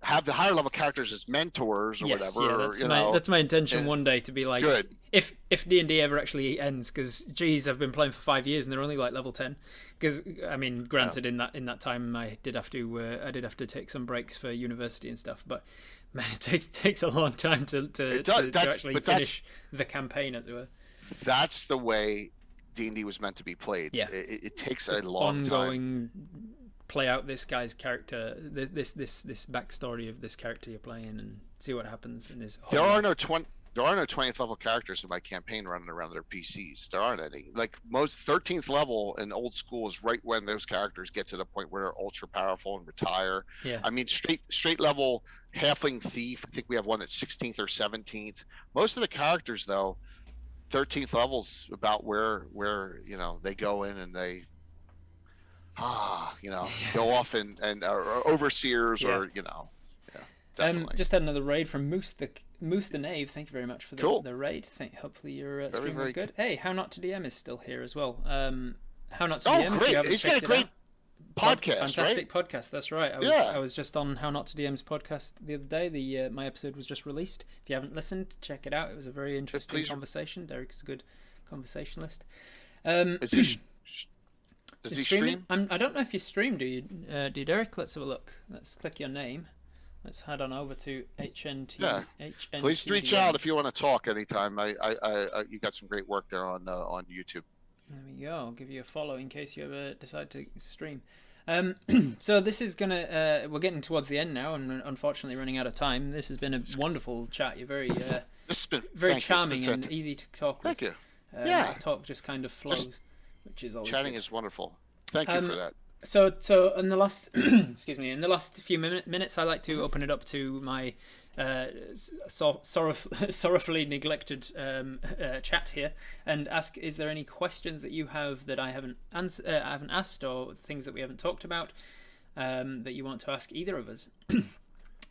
B: Have the higher level characters as mentors or whatever.
A: Yeah, that's my intention one day, to be like,
B: good.
A: If D&D ever actually ends, because geez, I've been playing for 5 years and they're only like level 10. Because I mean, granted, in that time I did have to take some breaks for university and stuff, but man, it takes a long time to actually finish the campaign, as it were.
B: That's the way D&D was meant to be played.
A: Yeah,
B: it takes a long
A: ongoing play out this guy's character, this backstory of this character you're playing, and see what happens in this.
B: There are no 20th level characters in my campaign running around their PCs. There aren't any. Like most 13th level in old school is right when those characters get to the point where they're ultra powerful and retire.
A: Yeah.
B: I mean, straight level halfling thief. I think we have one at 16th or 17th. Most of the characters though, 13th levels about where they go in and they go off and are overseers or definitely.
A: Just had another raid from Moose the Knave. Thank you very much for the raid. Hopefully your stream was good. Hey, How Not to DM is still here as well. How Not to DM.
B: Great! He's got a great podcast,
A: fantastic podcast. That's right. I was just on How Not to DM's podcast the other day. My episode was just released. If you haven't listened, check it out. It was a very interesting conversation. Derek is a good conversationalist.
B: Does he stream?
A: I don't know if you stream. Do you, Derek? Let's have a look. Let's click your name. Let's head on over to HNT.
B: Yeah. Please reach out if you want to talk anytime. You got some great work there on YouTube.
A: There we go. I'll give you a follow in case you ever decide to stream. So this is gonna. We're getting towards the end now, and unfortunately running out of time. This has been a wonderful chat. You're very charming and easy to talk with.
B: Thank you.
A: The talk just kind of flows, which is always
B: chatting
A: good.
B: is wonderful. Thank you for that.
A: So in the last in the last few minutes, I like to open it up to my sorrowfully neglected chat here, and ask: is there any questions that you have that I haven't asked, or things that we haven't talked about that you want to ask either of us?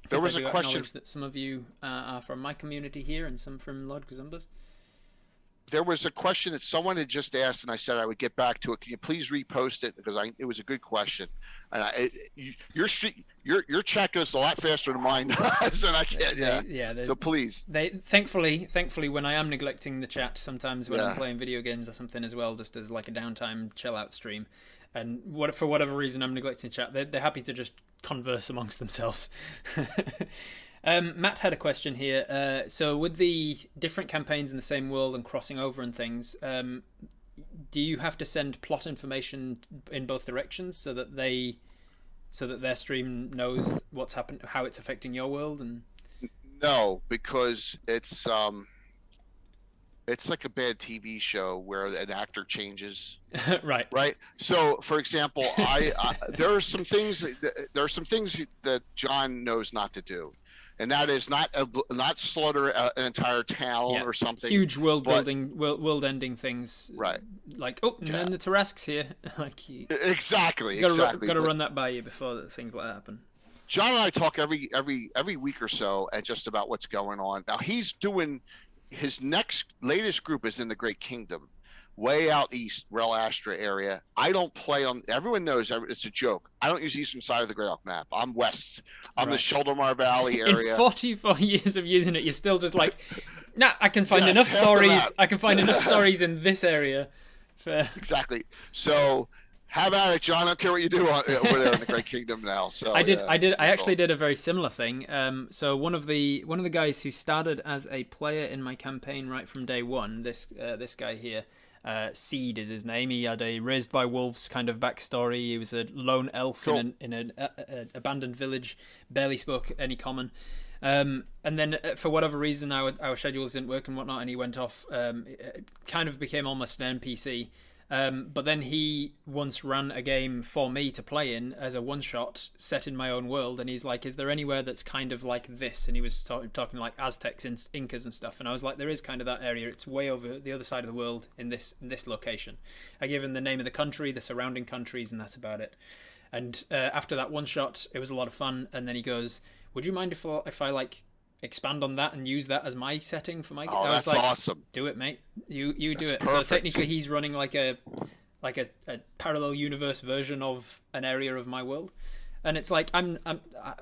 B: There was a question
A: that some of you are from my community here, and some from Lord Gosumba's.
B: There was a question that someone had just asked, and I said I would get back to it. Can you please repost it, because it was a good question. And your chat goes a lot faster than mine does, and I can't. So please.
A: Thankfully, when I am neglecting the chat, sometimes when I'm playing video games or something as well, just as like a downtime chill out stream, and for whatever reason I'm neglecting the chat, they're happy to just converse amongst themselves. Matt had a question here. So with the different campaigns in the same world and crossing over and things, do you have to send plot information in both directions so that their stream knows what's happened, how it's affecting your world? And
B: no, because it's like a bad TV show where an actor changes. Right. So, for example, there are some things that John knows not to do. And that is not slaughter an entire town or something.
A: Huge world-ending things.
B: Right.
A: Like, and then the Tarrasque's here.
B: Exactly.
A: Got to run that by you before things like that happen.
B: John and I talk every week or so and just about what's going on. Now he's doing his latest group is in the Great Kingdom, way out east, Rel Astra area. I don't play on. Everyone knows it's a joke. I don't use the eastern side of the GreyHawk map. I'm west. I'm the Shouldermar Valley area.
A: In 44 years of using it, you're still just like, nah. I can find enough stories. I can find enough stories in this area.
B: Exactly. So have at it, John. I don't care what you do over there in the Great Kingdom now. So
A: I actually did a very similar thing. So one of the guys who started as a player in my campaign right from day one, this guy here. Seed is his name. He had a raised by wolves kind of backstory. He was a lone elf in an abandoned village, barely spoke any common. And then for whatever reason, our schedules didn't work and whatnot, and he went off. It kind of became almost an NPC. But then he once ran a game for me to play in as a one-shot set in my own world, and he's like, is there anywhere that's kind of like this? And he was talking like Aztecs, Incas and stuff, and I was like, there is kind of that area. It's way over the other side of the world in this location. I gave him the name of the country, the surrounding countries, and that's about it. And after that one-shot, it was a lot of fun, and then he goes, would you mind if I like expand on that and use that as my setting for my game?
B: Oh, that's like, awesome.
A: Do it, mate. You do it.
B: Perfect.
A: So technically he's running like a parallel universe version of an area of my world. And it's like I'm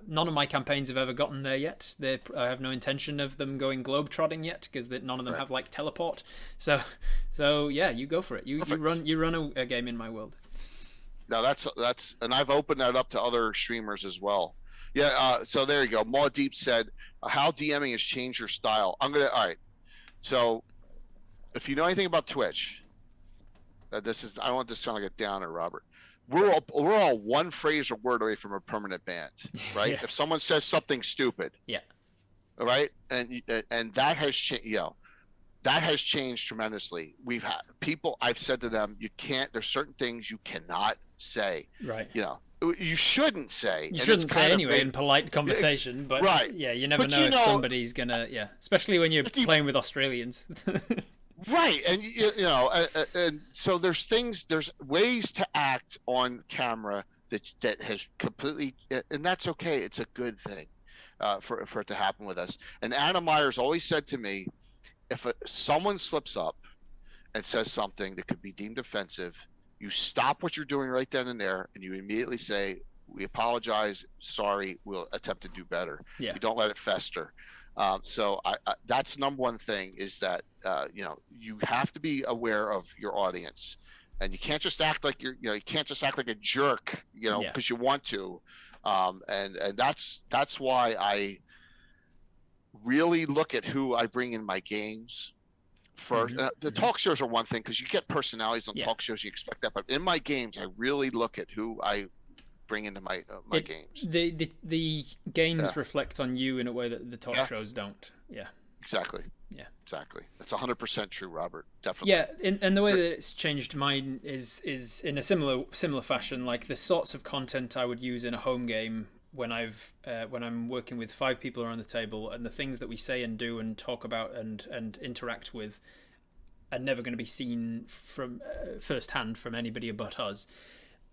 A: none of my campaigns have ever gotten there yet. I have no intention of them going globe-trotting yet, because none of them have like teleport. So yeah, you go for it. You run a game in my world.
B: Now that's and I've opened that up to other streamers as well. Yeah, so there you go. Maw Deep said, how DMing has changed your style. All right. So if you know anything about Twitch, I don't want this to sound like a downer, Robert. We're all one phrase or word away from a permanent ban, right? Yeah. If someone says something stupid,
A: yeah,
B: all right, and that has that has changed tremendously. We've had people. I've said to them, you can't. There's certain things you cannot say.
A: Right.
B: You know, you shouldn't say.
A: You shouldn't say anyway in polite conversation, but
B: right.
A: Yeah, you never know if somebody's gonna. Yeah, especially when you're playing with Australians.
B: Right, and and so there's ways to act on camera that has completely, and that's okay. It's a good thing for it to happen with us. And Anna Myers always said to me, if someone slips up and says something that could be deemed offensive, you stop what you're doing right then and there, and you immediately say, "We apologize, sorry, we'll attempt to do better."
A: Yeah.
B: You don't let it fester. So that's number one thing, is that you have to be aware of your audience, and you can't just act like you can't just act like a jerk, because you want to, and that's why I really look at who I bring in my games first. The talk shows are one thing, because you get personalities on talk shows, you expect that, but in my games, I really look at who I bring into my games.
A: The games reflect on you in a way that the talk shows don't. Yeah.
B: Exactly.
A: Yeah.
B: Exactly. That's 100% true, Robert. Definitely.
A: Yeah, and the way that it's changed mine is in a similar fashion. Like the sorts of content I would use in a home game when I'm working with 5 people around the table, and the things that we say and do and talk about and interact with are never going to be seen from firsthand from anybody but us.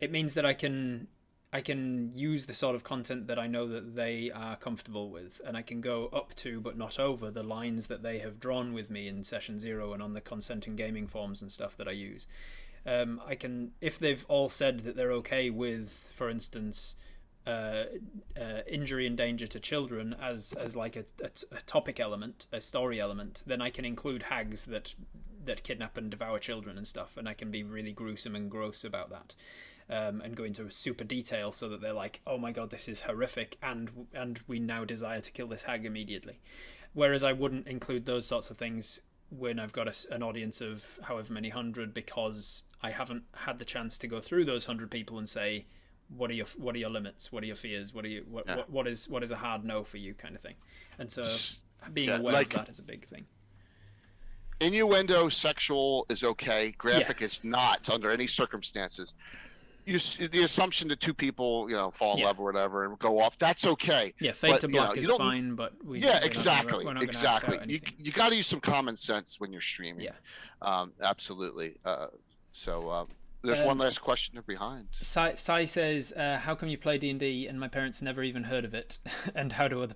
A: It means that I can use the sort of content that I know that they are comfortable with, and I can go up to but not over the lines that they have drawn with me in session 0 and on the consenting gaming forms and stuff that I use. I can, if they've all said that they're okay with, for instance, injury and danger to children as like a topic element, a story element, then I can include hags that kidnap and devour children and stuff, and I can be really gruesome and gross about that. And go into super detail so that they're like, oh my god, this is horrific, and we now desire to kill this hag immediately. Whereas I wouldn't include those sorts of things when I've got an audience of however many hundred, because I haven't had the chance to go through those 100 people and say, what are your limits, what are your fears, what is a hard no for you, kind of thing. And so being aware of that is a big thing.
B: Innuendo sexual is okay, graphic is not under any circumstances. The assumption that 2 people, fall in love or whatever and go off, that's okay.
A: Yeah, fade to black is fine, but
B: exactly. You got to use some common sense when you're streaming.
A: Yeah,
B: absolutely. So there's one last question behind.
A: Sai says, "How come you play D&D and my parents never even heard of it? And how do other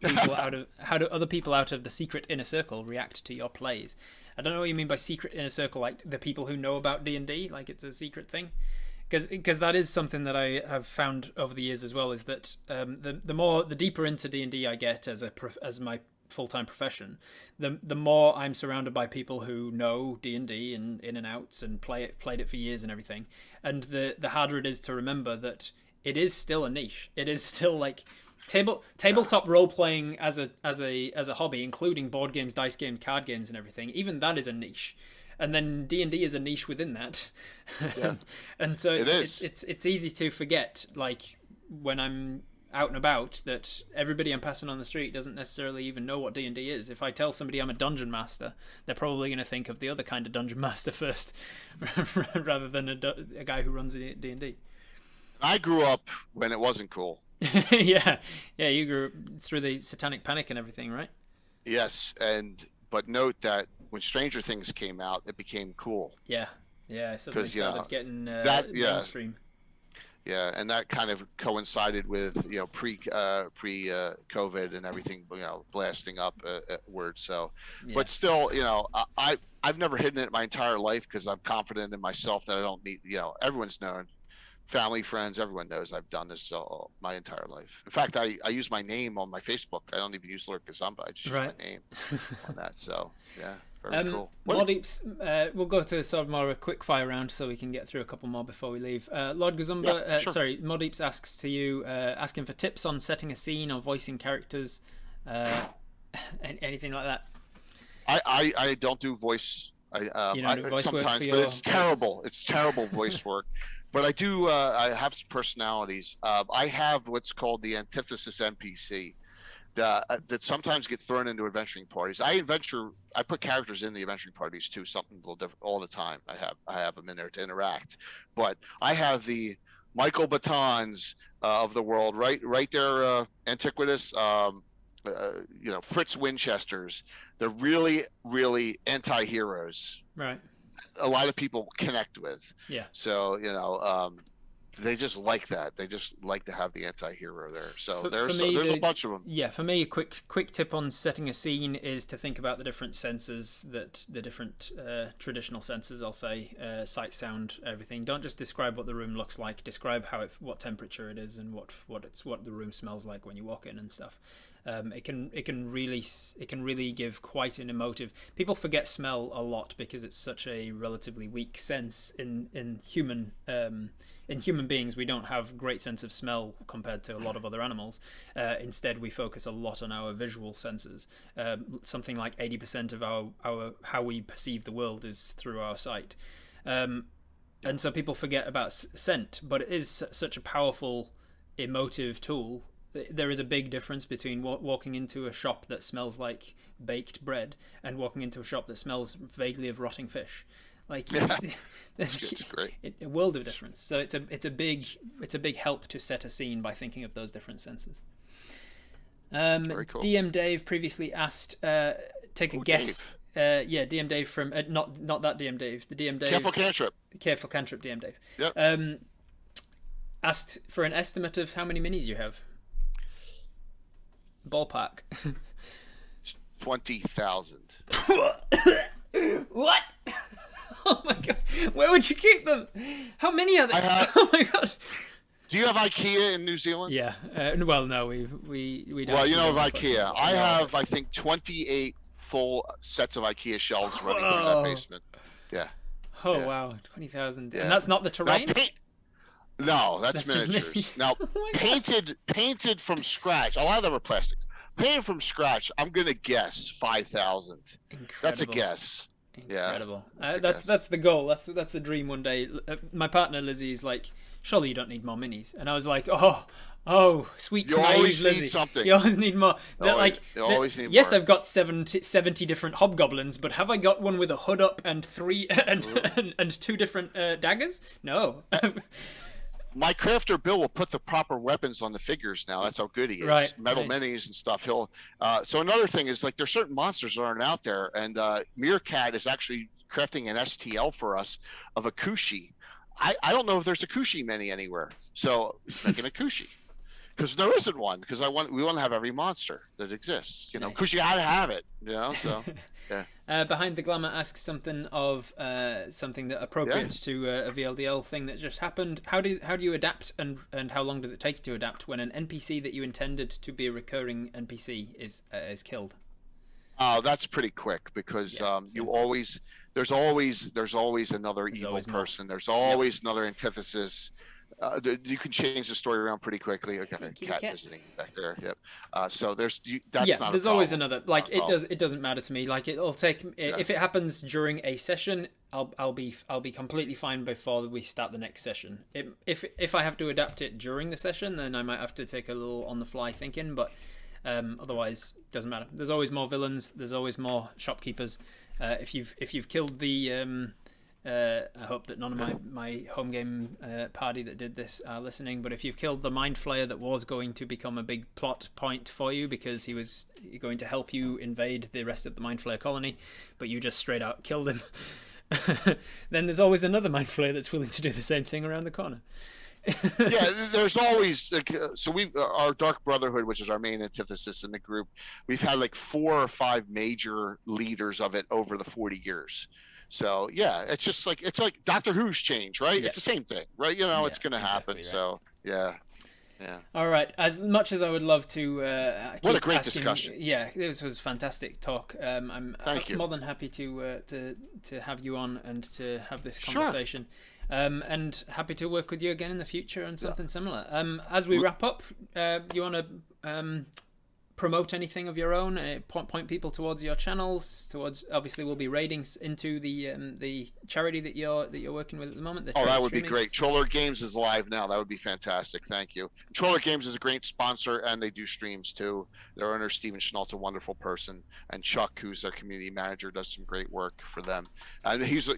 A: people out of the secret inner circle react to your plays?" I don't know what you mean by secret inner circle, like the people who know about D&D, like it's a secret thing. Because that is something that I have found over the years as well, is that the deeper into D&D I get as my full-time profession, the more I'm surrounded by people who know D&D and in and outs and played it for years and everything, and the harder it is to remember that it is still a niche. It is still like tabletop role-playing as a hobby, including board games, dice games, card games and everything. Even that is a niche. and then D&D is a niche within that.
B: Yeah.
A: And so
B: It is.
A: it's easy to forget, like when I'm out and about, that everybody I'm passing on the street doesn't necessarily even know what D&D is. If I tell somebody I'm a dungeon master, they're probably going to think of the other kind of dungeon master first, rather than a guy who runs D&D.
B: I grew up when it wasn't cool.
A: Yeah, you grew up through the Satanic Panic and everything, right?
B: Yes, but note that when Stranger Things came out, it became cool.
A: Yeah, it suddenly
B: 'Cause, you know,
A: started getting
B: yeah.
A: mainstream.
B: Yeah, and that kind of coincided with pre COVID and everything blasting upward. So,
A: Yeah.
B: but still, I've never hidden it my entire life because I'm confident in myself that I don't need. Everyone's known, family, friends, everyone knows I've done this my entire life. In fact, I use my name on my Facebook. I don't even use Lord Gosumba. I just use my name on that. So yeah. Very cool.
A: Modeeps, we'll go to sort of more a quick fire round so we can get through a couple more before we leave. Lord Gosumba,
B: yeah, sure.
A: Modeeps asks to you, asking for tips on setting a scene or voicing characters, anything like that.
B: I don't do voice.
A: You don't do voice
B: sometimes,
A: work
B: but it's terrible. It's terrible voice work. But I do. I have some personalities. I have what's called the antithesis NPC. That sometimes get thrown into adventuring parties. I put characters in the adventuring parties too, something a little different all the time. I have them in there to interact. But I have the Michael Batons of the world, right there, Antiquitous, Fritz Winchesters. They're really, really anti-heroes.
A: Right.
B: A lot of people connect with.
A: Yeah.
B: So, they just like that. They just like to have the anti-hero there. So there's a bunch of them.
A: Yeah, for me, a quick tip on setting a scene is to think about the different senses, that the different traditional senses, I'll say, sight, sound, everything. Don't just describe what the room looks like. Describe what temperature it is and what the room smells like when you walk in and stuff. It can really give quite an emotive. People forget smell a lot because it's such a relatively weak sense in human. In human beings, we don't have great sense of smell compared to a lot of other animals. Instead, we focus a lot on our visual senses. Something like 80% of our how we perceive the world is through our sight. And so people forget about scent, but it is such a powerful emotive tool. There is a big difference between walking into a shop that smells like baked bread and walking into a shop that smells vaguely of rotting fish. Like,
B: it's great.
A: A world of difference. So it's a big help to set a scene by thinking of those different senses.
B: Very cool.
A: DM Dave previously asked, take a guess. DM Dave from not that DM Dave. The DM Dave. Careful Cantrip DM Dave.
B: Yep.
A: Asked for an estimate of how many minis you have. Ballpark.
B: 20,000.
A: What? Oh my god! Where would you keep them? How many are there? Oh my god!
B: Do you have IKEA in New Zealand?
A: Yeah. Well, no, we don't.
B: Well, you know of IKEA. I have, I think, 28 full sets of IKEA shelves running through that basement. Yeah.
A: Oh
B: yeah.
A: Wow, 20,000,
B: yeah.
A: And that's not the terrain.
B: No, that's miniatures. Now, painted from scratch. A lot of them are plastics. Painted from scratch. I'm gonna guess 5,000. That's a guess.
A: Incredible. Yeah, that's the goal. That's the dream one day. My partner Lizzie's like, surely you don't need more minis, and I was like, oh, sweet.
B: You always need something.
A: You always need more.
B: You always need
A: yes,
B: more.
A: I've got 70 different hobgoblins, but have I got one with a hood up and three and two different daggers? No.
B: My crafter Bill will put the proper weapons on the figures now. That's how good he is.
A: Right,
B: Metal
A: nice.
B: minis and stuff. He'll. So another thing is, like, there's certain monsters that aren't out there, and Meerkat is actually crafting an STL for us of a Kushi. I don't know if there's a Kushi mini anywhere, so he's making a Kushi. Because there isn't one. Because we want to have every monster that exists.
A: Nice.
B: Because you gotta have it. So yeah.
A: Behind the Glamour asks something that appropriate to a VLDL thing that just happened. How do you adapt, and how long does it take you to adapt when an NPC that you intended to be a recurring NPC is killed?
B: Oh, that's pretty quick because there's always another evil person. There's always another antithesis. You can change the story around pretty quickly. I got a
A: Kitty
B: cat
A: cat.
B: visiting back there. Yep. So that's
A: Yeah,
B: not a
A: there's always
B: problem.
A: another.
B: Not
A: Like
B: a problem.
A: it doesn't matter to me. Like it'll take
B: Yeah.
A: if it happens during a session, I'll be completely fine before we start the next session. If I have to adapt it during the session, then I might have to take a little on the fly thinking. But otherwise, it doesn't matter. There's always more villains. There's always more shopkeepers. If you've killed the I hope that none of my home game party that did this are listening. But if you've killed the Mind Flayer that was going to become a big plot point for you because he was going to help you invade the rest of the Mind Flayer colony, but you just straight out killed him, then there's always another Mind Flayer that's willing to do the same thing around the corner.
B: Yeah, there's always so we our Dark Brotherhood, which is our main antithesis in the group. We've had like 4 or 5 major leaders of it over the 40 years. So yeah, it's like Doctor Who's change, right?
A: Yeah.
B: It's the same thing, right? It's going to happen.
A: Exactly right.
B: So yeah. Yeah.
A: All right. As much as I would love to,
B: what a great discussion!
A: Yeah, this was fantastic talk. I'm
B: Thank you.
A: more than happy to have you on and to have this conversation. Sure. And happy to work with you again in the future on something similar. As we wrap up, you want to promote anything of your own? Point people towards your channels. Towards obviously we'll be raiding into the charity that you're working with at the moment.
B: That would be great. Troller Games is live now. That would be fantastic. Thank you. Troller Games is a great sponsor, and they do streams too. Their owner Steven Schnault's a wonderful person, and Chuck, who's their community manager, does some great work for them. And he's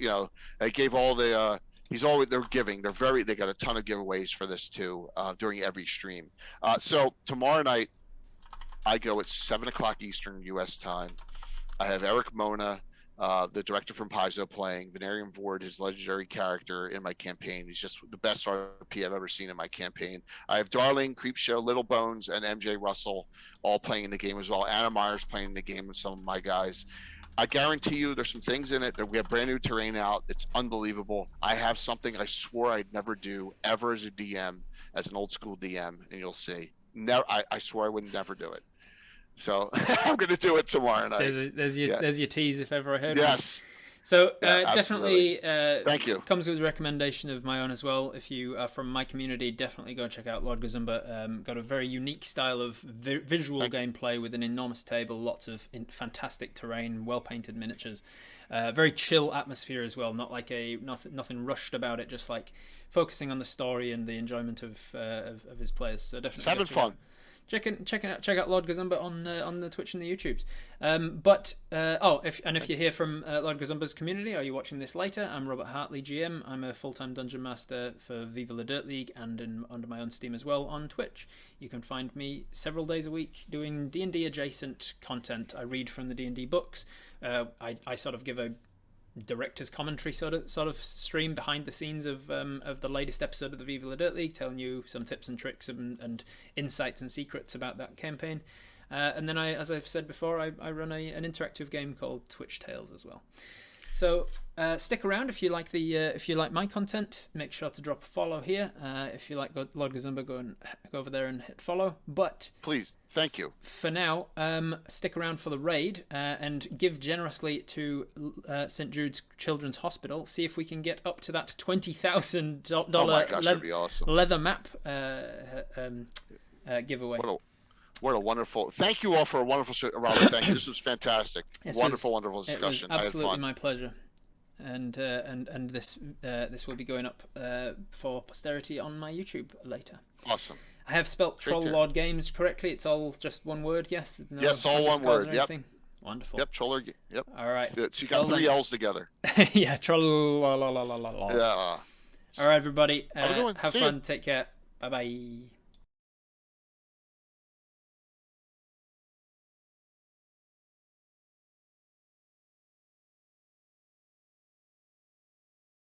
B: they gave all the. They're giving. They got a ton of giveaways for this too during every stream. So tomorrow night, I go at 7:00 Eastern U.S. time. I have Eric Mona, the director from Paizo, playing Venarium Vord, his legendary character in my campaign. He's just the best RP I've ever seen in my campaign. I have Darling, Creepshow, Little Bones, and MJ Russell all playing in the game as well. Anna Myers playing in the game with some of my guys. I guarantee you there's some things in it that we have brand new terrain out. It's unbelievable. I have something I swore I'd never do ever as a DM, as an old school DM, and you'll see. I swore I would never do it. So I'm going to do it tomorrow night.
A: There's your tease if ever I heard.
B: Yes.
A: So definitely
B: thank you.
A: Comes with a recommendation of my own as well. If you are from my community, definitely go check out Lord Gosumba. Got a very unique style of visual gameplay with an enormous table, lots of fantastic terrain, well painted miniatures, very chill atmosphere as well. Not like nothing rushed about it, just like focusing on the story and the enjoyment of his players. So definitely
B: having fun.
A: Check out Lord Gosumba on the Twitch and the YouTubes. If you hear from Lord Gosumba's community, are you watching this later? I'm Robert Hartley, GM. I'm a full-time dungeon master for Viva La Dirt League and under my own Steam as well on Twitch. You can find me several days a week doing D&D adjacent content. I read from the D&D books. I sort of give a director's commentary sort of stream behind the scenes of the latest episode of the Viva La Dirt League, telling you some tips and tricks and insights and secrets about that campaign. And then as I've said before, I run an interactive game called Twitch Tales as well. So stick around if you like my content. Make sure to drop a follow here. If you like Lord Gosumba, go over there and hit follow. But
B: please, thank you.
A: For now, stick around for the raid and give generously to St. Jude's Children's Hospital. See if we can get up to that $20,000
B: awesome.
A: leather map giveaway.
B: What a wonderful! Thank you all for a wonderful show, Robert. Thank you. This was fantastic. Wonderful discussion.
A: It was absolutely my pleasure. And this will be going up for posterity on my YouTube later.
B: Awesome.
A: I have spelt Troll Lord Games correctly. It's all just one word. Yes.
B: Yes, all one word. Yep.
A: Wonderful.
B: Yep. Troller. Yep.
A: All right.
B: So you got 3 L's together.
A: Yeah. Troll.
B: Yeah.
A: All right, everybody. Have fun. Take care. Bye bye.